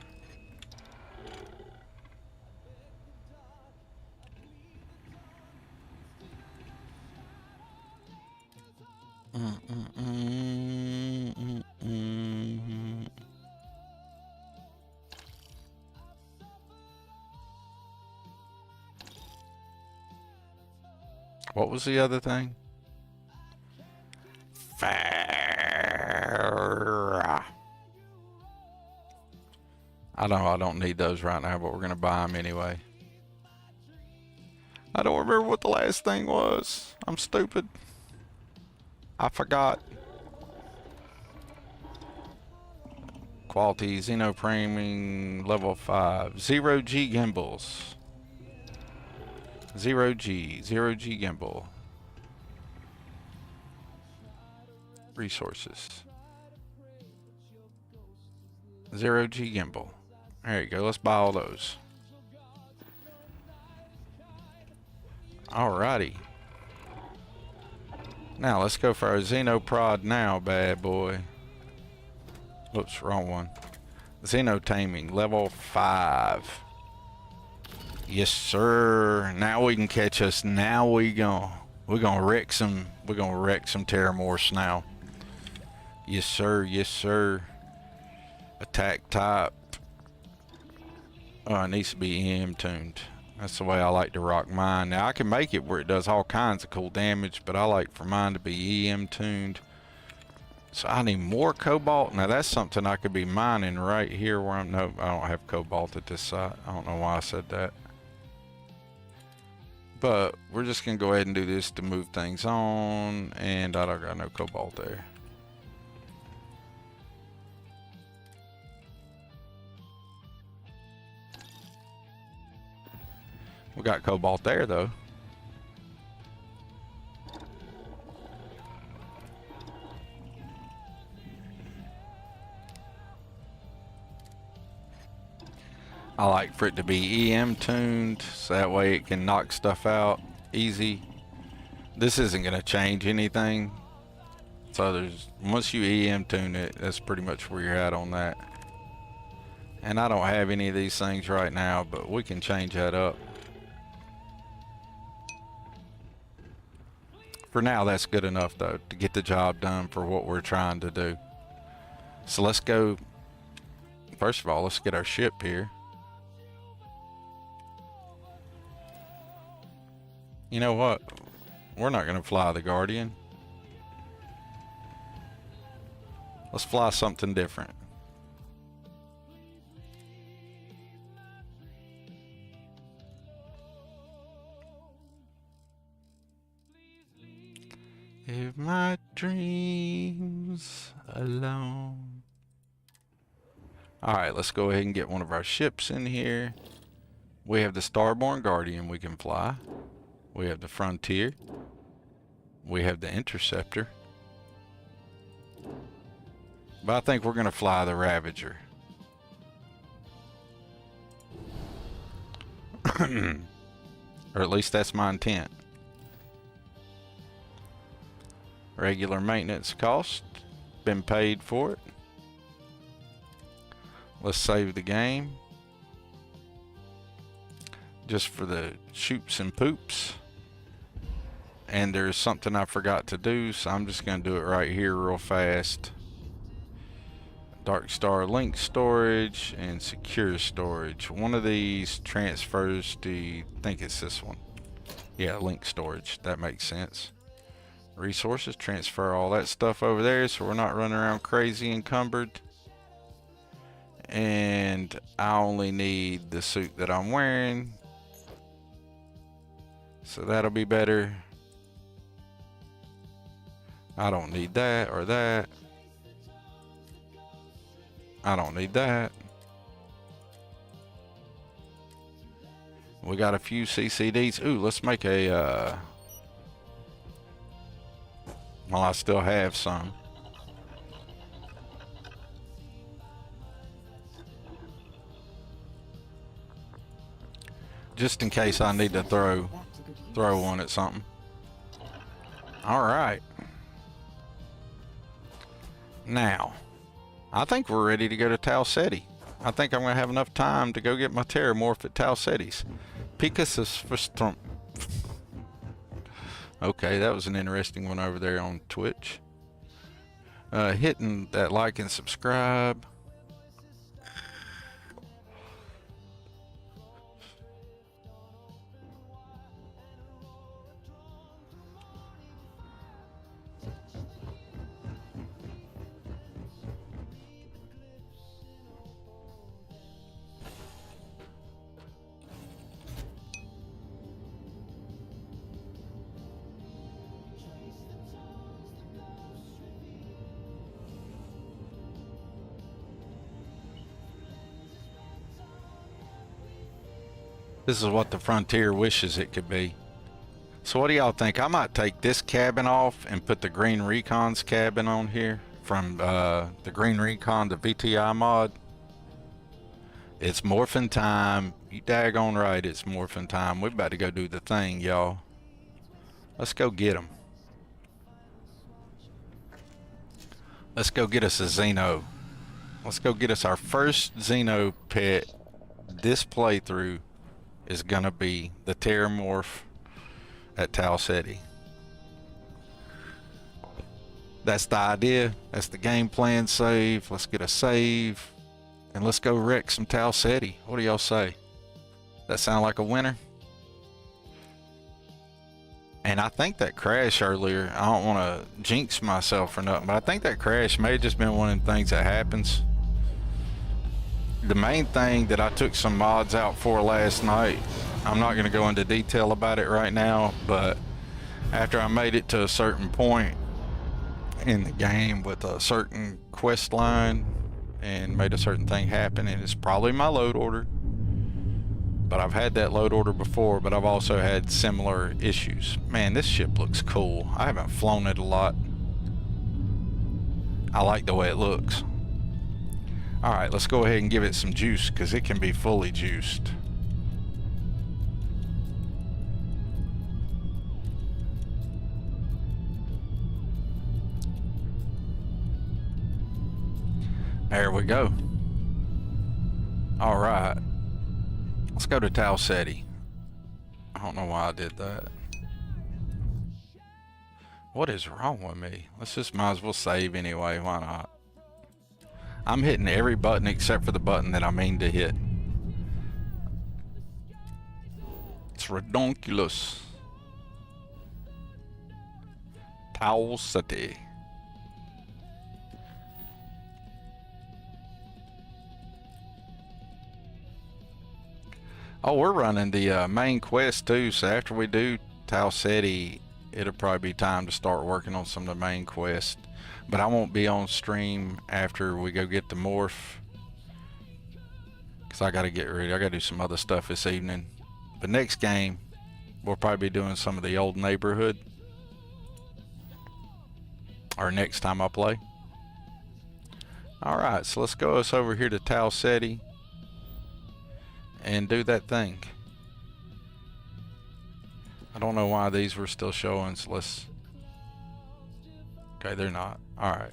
What was the other thing? I don't need those right now, but we're gonna buy them anyway. I don't remember what the last thing was. I'm stupid. I forgot. Quality xenoframing level 5. 0G gimbals. 0G gimbal. Resources. 0G gimbal. There you go. Let's buy all those. Alrighty. Now let's go for our Xenoprod now, bad boy. Oops, wrong one. Xenotaming, level 5. Yes, sir. Now we can catch us. Now we're gonna wreck some Terramorphs now. Yes, sir. Yes, sir. Attack type. Oh, it needs to be EM tuned. That's the way I like to rock mine. Now I can make it where it does all kinds of cool damage, but I like for mine to be EM tuned. So I need more cobalt. Now that's something I could be mining right here where I'm, no, I don't have cobalt at this site. I don't know why I said that. But we're just gonna go ahead and do this to move things on, and I don't got no cobalt there. We got cobalt there though. I like for it to be EM tuned so that way it can knock stuff out easy. This isn't gonna change anything. So once you EM tune it, that's pretty much where you're at on that. And I don't have any of these things right now, but we can change that up. For now, that's good enough though to get the job done for what we're trying to do. So let's go. First of all, let's get our ship here. You know what? We're not going to fly the Guardian. Let's fly something different. If my dreams alone. Alright, let's go ahead and get one of our ships in here. We have the Starborn Guardian we can fly. We have the Frontier. We have the Interceptor. But I think we're going to fly the Ravager. Or at least that's my intent. Regular maintenance cost. Been paid for it. Let's save the game. Just for the shoots and poops. And there's something I forgot to do, so I'm just going to do it right here real fast. Dark Star Link Storage and Secure Storage. One of these transfers to, I think it's this one. Yeah, Link Storage. That makes sense. Resources, transfer all that stuff over there so we're not running around crazy encumbered. And I only need the suit that I'm wearing. So that'll be better. I don't need that or that. I don't need that. We got a few CCDs. Ooh, let's make a, well, I still have some. Just in case I need to throw one at something. All right. Now, I think we're ready to go to Tau Ceti. I think I'm going to have enough time to go get my Terramorph at Tau Ceti's. Pegasus for Strump. Okay, that was an interesting one over there on Twitch. Hitting that like and subscribe. This is what the Frontier wishes it could be. So what do y'all think? I might take this cabin off and put the Green Recon's cabin on here from the Green Recon, the VTI mod. It's morphin' time. You daggone right, it's morphin' time. We're about to go do the thing, y'all. Let's go get them. Let's go get us a Xeno. Let's go get us our first Xeno pet. This playthrough is gonna be the Terramorph at Tau Ceti. That's the idea. That's the game plan save. Let's get a save and let's go wreck some Tau Ceti. What do y'all say? That sound like a winner? And I think that crash earlier, I don't want to jinx myself or nothing, but I think that crash may have just been one of the things that happens. The main thing that I took some mods out for last night, I'm not going to go into detail about it right now, but after I made it to a certain point in the game with a certain quest line and made a certain thing happen, and it's probably my load order, but I've had that load order before, but I've also had similar issues. Man, this ship looks cool. I haven't flown it a lot. I like the way it looks. Alright, let's go ahead and give it some juice because it can be fully juiced. There we go. Alright. Let's go to Tau Ceti. I don't know why I did that. What is wrong with me? Let's just might as well save anyway. Why not? I'm hitting every button except for the button that I mean to hit. It's redonkulous. Tau Ceti. Oh, we're running the main quest too, so after we do Tau Ceti, it'll probably be time to start working on some of the main quests. But I won't be on stream after we go get the morph I gotta get ready. I gotta do some other stuff this evening. But next game, we'll probably be doing some of the old neighborhood. Or next time I play. Alright, so let's go us over here to Tau Ceti and do that thing. I don't know why these were still showing, so let's... Okay, they're not. Alright.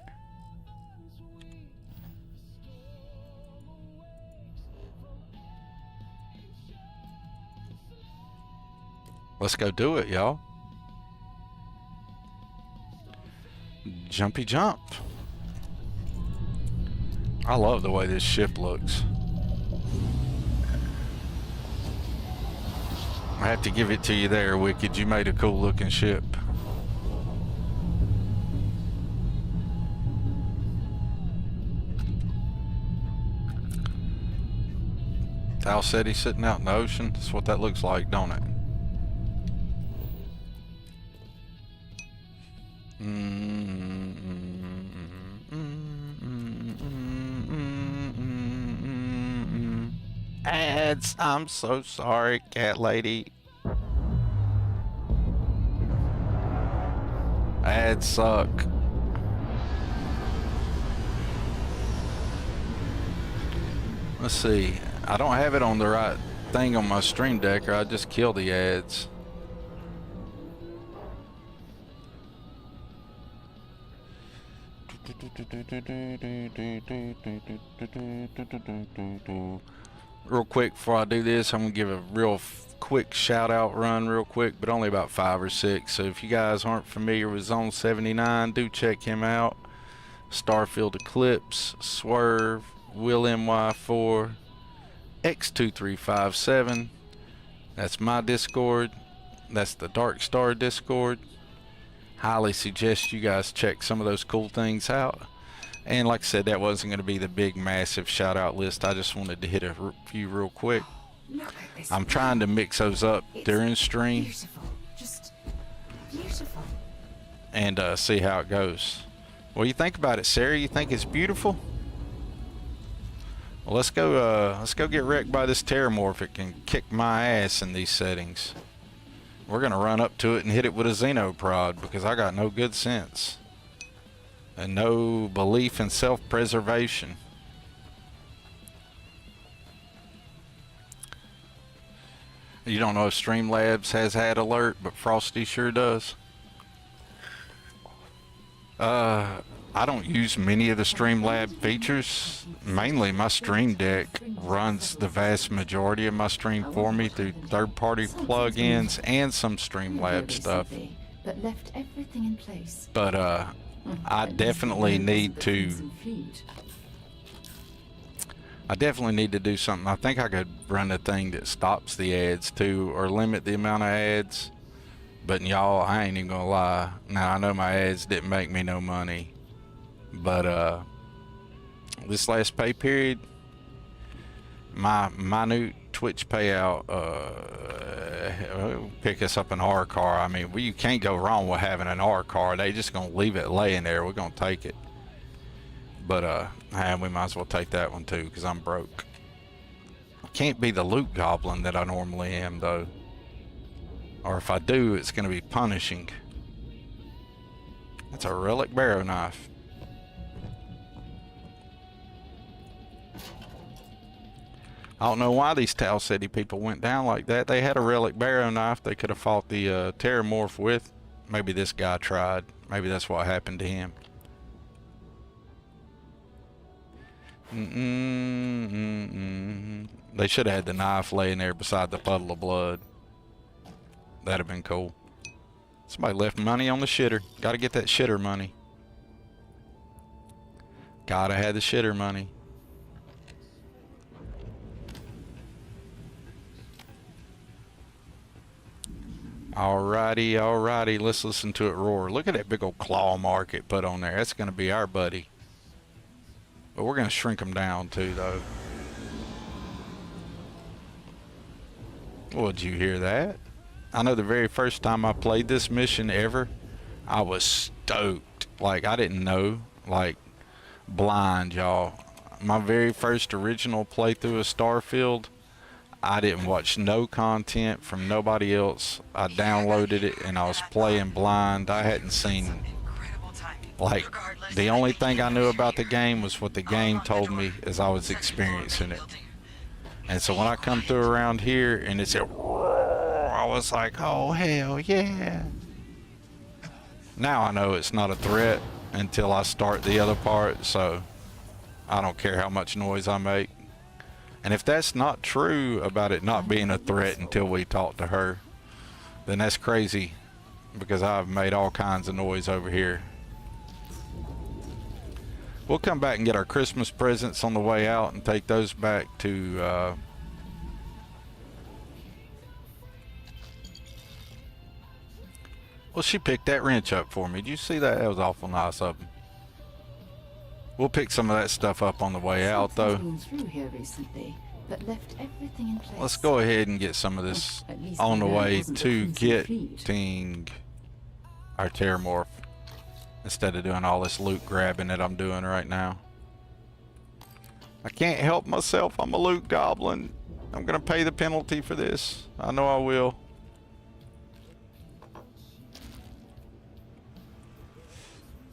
Let's go do it, y'all. Jumpy jump. I love the way this ship looks. I have to give it to you there, Wicked. You made a cool looking ship. Tau Ceti sitting out in the ocean. That's what that looks like, don't it? Ads. I'm so sorry, cat lady. Ads suck. Let's see. I don't have it on the right thing on my stream deck, or I just kill the ads. Real quick before I do this, I'm gonna give a real quick shout out run real quick, but only about 5 or 6. So if you guys aren't familiar with Zone 79, do check him out. Starfield Eclipse, Swerve, Will MY4, X2357. That's my Discord. That's the Dark Star Discord. Highly suggest you guys check some of those cool things out. And like I said, that wasn't going to be the big massive shout out list. I just wanted to hit a few real quick. Look at this. I'm trying to mix those up during stream. Beautiful. Just beautiful. And see how it goes. What do you think about it, Sarah? You think it's beautiful? Well, let's go get wrecked by this Terramorphic and kick my ass in these settings. We're gonna run up to it and hit it with a Xenoprod because I got no good sense and no belief in self-preservation. You don't know if Streamlabs has had alert, but Frosty sure does. I don't use many of the Streamlab features. Mainly my Stream Deck runs the vast majority of my stream for me through third-party plugins and some Streamlab stuff. But left everything in place. But I definitely need to do something. I think I could run a thing that stops the ads too, or limit the amount of ads. But y'all, I ain't even gonna lie. Now I know my ads didn't make me no money, but this last pay period, my new Twitch payout pick us up an R car. I mean, you can't go wrong with having an R car. They just gonna leave it laying there. We're gonna take it. But we might as well take that one too, because I'm broke. I can't be the loot goblin that I normally am though. Or if I do, it's gonna be punishing. That's a relic barrow knife. I don't know why these Tau Ceti people went down like that. They had a relic barrow knife they could have fought the Terramorph with. Maybe this guy tried. Maybe that's what happened to him. They should have had the knife laying there beside the puddle of blood. That'd have been cool. Somebody left money on the shitter. Gotta get that shitter money. Gotta have the shitter money. Alrighty, alrighty. Let's listen to it roar. Look at that big old claw mark it put on there. That's gonna be our buddy. But we're gonna shrink him down too, though. Well, did you hear that? I know the very first time I played this mission ever, I was stoked. Like, I didn't know. Like, blind, y'all. my very first original playthrough of Starfield, I didn't watch no content from nobody else. I downloaded it and I was playing blind. I hadn't seen, like, the only thing I knew about the game was what the game told me as I was experiencing it. And so when I come through around here and it said, I was like, oh hell yeah. Now I know it's not a threat until I start the other part, so I don't care how much noise I make. And if that's not true about it not being a threat until we talk to her, then that's crazy, because I've made all kinds of noise over here. We'll come back and get our Christmas presents on the way out and take those back to well, she picked that wrench up for me. Did you see that? That was awful nice of them. We'll pick some of that stuff up on the way out, though. Been through here recently, but left everything in place. Let's go ahead and get some of this At least on the we know it way wasn't a to crimson fleet. getting our Terramorph, instead of doing all this loot grabbing that I'm doing right now. I can't help myself. I'm a loot goblin. I'm gonna pay the penalty for this. I know I will.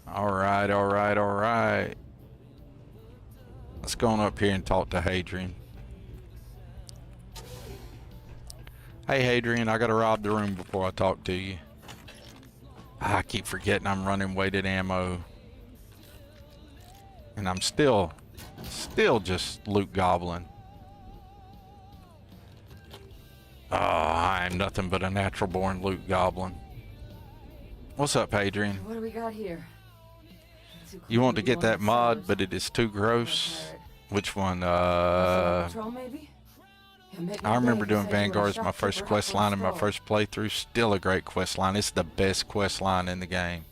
Alright, alright, alright. Let's go on up here and talk to Hadrian. Hey Hadrian, I gotta rob the room before I talk to you. I keep forgetting I'm running weighted ammo. And I'm still just loot goblin. Oh, I'm nothing but a natural born loot goblin. What's up, Hadrian? What do we got here? You want to get that mod, but it is too gross. Which one? Patrol, maybe? I remember doing Vanguard as my first quest line in my first playthrough. Still a great quest line. It's the best quest line in the game.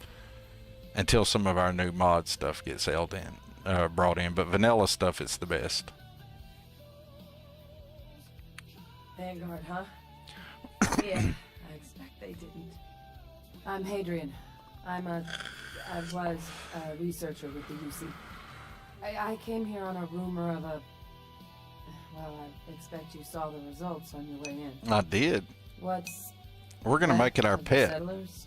Until some of our new mod stuff gets brought in. But vanilla stuff, it's the best. Vanguard, huh? Yeah, I expect they didn't. I'm Hadrian. I was a researcher with the UC. I came here on a rumor of a... Well, I expect you saw the results on your way in. I did. What's... We're going to make it our left of the pet. settlers?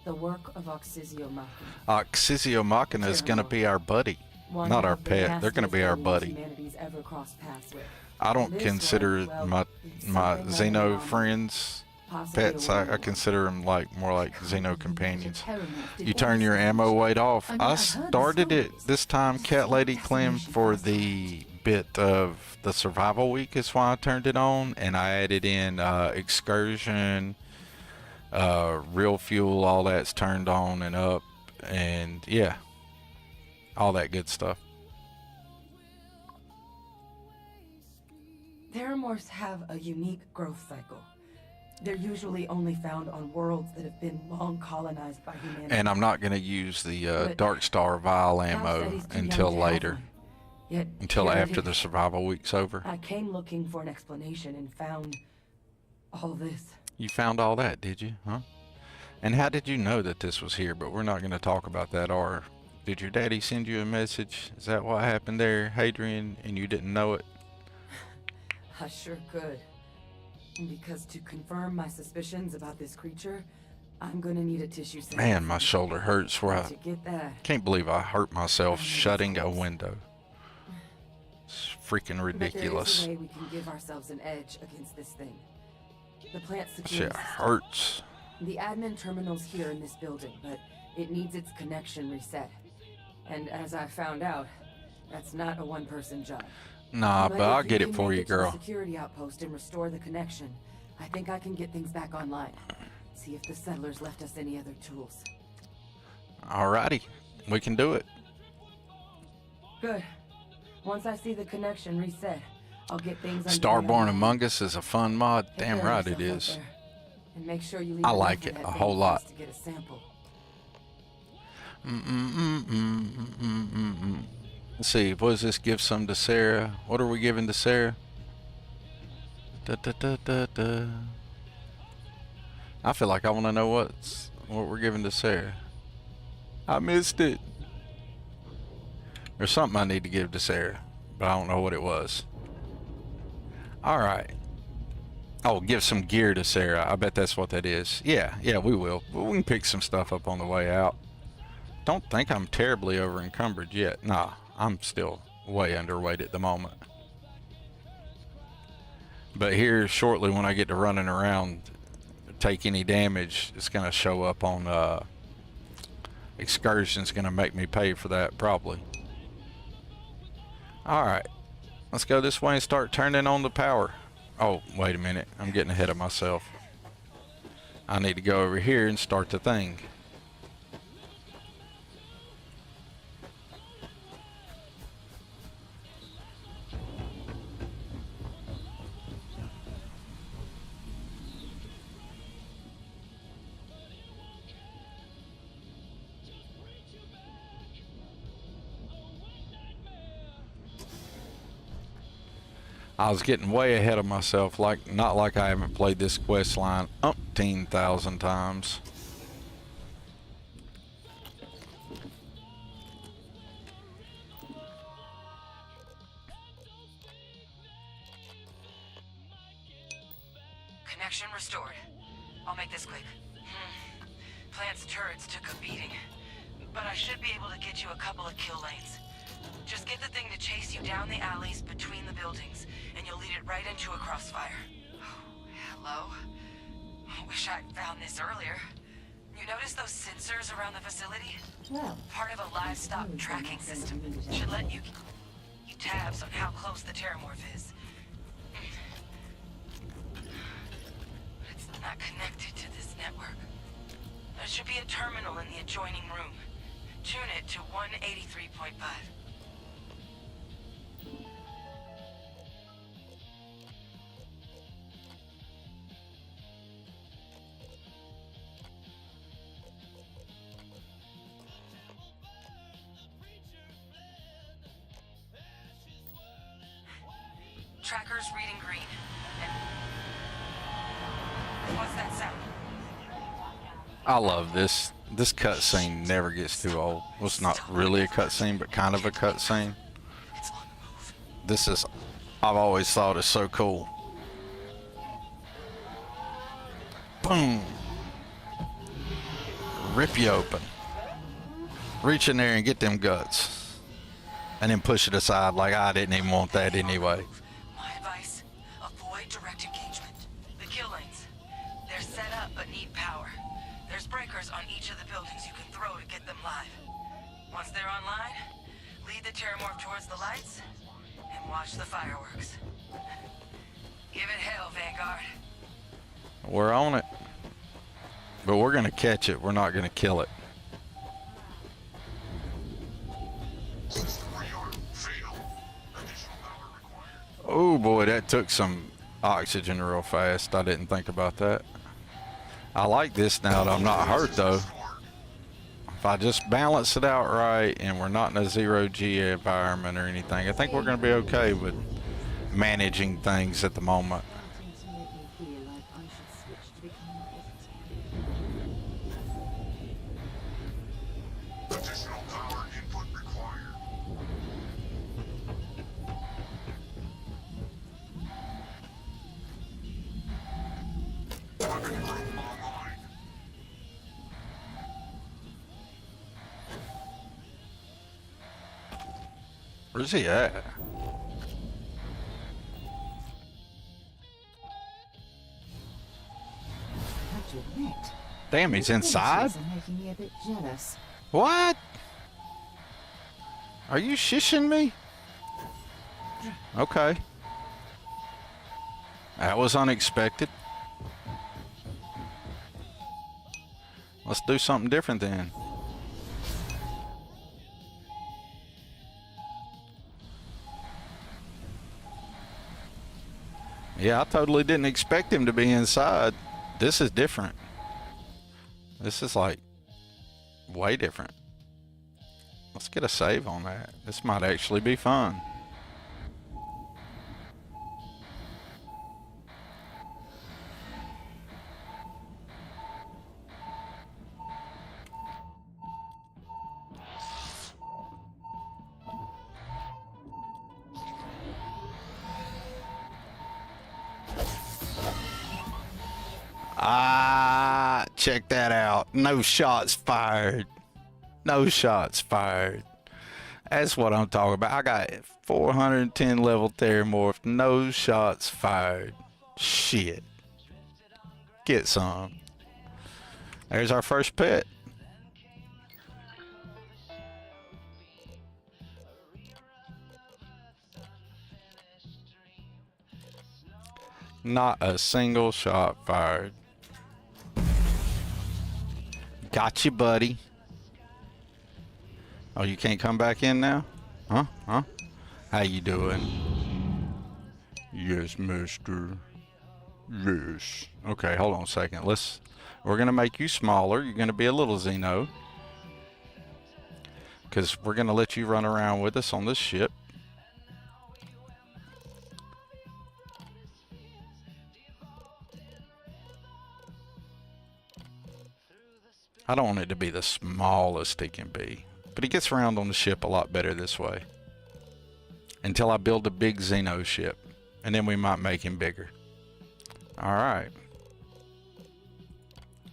The work of Oxysio Machina. Oxysio Machina is going to be our buddy. One Not our of the pet. They're going to be our fastest buddy. humanity's ever crossed paths with. I don't This consider one, well, my it's Xeno something like an friends Possibly pets. a I warning. consider them more like Xeno companions. Terramorph did You turn your everything. ammo weight off. I mean, I I've heard the started it stories. this time, It's Cat so Lady Clem, fascination for past the bit of the survival week is why I turned it on, and I added in excursion, real fuel, all that's turned on and up, and yeah, all that good stuff. Terramorphs have a unique growth cycle. They're usually only found on worlds that have been long colonized by humanity. And I'm not going to use the But Dark Star vial Cal said ammo he's too young until to have later, one. Yet until here it after the is. survival week's over. I came looking for an explanation and found all this. You found all that, did you? Huh? And how did you know that this was here? But we're not going to talk about that. Or did your daddy send you a message? Is that what happened there, Hadrian, and you didn't know it? I sure could. Because to confirm my suspicions about this creature, I'm gonna need a tissue sample. Man, my shoulder hurts where I To get that. can't believe I hurt myself shutting a window. It's freaking ridiculous. But there is a way we can give ourselves an edge against this thing. The plant Shit security system. hurts. The admin terminal's here in this building, but it needs its connection reset. And as I found out, that's not a one-person job. Nah, but I'll if get can it for make you, to the girl. Security outpost and restore the connection. I think I can get things back online. See if the settlers left us any other tools. Alrighty, we can do it. Good. Once I see the connection reset, I'll get things under Starborn the Among Us is a fun mod. Take Damn care of right it yourself is. out there. And make sure you leave I enough like for it that a thing whole of lot. yours to get a sample. Let's see, what does this give some to Sarah? What are we giving to Sarah? Da, da, da, da, da. I feel like I want to know what we're giving to Sarah. I missed it. There's something I need to give to Sarah, but I don't know what it was. Alright. Oh, give some gear to Sarah. I bet that's what that is. Yeah, we will. We can pick some stuff up on the way out. Don't think I'm terribly over encumbered yet. Nah, I'm still way underweight at the moment. But here shortly when I get to running around, take any damage, it's going to show up on excursion's going to make me pay for that probably. Alright, let's go this way and start turning on the power. Oh, wait a minute. I'm getting ahead of myself. I need to go over here and start the thing. I was getting way ahead of myself, like not like I haven't played this quest line umpteen thousand times. Connection restored. I'll make this quick. Plant's turrets took a beating, but I should be able to get you a couple of kill lanes. Just get the thing to chase you down the alleys between the buildings, and you'll lead it right into a crossfire. Oh, hello? Wish I'd found this earlier. You notice those sensors around the facility? Well, Part of a livestock tracking system. Should let you keep tabs on how close the terramorph is. It's not connected to this network. There should be a terminal in the adjoining room. Tune it to 183.5. Tracker's reading green. And what's that sound? I love this. This cutscene never gets too old. Well, it's not really a cutscene, but kind of a cutscene. It's on the move. This is, I've always thought it's so cool. Boom. Rip you open. Reach in there and get them guts. And then push it aside like I didn't even want that anyway. My advice, avoid direct engagement. The kill lanes, they're set up but need power. There's breakers on each of the buildings you can throw to get them live. Once they're online, lead the terramorph towards the lights and watch the fireworks. Give it hell, Vanguard. We're on it. But we're going to catch it. We're not going to kill it. Oh boy, that took some oxygen real fast. I didn't think about that. I like this now that I'm not hurt though. If I just balance it out right and we're not in a zero-G environment or anything, I think we're going to be okay with managing things at the moment. to make me feel like I should switch to becoming a vegetarian. Additional power input required. Weapon group online. Where's he at? I have to admit, Damn, he's inside? villages are making me a bit jealous. What? Are you shishing me? Okay. That was unexpected. Let's do something different then. Yeah, I totally didn't expect him to be inside. This is different. This is like way different. Let's get a save on that. This might actually be fun. check that out. No shots fired. No shots fired. That's what I'm talking about. I got 410 level Theramorph. No shots fired. Shit. Get some. There's our first pet. Not a single shot fired. Got you, buddy. Oh, you can't come back in now? Huh? Huh? How you doing? Yes, mister. Yes. Okay, hold on a second. We're gonna make you smaller. You're gonna be a little Xeno. Because we're gonna let you run around with us on this ship. I don't want it to be the smallest it can be. But he gets around on the ship a lot better this way. Until I build a big Xeno ship. And then we might make him bigger. Alright.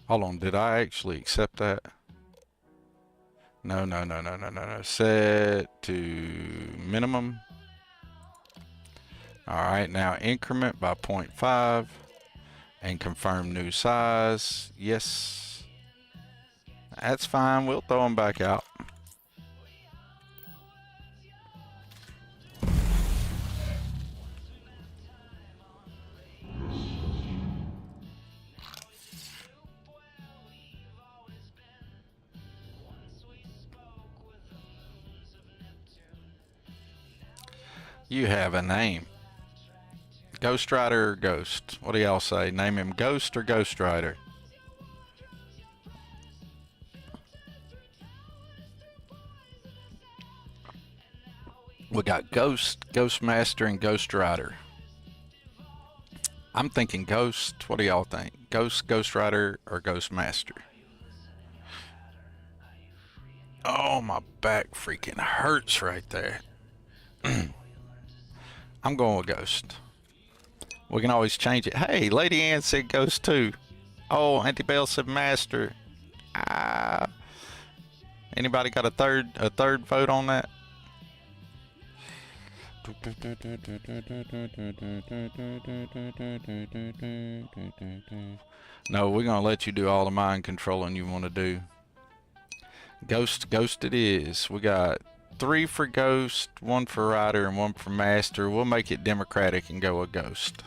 Hold on, did I actually accept that? No. Set to minimum. Alright, now increment by 0.5. And confirm new size. Yes. That's fine, we'll throw him back out. You have a name. Ghost Rider or Ghost? What do y'all say? Name him Ghost or Ghost Rider? We got Ghost, Ghost Master, and Ghost Rider. I'm thinking Ghost. What do y'all think? Ghost, Ghost Rider, or Ghost Master? Oh, my back freaking hurts right there. I'm going with Ghost. We can always change it. Hey, Lady Ann said Ghost too. Oh, Auntie Bell said Master. Anybody got a third vote on that? No, we're gonna let you do all the mind controlling you want to do. Ghost it is. We got 3 for Ghost, 1 for Rider, and 1 for Master. We'll make it democratic and go with Ghost.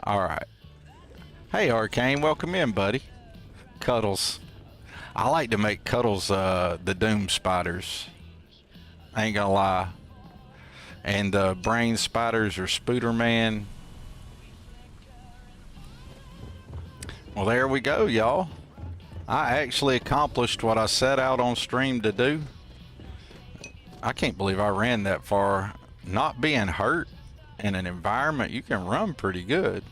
Alright. Hey Arcane, welcome in, buddy. Cuddles. I like to make Cuddles the Doom Spiders. I ain't gonna lie. And the Brain Spiders or Spooderman. Well, there we go, y'all. I actually accomplished what I set out on stream to do. I can't believe I ran that far. Not being hurt in an environment, you can run pretty good.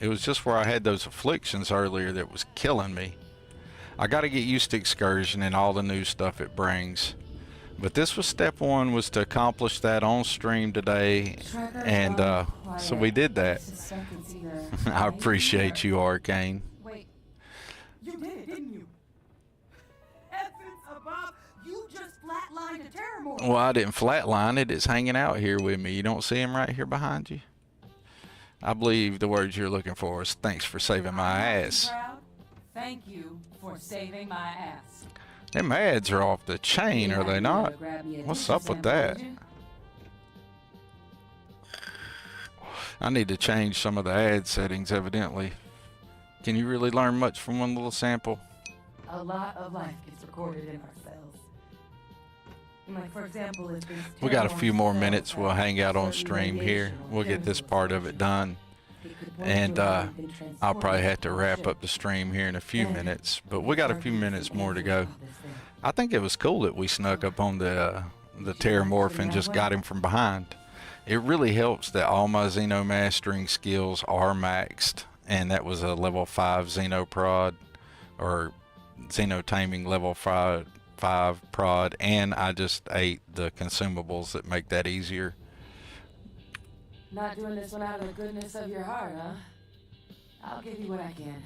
It was just where I had those afflictions earlier that was killing me. I got to get used to excursion and all the new stuff it brings. But this was step 1, was to accomplish that on stream today. And so we did that. I appreciate you, Arcane. Wait, you did it, didn't you? Heavens above, you just flatlined a Terramorph. Well, I didn't flatline it. It's hanging out here with me. You don't see him right here behind you? I believe the words you're looking for is thanks for saving my ass. Thank you for saving my ass. Them ads are off the chain, are they not? What's up with that? I need to change some of the ad settings, evidently. Can you really learn much from one little sample? A lot of life gets recorded in our cells. Like, for example, if there's We got a few Terramorph more cells minutes. We'll that hang out on certain stream here. radiation or We'll get this chemicals part of it done. it could point And to having been I'll probably transported have to to wrap ship. up the stream here in a few Then, minutes. But we got a few minutes more to go. I think it was cool that we snuck up on the Terramorph and just got him from behind. It really helps that all my Xeno mastering skills are maxed, and that was a level 5 Xeno prod, or Xeno taming level 5 prod, and I just ate the consumables that make that easier. Not doing this one out of the goodness of your heart, huh? I'll give you what I can.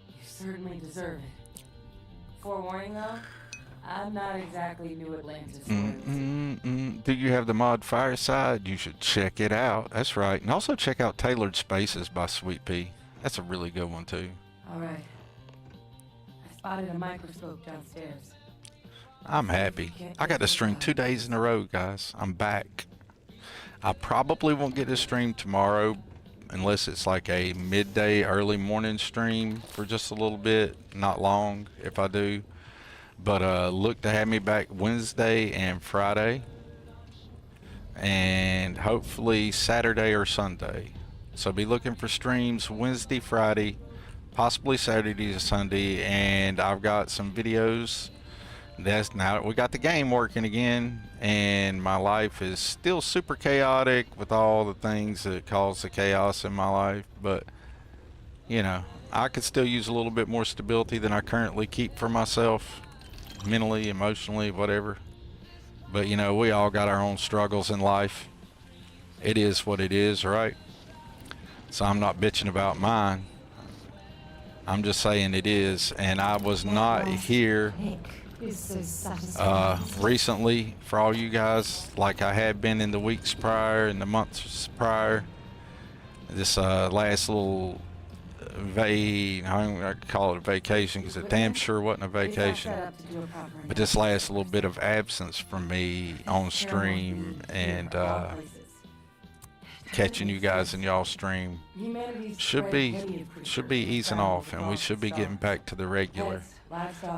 You certainly deserve it. Forewarning though, I'm not exactly New Atlantis. Do you have the mod Fireside? You should check it out. That's right. And also check out Tailored Spaces by Sweet Pea. That's a really good one too. Alright. I spotted a microscope downstairs. I'm happy. I got to stream 2 days in a row, guys. I'm back. I probably won't get to stream tomorrow unless it's like a midday, early morning stream for just a little bit. Not long if I do. But look to have me back Wednesday and Friday. And hopefully Saturday or Sunday. So be looking for streams Wednesday, Friday, possibly Saturday to Sunday. And I've got some videos. That's now that we got the game working again, and my life is still super chaotic with all the things that cause the chaos in my life, but you know, I could still use a little bit more stability than I currently keep for myself, mentally, emotionally, whatever. But you know, we all got our own struggles in life. It is what it is, right? So I'm not bitching about mine. I'm just saying it is, and I was not here recently for all you guys like I had been in the weeks prior and the months prior. This last little I call it a vacation because it damn sure wasn't a vacation, but this last little bit of absence from me on stream and catching you guys in y'all stream should be easing off, and we should be getting back to the regular.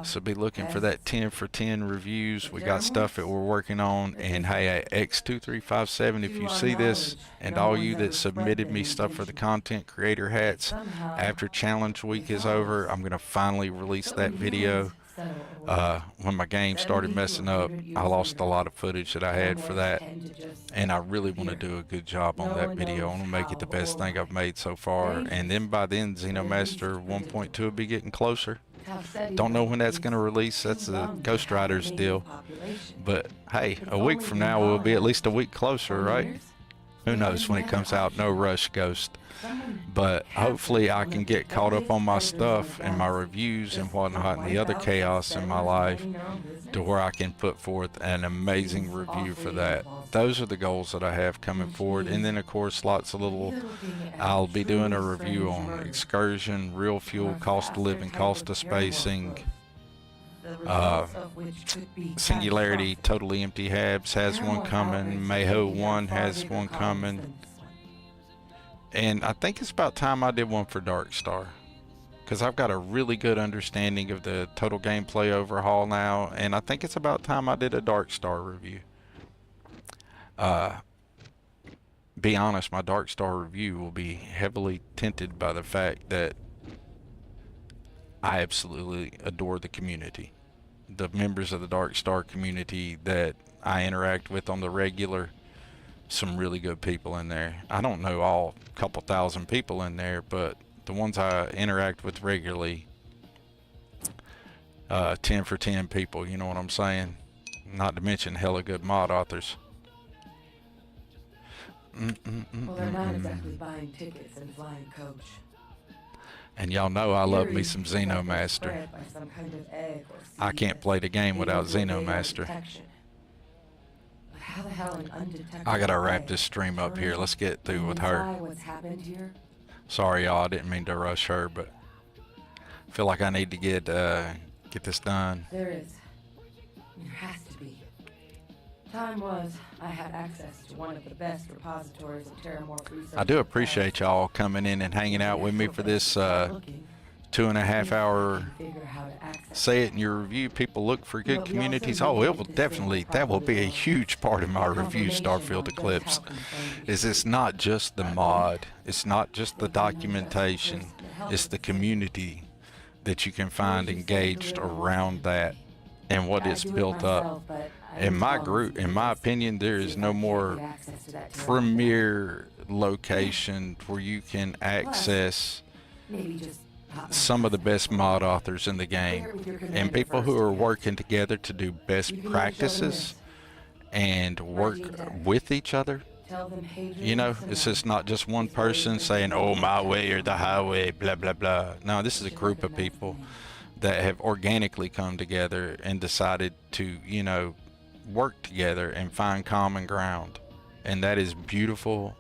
So be looking for that 10 for 10 reviews. We got stuff that we're working on. And hey, X2357, if you see this, and all you that submitted me stuff for the content creator hats, after challenge week is over, I'm going to finally release that video. When my game started messing up, I lost a lot of footage that I had for that, and I really want to do a good job on that video. I want to make it the best thing I've made so far, and then by then Xenomaster 1.2 will be getting closer. Don't know when that's going to release. That's a Ghost Rider's deal, but hey, a week from now we'll be at least a week closer, right? Who knows when it comes out? No rush, Ghost. But hopefully I can get caught up on my stuff and my reviews and whatnot and the other chaos in my life to where I can put forth an amazing review for that. Those are the goals that I have coming forward. And then of course lots of little, I'll be doing a review on excursion, real fuel, cost of living, cost of spacing, Singularity, Totally Empty Habs has one coming, Mayho 1 has one coming. And I think it's about time I did one for Dark Star, because I've got a really good understanding of the total gameplay overhaul now, and I think it's about time I did a Dark Star review. Be honest, my Dark Star review will be heavily tinted by the fact that I absolutely adore the community. The members of the Dark Star community that I interact with on the regular. Some really good people in there. I don't know all couple thousand people in there, but the ones I interact with regularly, 10 for 10 people, you know what I'm saying? Not to mention hella good mod authors. Well, they're not exactly buying tickets and flying coach. And y'all know I love me some Xenomaster. I can't play the game without Xenomaster. How the hell an undetected I gotta wrap this stream up here. Let's get through with her. Sorry y'all, I didn't mean to rush her, but I feel like I need to get this done. There is. There has to be. Time was, I had access to one of the best repositories of Terramorph research. I do appreciate y'all coming in and hanging out with me for this 2.5 hour say it in your review. People look for good communities. Oh, it will definitely, that will be a huge part of my review, Starfield Eclipse, is it's not just the mod, it's not just the documentation, it's the community that you can find engaged around that and what it's built up. In my group, in my opinion, there is no more premier location where you can access some of the best mod authors in the game and people who are working together to do best practices and work with each other Tell them Hadrian You know, is it's enough. just not just one He's always person been saying, thinking oh, about my that. way or the highway, blah, blah, blah. No, this is a Should group of recognize the people name. that have organically come together and decided to, you know, work together and find common ground. And that is beautiful.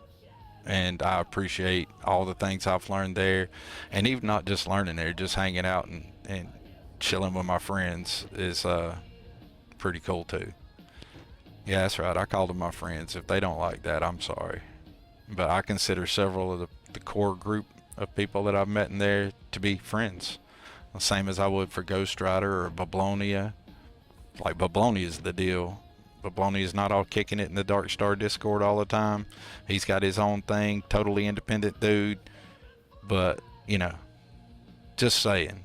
And I appreciate all the things I've learned there. And even not just learning there, just hanging out and chilling with my friends is pretty cool too. Yeah, that's right. I call them my friends. If they don't like that, I'm sorry. But I consider several of the core group of people that I've met in there to be friends. The same as I would for Ghost Rider or Bablonia. Like, Bablonia is the deal. Bablonia is not all kicking it in the Dark Star Discord all the time. He's got his own thing, totally independent dude. But, you know, just saying.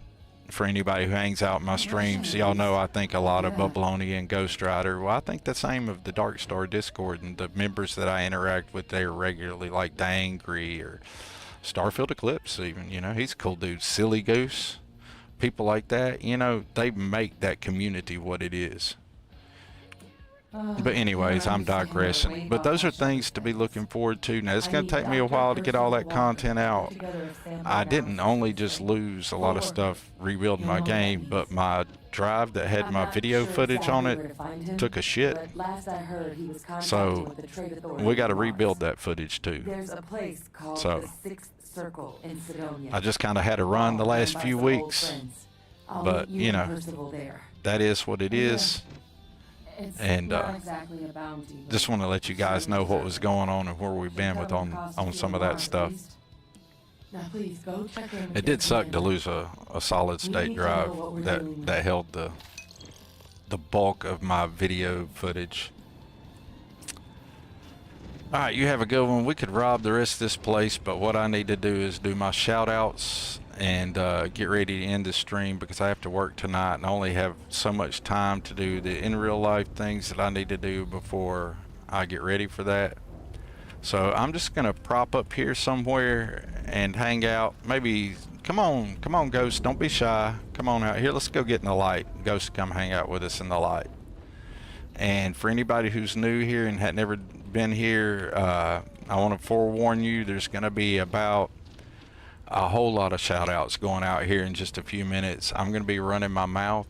For anybody who hangs out in my streams, y'all know I think a lot of Bablonia and Ghost Rider. Well, I think the same of the Dark Star Discord and the members that I interact with there regularly, like Dangry or Starfield Eclipse even, you know, he's a cool dude. Silly Goose, people like that, you know, they make that community what it is. But anyways, I'm digressing. But those are things to be looking forward to. Now, it's going to take me a while to get all that content out. I didn't only just lose a lot of stuff rebuilding my game, but my drive that had my video footage on it took a shit. So we got to rebuild that footage too. There's a place called So the Sixth Circle in Sidonia. I just kind of had to run the last few weeks, but you know, that is what it is. And just want to let you guys know what was going on and where we've been with on some of that stuff. It did suck to lose a solid state drive that held the bulk of my video footage. Alright, you have a good one. We could rob the rest of this place, but what I need to do is do my shout outs and get ready to end the stream because I have to work tonight and I only have so much time to do the in real life things that I need to do before I get ready for that. So I'm just gonna prop up here somewhere and hang out. Maybe come on Ghost, don't be shy, come on out here, let's go get in the light. Ghost, come hang out with us in the light. And for anybody who's new here and had never been here, I want to forewarn you, there's gonna be about a whole lot of shout outs going out here in just a few minutes. I'm going to be running my mouth.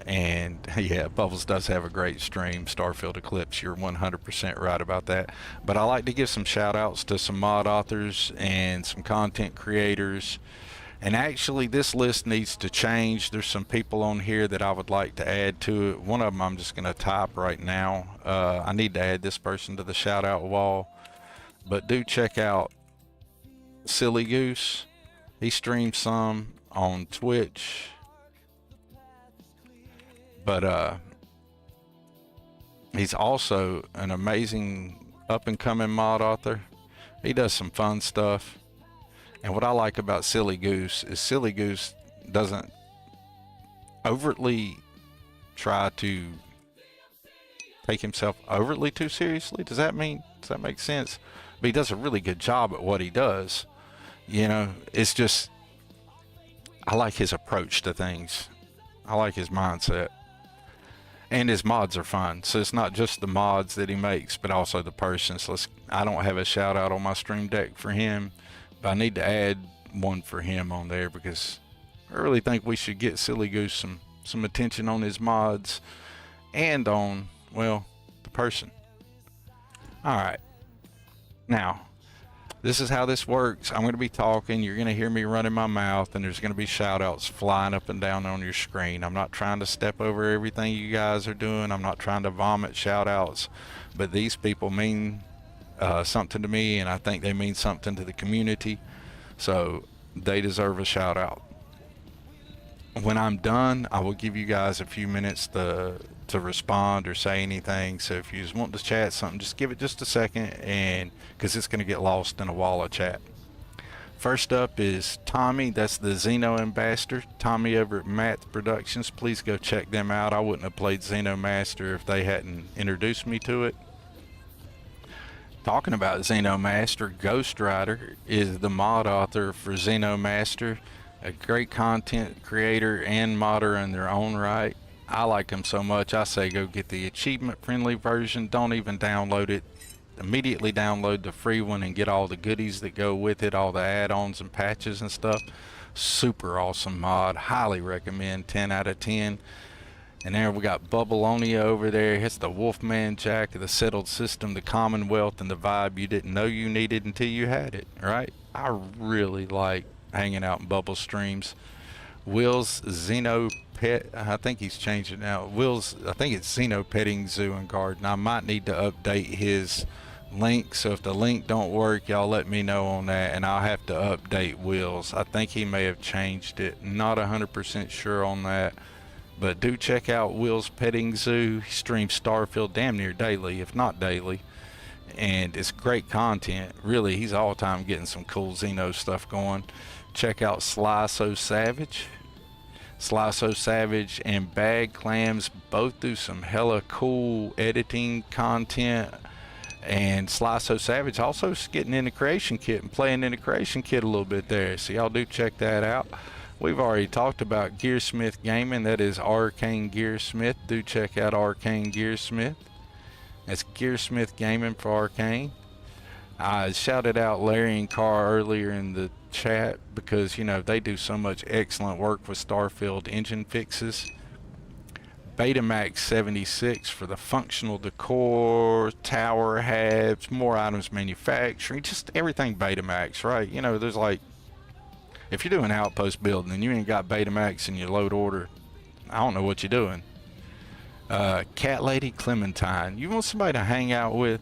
And yeah, Bubbles does have a great stream, Starfield Eclipse. You're 100% right about that. But I like to give some shout outs to some mod authors and some content creators. And actually, this list needs to change. There's some people on here that I would like to add to it. One of them I'm just going to type right now. I need to add this person to the shout out wall. But do check out Silly Goose. He streams some on Twitch, but he's also an amazing up and coming mod author. He does some fun stuff, and what I like about Silly Goose is Silly Goose doesn't overtly try to take himself overtly too seriously. Does that make sense? But he does a really good job at what he does. You know, it's just, I like his approach to things. I like his mindset. And his mods are fun. So it's not just the mods that he makes, but also the person. So I don't have a shout out on my stream deck for him, but I need to add one for him on there because I really think we should get Silly Goose some attention on his mods and on, well, the person. All right. Now, this is how this works. I'm going to be talking. You're going to hear me running my mouth, and there's going to be shout outs flying up and down on your screen. I'm not trying to step over everything you guys are doing. I'm not trying to vomit shout outs, but these people mean something to me, and I think they mean something to the community. So they deserve a shout out. When I'm done, I will give you guys a few minutes to respond or say anything. So if you just want to chat something, just give it just a second, and because it's going to get lost in a wall of chat. First up is Tommy. That's the Xeno ambassador. Tommy over at Math Productions. Please go check them out. I wouldn't have played Xeno Master if they hadn't introduced me to it. Talking about Xeno Master, Ghost Rider is the mod author for Xeno Master, a great content creator and modder in their own right. I like him so much, I say go get the achievement friendly version. Don't even download it. immediately download the free one and get all the goodies that go with it, all the add-ons and patches and stuff. Super awesome mod. Highly recommend. 10 out of 10. And there we got Bubbleonia over there. It's the Wolfman Jack of the Settled System, the Commonwealth, and the vibe you didn't know you needed until you had it, right? I really like hanging out in Bubble streams. Will's Xeno Pet, I think he's changed it now. Will's, I think it's Xeno Petting Zoo and Garden. I might need to update his link, so if the link don't work, y'all let me know on that, and I'll have to update Will's. I think he may have changed it. Not 100% sure on that. But do check out Will's Petting Zoo. He streams Starfield damn near daily, if not daily. And it's great content. Really, he's all the time getting some cool Xeno stuff going. Check out Sly So Savage. Sly So Savage and Bag Clams both do some hella cool editing content. And Sly So Savage also is getting into Creation Kit and playing in the Creation Kit a little bit there. So y'all do check that out. We've already talked about Gearsmith Gaming. That is Arcane Gearsmith. Do check out Arcane Gearsmith. That's Gearsmith Gaming for Arcane. I shouted out Larry and Carr earlier in the chat because, you know, they do so much excellent work with Starfield engine fixes. Betamax 76 for the functional decor, tower habs, more items manufacturing, just everything Betamax, right? You know, there's like, if you're doing outpost building and you ain't got Betamax in your load order, I don't know what you're doing. Cat Lady Clementine. You want somebody to hang out with?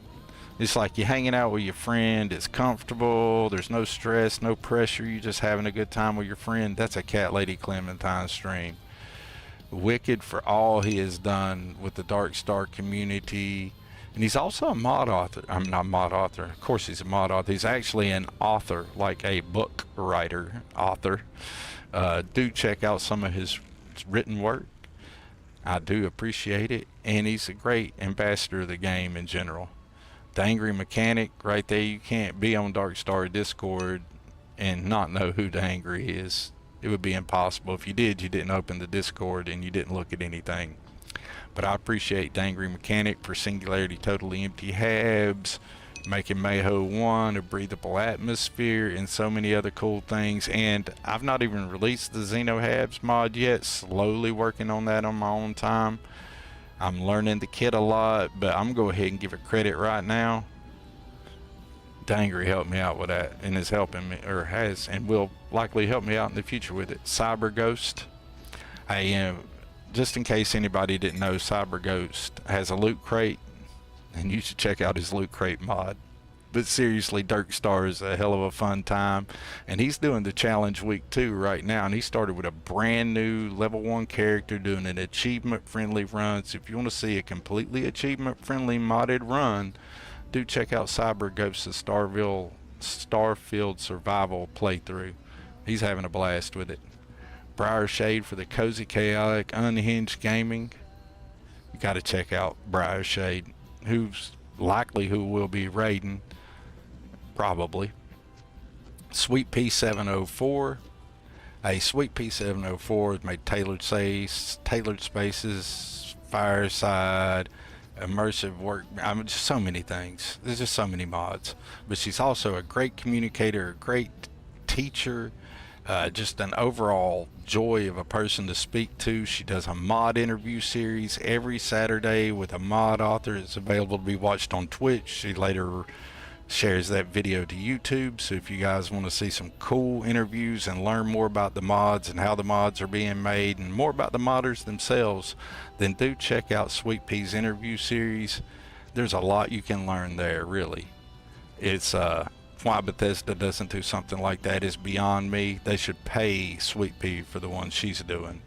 It's like you're hanging out with your friend. It's comfortable. There's no stress, no pressure. You're just having a good time with your friend. That's a Cat Lady Clementine stream. Wicked for all he has done with the Dark Star community. And he's also a mod author. I'm not a mod author. Of course he's a mod author. He's actually an author, like a book writer, author. Do check out some of his written work. I do appreciate it. And he's a great ambassador of the game in general. The Angry Mechanic, right there. You can't be on Dark Star Discord and not know who the Angry is. It would be impossible. If you did, you didn't open the Discord and you didn't look at anything. But I appreciate Dangry Mechanic for Singularity Totally Empty Habs, making Mayho 1 a breathable atmosphere, and so many other cool things. And I've not even released the Xeno Habs mod yet. Slowly working on that on my own time. I'm learning the kit a lot, but I'm going to go ahead and give it credit right now. Dangry helped me out with that and is helping me, or has, and will likely help me out in the future with it. Cyber Ghost. I am, just in case anybody didn't know, Cyber Ghost has a loot crate, and you should check out his loot crate mod. But seriously, Dark Star is a hell of a fun time, and he's doing the challenge week 2 right now, and he started with a brand new level 1 character doing an achievement friendly run. So if you want to see a completely achievement friendly modded run, do check out Cyber Ghost's Starfield Survival playthrough. He's having a blast with it. Briar Shade for the cozy, chaotic, unhinged gaming. You got to check out Briar Shade, who's likely who will be raiding, probably. Sweet Pea 704. A Sweet Pea 704 has made tailored spaces, fireside, immersive work. I mean, just so many things. There's just so many mods. But she's also a great communicator, a great teacher, just an overall joy of a person to speak to. She does a mod interview series every Saturday with a mod author. It's available to be watched on Twitch. She later shares that video to YouTube. So if you guys want to see some cool interviews and learn more about the mods and how the mods are being made and more about the modders themselves, then do check out Sweet Pea's interview series. There's a lot you can learn there, really. It's why Bethesda doesn't do something like that is beyond me. They should pay Sweet Pea for the one she's doing.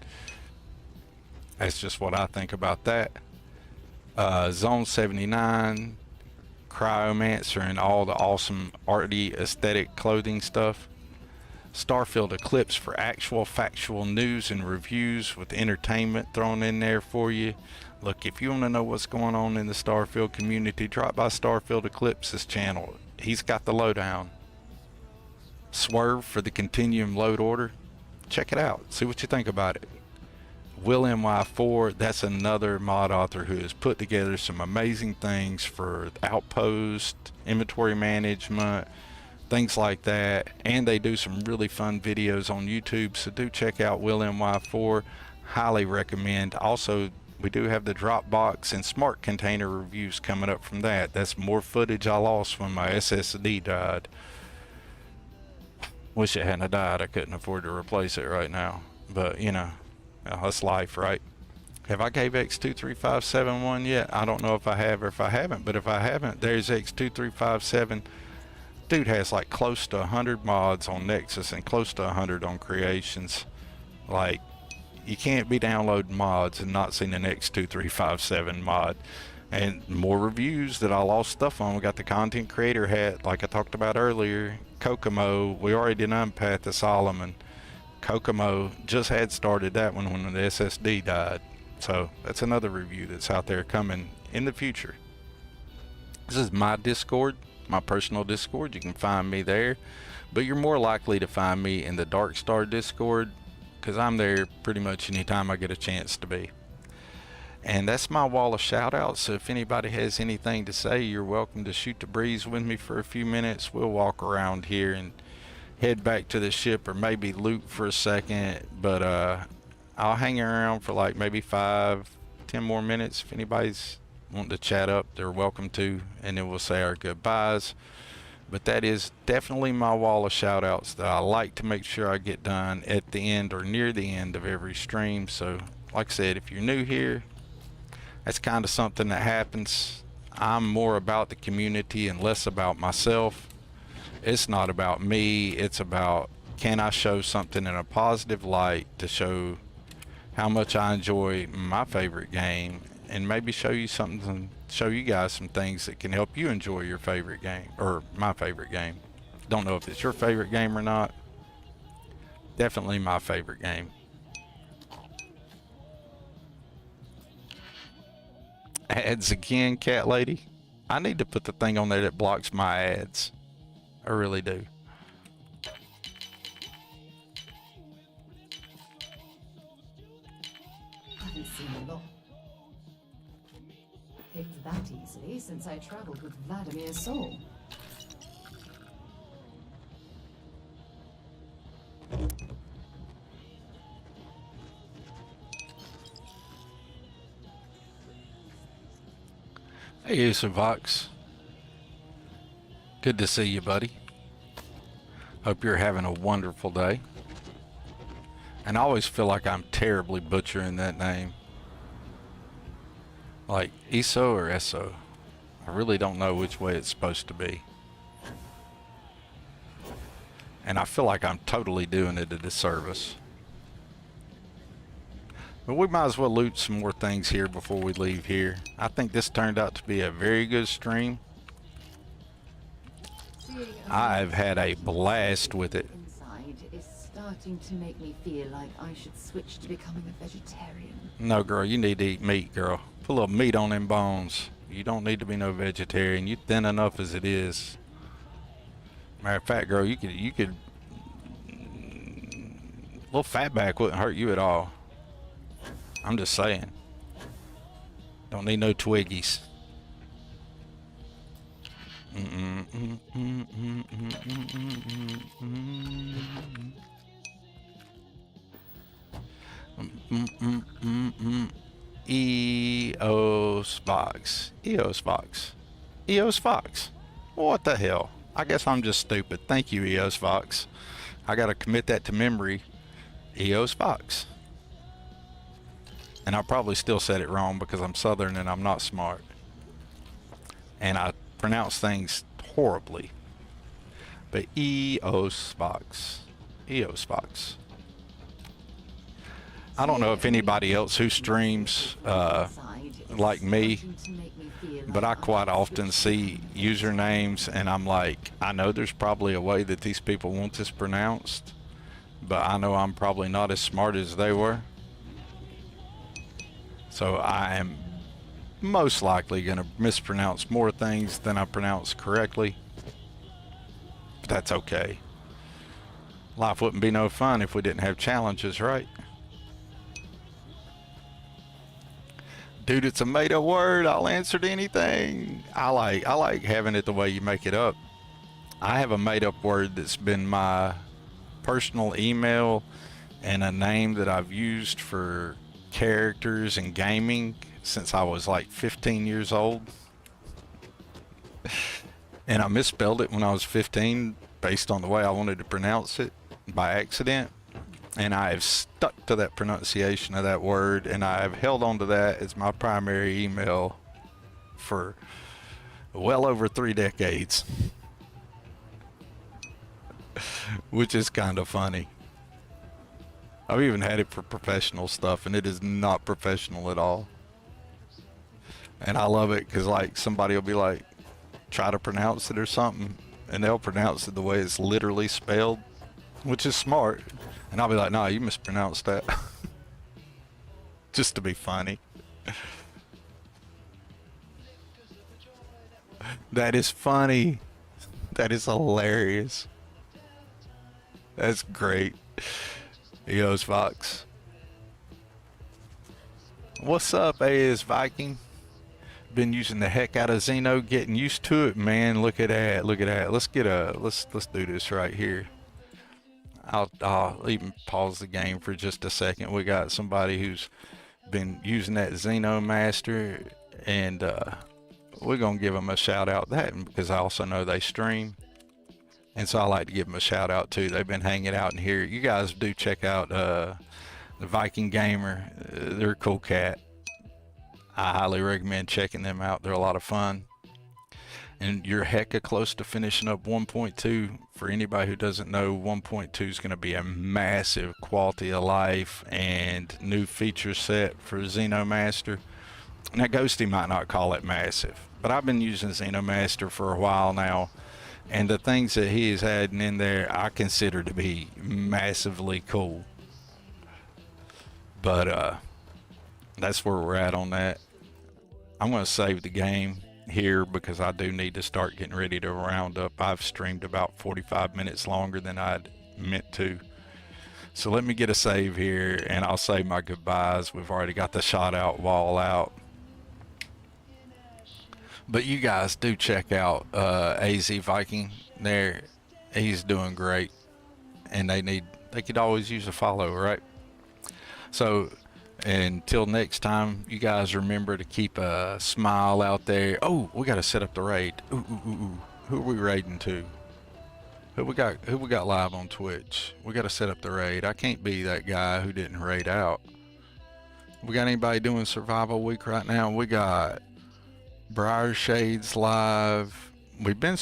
That's just what I think about that. Zone 79, Cryomancer, and all the awesome arty aesthetic clothing stuff. Starfield Eclipse for actual factual news and reviews with entertainment thrown in there for you. Look, if you want to know what's going on in the Starfield community, drop by Starfield Eclipse's channel. He's got the lowdown. Swerve for the Continuum load order. Check it out. See what you think about it. Will NY4, that's another mod author who has put together some amazing things for outpost, inventory management, things like that. And they do some really fun videos on YouTube, so do check out Will NY4. Highly recommend. Also, we do have the Dropbox and Smart Container reviews coming up from that. That's more footage I lost when my SSD died. Wish it hadn't died. I couldn't afford to replace it right now. But, you know, that's life, right? Have I gave X23571 one yet? I don't know if I have or if I haven't, but if I haven't, there's X23557. Dude has like close to 100 mods on Nexus and close to 100 on Creations. Like, you can't be downloading mods and not seen an X2357 mod. And more reviews that I lost stuff on. We got the content creator hat, like I talked about earlier. Kokomo, we already did Unpath to Solomon. Kokomo just had started that one when the SSD died. So that's another review that's out there coming in the future. This is my Discord, my personal Discord. You can find me there. But you're more likely to find me in the Dark Star Discord, because I'm there pretty much anytime I get a chance to be. And that's my wall of shout outs. So if anybody has anything to say, you're welcome to shoot the breeze with me for a few minutes. We'll walk around here and head back to the ship, or maybe loot for a second. But I'll hang around for like maybe 5-10 more minutes. If anybody's wanting to chat up, they're welcome to, and then we'll say our goodbyes. But that is definitely my wall of shout outs that I like to make sure I get done at the end or near the end of every stream. So like I said, if you're new here, that's kind of something that happens. I'm more about the community and less about myself. It's not about me, it's about, can I show something in a positive light to show how much I enjoy my favorite game, and maybe show you something, show you guys some things that can help you enjoy your favorite game, or my favorite game. Don't know if it's your favorite game or not. Definitely my favorite game. Ads again, cat lady. I need to put the thing on there that blocks my ads. I really do. Haven't seen a lot. Picked that easily since I traveled with Vladimir's soul. Hey, Vox. Good to see you, buddy. Hope you're having a wonderful day. And I always feel like I'm terribly butchering that name. Like Eso or Eso. I really don't know which way it's supposed to be. And I feel like I'm totally doing it a disservice. But we might as well loot some more things here before we leave here. I think this turned out to be a very good stream. I've had a blast with it. Inside is starting to make me feel like I should switch to becoming a vegetarian. No, girl, you need to eat meat, girl. Put a little meat on them bones. You don't need to be no vegetarian. You thin enough as it is. Matter of fact, girl, you could a little fatback wouldn't hurt you at all. I'm just saying. Don't need no Twiggies. EOS Fox. EOS Fox. EOS Fox. What the hell? I guess I'm just stupid. Thank you, EOS Fox. I gotta commit that to memory. EOS Fox. And I probably still said it wrong because I'm Southern and I'm not smart. And I pronounce things horribly. But EOS Fox. EOS Fox. I don't know if anybody else who streams like me, but I quite often see usernames and I'm like, I know there's probably a way that these people want this pronounced, but I know I'm probably not as smart as they were. So I am most likely going to mispronounce more things than I pronounce correctly. But that's okay. Life wouldn't be no fun if we didn't have challenges, right? Dude, it's a made up word. I'll answer to anything. I like having it the way you make it up. I have a made up word that's been my personal email and a name that I've used for characters and gaming since I was like 15 years old. And I misspelled it when I was 15 based on the way I wanted to pronounce it by accident. And I have stuck to that pronunciation of that word, and I have held on to that as my primary email for well over 3 decades, which is kind of funny. I've even had it for professional stuff, and it is not professional at all. And I love it because, like, somebody will be like, try to pronounce it or something, and they'll pronounce it the way it's literally spelled, which is smart. And I'll be like, no, you mispronounced that. Just to be funny. That is funny. That is hilarious. That's great. He goes, Fox. What's up, AS Viking? Been using the heck out of Xeno, getting used to it, man. Look at that. Look at that. Let's do this right here. I'll even pause the game for just a second. We got somebody who's been using that Xeno Master, and we're gonna give them a shout out that because I also know they stream, and so I like to give them a shout out too. They've been hanging out in here. You guys do check out the Viking Gamer. They're a cool cat. I highly recommend checking them out. They're a lot of fun. And you're hecka close to finishing up 1.2. For anybody who doesn't know, 1.2 is going to be a massive quality of life and new feature set for Xenomaster. Now, Ghosty might not call it massive, but I've been using Xenomaster for a while now, and the things that he is adding in there I consider to be massively cool. But that's where we're at on that. I'm going to save the game here because I do need to start getting ready to round up. I've streamed about 45 minutes longer than I'd meant to. So let me get a save here and I'll say my goodbyes. We've already got the shout out wall out. But you guys do check out AZ Viking there. He's doing great. And they could always use a follow, right? So until next time, you guys remember to keep a smile out there. Oh, we got to set up the raid. Ooh. Who are we raiding to? Who we got live on Twitch? We got to set up the raid. I can't be that guy who didn't raid out. We got anybody doing survival week right now? We got Briar Shades live. We've been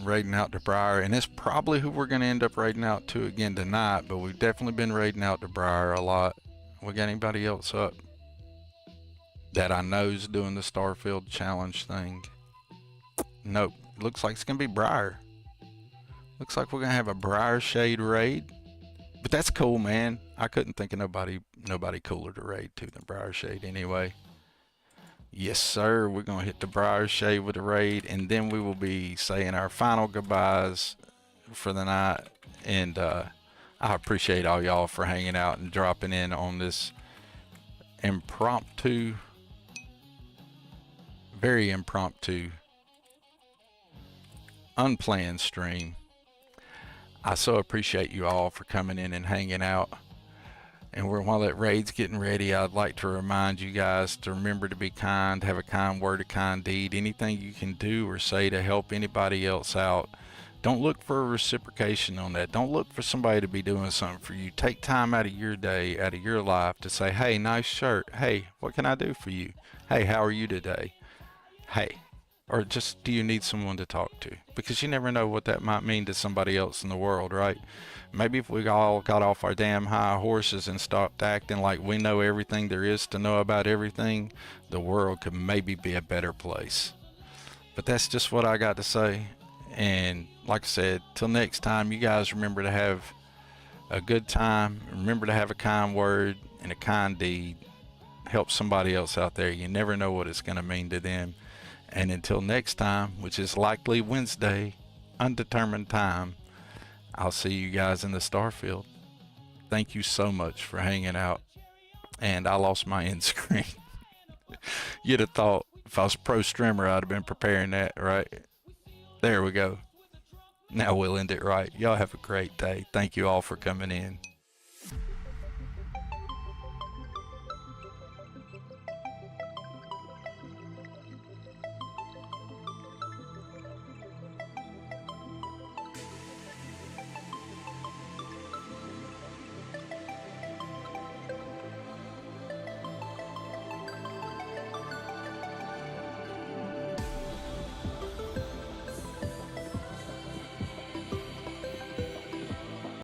raiding out to Briar, and it's probably who we're going to end up raiding out to again tonight, but we've definitely been raiding out to Briar a lot. We got anybody else up that I know is doing the Starfield challenge thing? Nope. Looks like it's going to be Briar. Looks like we're going to have a Briar Shade raid. But that's cool, man. I couldn't think of nobody cooler to raid to than Briar Shade anyway. Yes, sir. We're going to hit the Briar Shade with a raid, and then we will be saying our final goodbyes for the night. And I appreciate all y'all for hanging out and dropping in on this impromptu, very impromptu, unplanned stream. I so appreciate you all for coming in and hanging out. And while that raid's getting ready, I'd like to remind you guys to remember to be kind, have a kind word, a kind deed. Anything you can do or say to help anybody else out, don't look for a reciprocation on that. Don't look for somebody to be doing something for you. Take time out of your day, out of your life to say, hey, nice shirt. Hey, what can I do for you? Hey, how are you today? Hey. Or just, do you need someone to talk to? Because you never know what that might mean to somebody else in the world, right? Maybe if we all got off our damn high horses and stopped acting like we know everything there is to know about everything, the world could maybe be a better place. But that's just what I got to say. And like I said, till next time, you guys remember to have a good time. Remember to have a kind word and a kind deed. Help somebody else out there. You never know what it's going to mean to them. And until next time, which is likely Wednesday, undetermined time, I'll see you guys in the Starfield. Thank you so much for hanging out. And I lost my end screen. You'd have thought if I was a pro streamer, I'd have been preparing that, right? There we go. Now we'll end it right. Y'all have a great day. Thank you all for coming in.